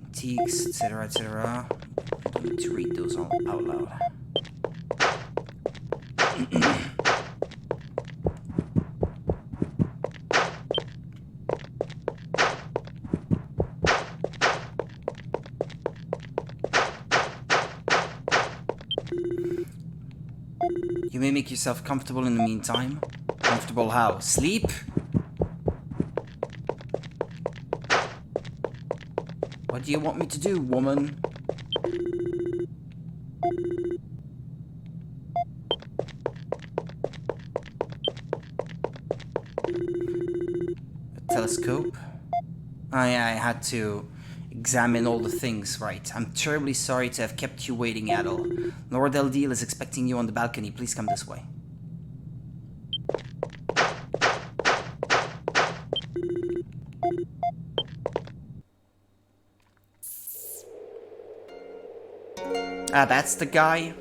Antiques, etc., etc. I don't need to read those out loud. You may make yourself comfortable in the meantime. Comfortable how? Sleep? What do you want me to do, woman? A telescope? I had to examine all the things, right. I'm terribly sorry to have kept you waiting, Adol. Lord Eldiel is expecting you on the balcony. Please come this way. Ah, that's the guy.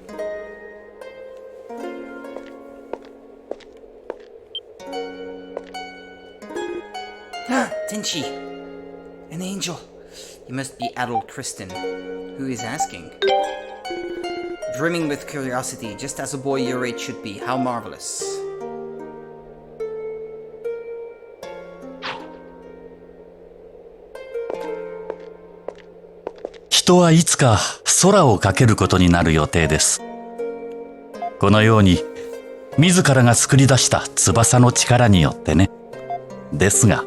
Ah, Tenchi. An angel. You must be Adol Kristen. Who is asking? Brimming with curiosity, just as a boy your age should be. How marvelous.人はいつか空をかけることになる予定です。このように自らが作り出した翼の力によってね。ですが、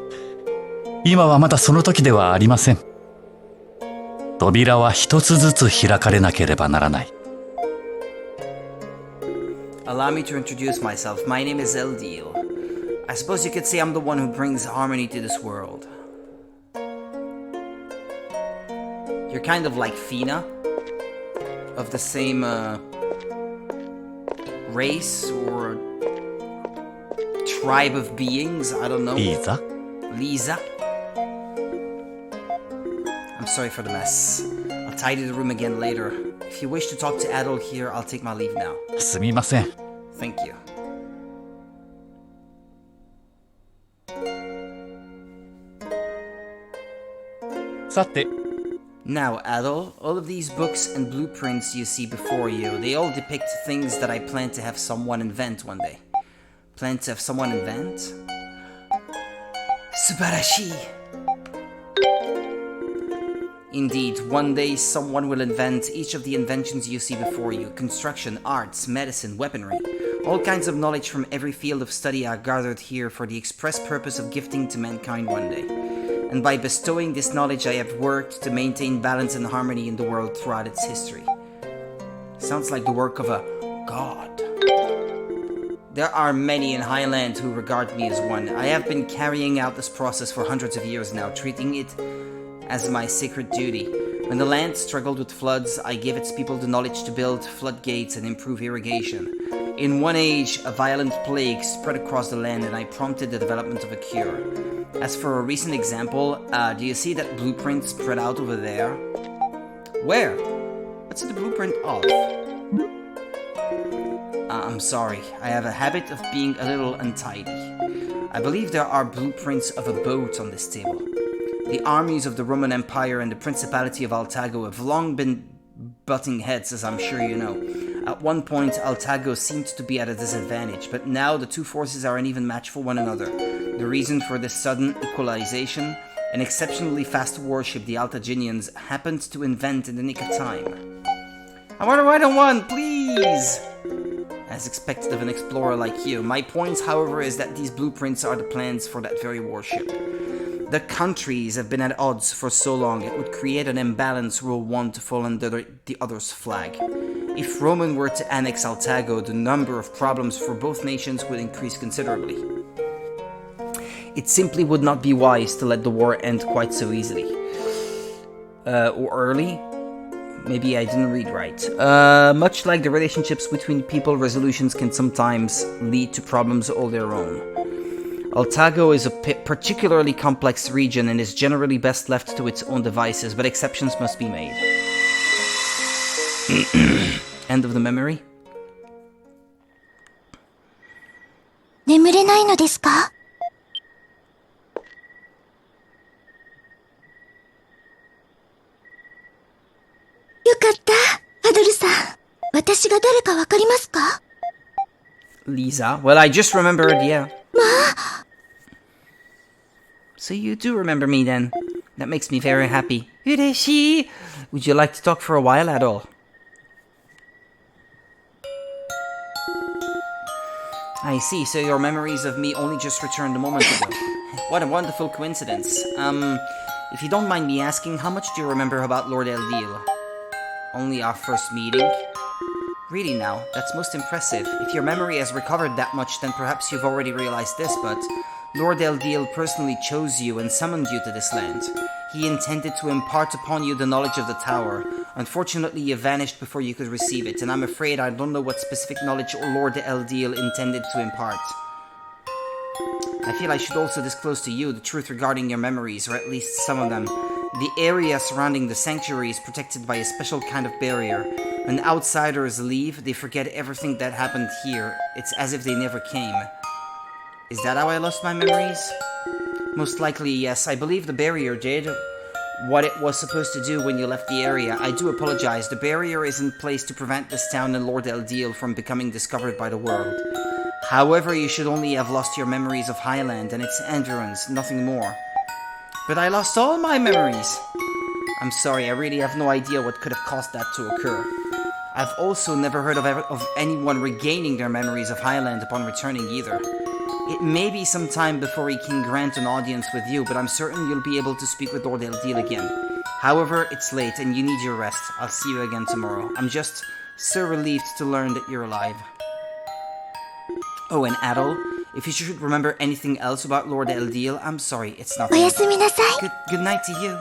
今はまだその時ではありません。扉は一つずつ開かれなければならない。Allow me to introduce myself. My name is Eldiel. I suppose you could say I'm the one who brings harmony to this world. You're kind of like Fina, of the same race or tribe of beings, I don't know. Lisa? Lisa? I'm sorry for the mess. I'll tidy the room again later. If you wish to talk to Adol here, I'll take my leave now. すみません。Thank you. Now, Adol, all of these books and blueprints you see before you, they all depict things that I plan to have someone invent one day. Plan to have someone invent? Subarashi! Indeed, one day someone will invent each of the inventions you see before you. Construction, arts, medicine, weaponry. All kinds of knowledge from every field of study are gathered here for the express purpose of gifting to mankind one day. And by bestowing this knowledge, I have worked to maintain balance and harmony in the world throughout its history. Sounds like the work of a god. There are many in Highland who regard me as one. I have been carrying out this process for hundreds of years now, treating it as my sacred duty. When the land struggled with floods, I gave its people the knowledge to build floodgates and improve irrigation. In one age, a violent plague spread across the land and I prompted the development of a cure. As for a recent example, do you see that blueprint spread out over there? Where? What's it the blueprint of? I'm sorry, I have a habit of being a little untidy. I believe there are blueprints of a boat on this table. The armies of the Roman Empire and the Principality of Altago have long been butting heads, as I'm sure you know. At one point, Altago seemed to be at a disadvantage, but now the two forces are an even match for one another. The reason for this sudden equalization? An exceptionally fast warship the Altaginians happened to invent in the nick of time. I want to write on one, please! as expected of an explorer like you. My point, however, is that these blueprints are the plans for that very warship. The countries have been at odds for so long, it would create an imbalance were one to fall under the other's flag. If Roman were to annex Altago, the number of problems for both nations would increase considerably. It simply would not be wise to let the war end quite so easily. Or early? Maybe I didn't read right. Much like the relationships between people, resolutions can sometimes lead to problems all their own. Altago is a particularly complex region and is generally best left to its own devices, but exceptions must be made. End of the memory? 眠れないのですか？よかった、アドルさん。私が誰かわかりますか？ Lisa? Well, I just remembered, yeah. So you do remember me then. That makes me very happy. Ureshi! Would you like to talk for a while at all? I see, so your memories of me only just returned a moment ago. What a wonderful coincidence. If you don't mind me asking, how much do you remember about Lord Eldil? Only our first meeting? Really now, that's most impressive. If your memory has recovered that much, then perhaps you've already realized this, but Lord Eldil personally chose you and summoned you to this land. He intended to impart upon you the knowledge of the tower. Unfortunately, you vanished before you could receive it, and I'm afraid I don't know what specific knowledge Lord Eldil intended to impart. I feel I should also disclose to you the truth regarding your memories, or at least some of them. The area surrounding the sanctuary is protected by a special kind of barrier. When outsiders leave, they forget everything that happened here. It's as if they never came. Is that how I lost my memories? Most likely, yes. I believe the barrier did what it was supposed to do when you left the area. I do apologize. The barrier is in place to prevent this town and Lord Eldil from becoming discovered by the world. However, you should only have lost your memories of Highland and its environs, nothing more. But I lost all my memories. I'm sorry, I really have no idea what could have caused that to occur. I've also never heard of anyone regaining their memories of Highland upon returning either. It may be some time before he can grant an audience with you, but I'm certain you'll be able to speak with Lord Eldil again. However, it's late and you need your rest. I'll see you again tomorrow. I'm just so relieved to learn that you're alive. Oh, and Adol, if you should remember anything else about Lord Eldil, I'm sorry, it's nothing. おやすみなさい。 Good night to you.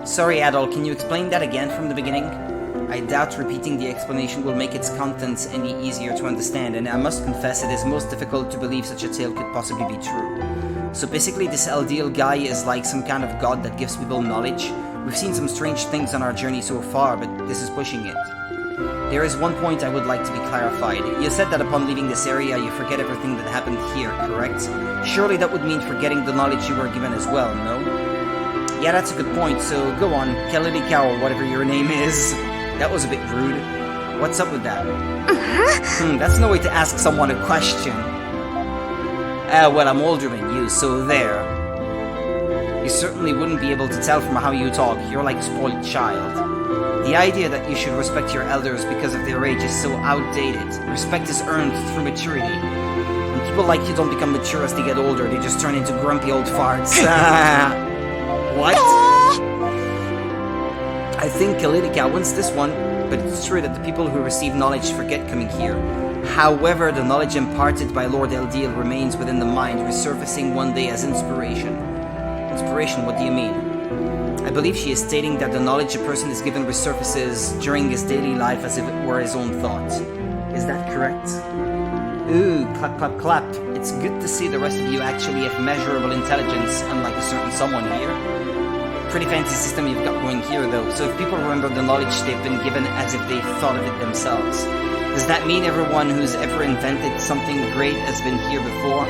Sorry, Adol, can you explain that again from the beginning? I doubt repeating the explanation will make its contents any easier to understand, and I must confess it is most difficult to believe such a tale could possibly be true. So basically, this Eldil guy is like some kind of god that gives people knowledge. We've seen some strange things on our journey so far, but this is pushing it. There is one point I would like to be clarified. You said that upon leaving this area, you forget everything that happened here, correct? Surely that would mean forgetting the knowledge you were given as well, no? Yeah, that's a good point, so go on, Kelilika or whatever your name is. That was a bit rude. What's up with that? That's no way to ask someone a question. Well, I'm older than you, so there. You certainly wouldn't be able to tell from how you talk. You're like a spoiled child. The idea that you should respect your elders because of their age is so outdated. Respect is earned through maturity. And people like you don't become mature as they get older, they just turn into grumpy old farts. What? I think Kalidika wins this one, but it's true that the people who receive knowledge forget coming here. However, the knowledge imparted by Lord Eldil remains within the mind, resurfacing one day as inspiration. Inspiration, what do you mean? I believe she is stating that the knowledge a person is given resurfaces during his daily life as if it were his own thought. Is that correct? Ooh, clap, clap, clap. It's good to see the rest of you actually have measurable intelligence, unlike a certain someone here. Pretty fancy system you've got going here, though. So if people remember the knowledge they've been given as if they thought of it themselves, does that mean everyone who's ever invented something great has been here before?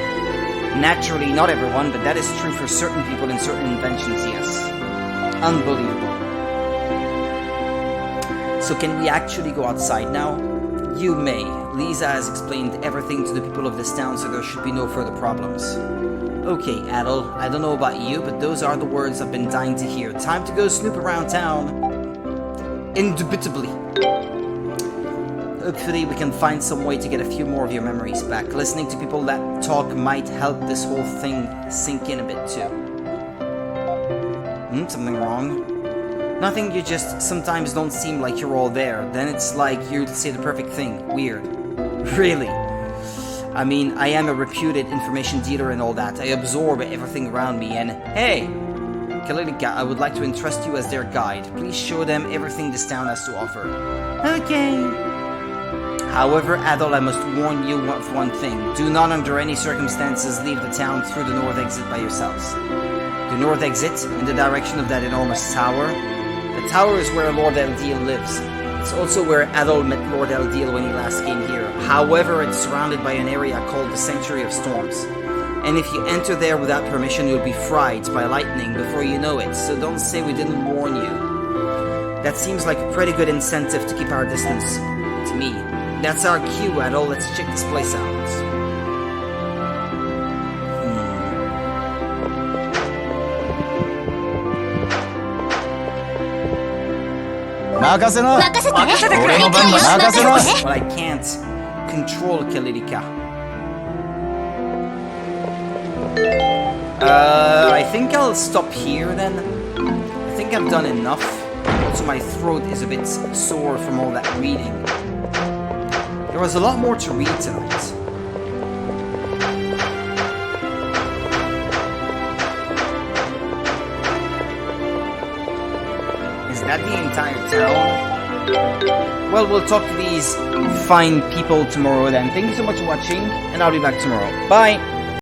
Naturally, not everyone, but that is true for certain people and certain inventions, yes. Unbelievable. So can we actually go outside now? You may. Lisa has explained everything to the people of this town, so there should be no further problems. Okay, Adol, I don't know about you, but those are the words I've been dying to hear. Time to go snoop around town. Indubitably. Hopefully we can find some way to get a few more of your memories back. Listening to people that talk might help this whole thing sink in a bit too. Something wrong? Nothing, you just sometimes don't seem like you're all there. Then it's like you'd say the perfect thing. Weird. Really? I mean, I am a reputed information dealer and all that. I absorb everything around me and... Hey! Kalilika, I would like to entrust you as their guide. Please show them everything this town has to offer. Okay. However, Adol, I must warn you of one thing. Do not under any circumstances leave the town through the north exit by yourselves. The north exit, in the direction of that enormous tower. The tower is where Lord Eldiel lives. It's also where Adol met Lord Eldiel when he last came here. However, it's surrounded by an area called the Sanctuary of Storms. And if you enter there without permission, you'll be fried by lightning before you know it, so don't say we didn't warn you. That seems like a pretty good incentive to keep our distance, to me. That's our cue, Adol. Let's check this place out. 任せな。任せて。俺の番だ。任せな。 But I can't control Kalilika. I think I'll stop here then. I think I've done enough. Also, my throat is a bit sore from all that reading. There was a lot more to read tonight. Is that the entire town? Well, we'll talk to these fine people tomorrow then. Thank you so much for watching, and I'll be back tomorrow. Bye!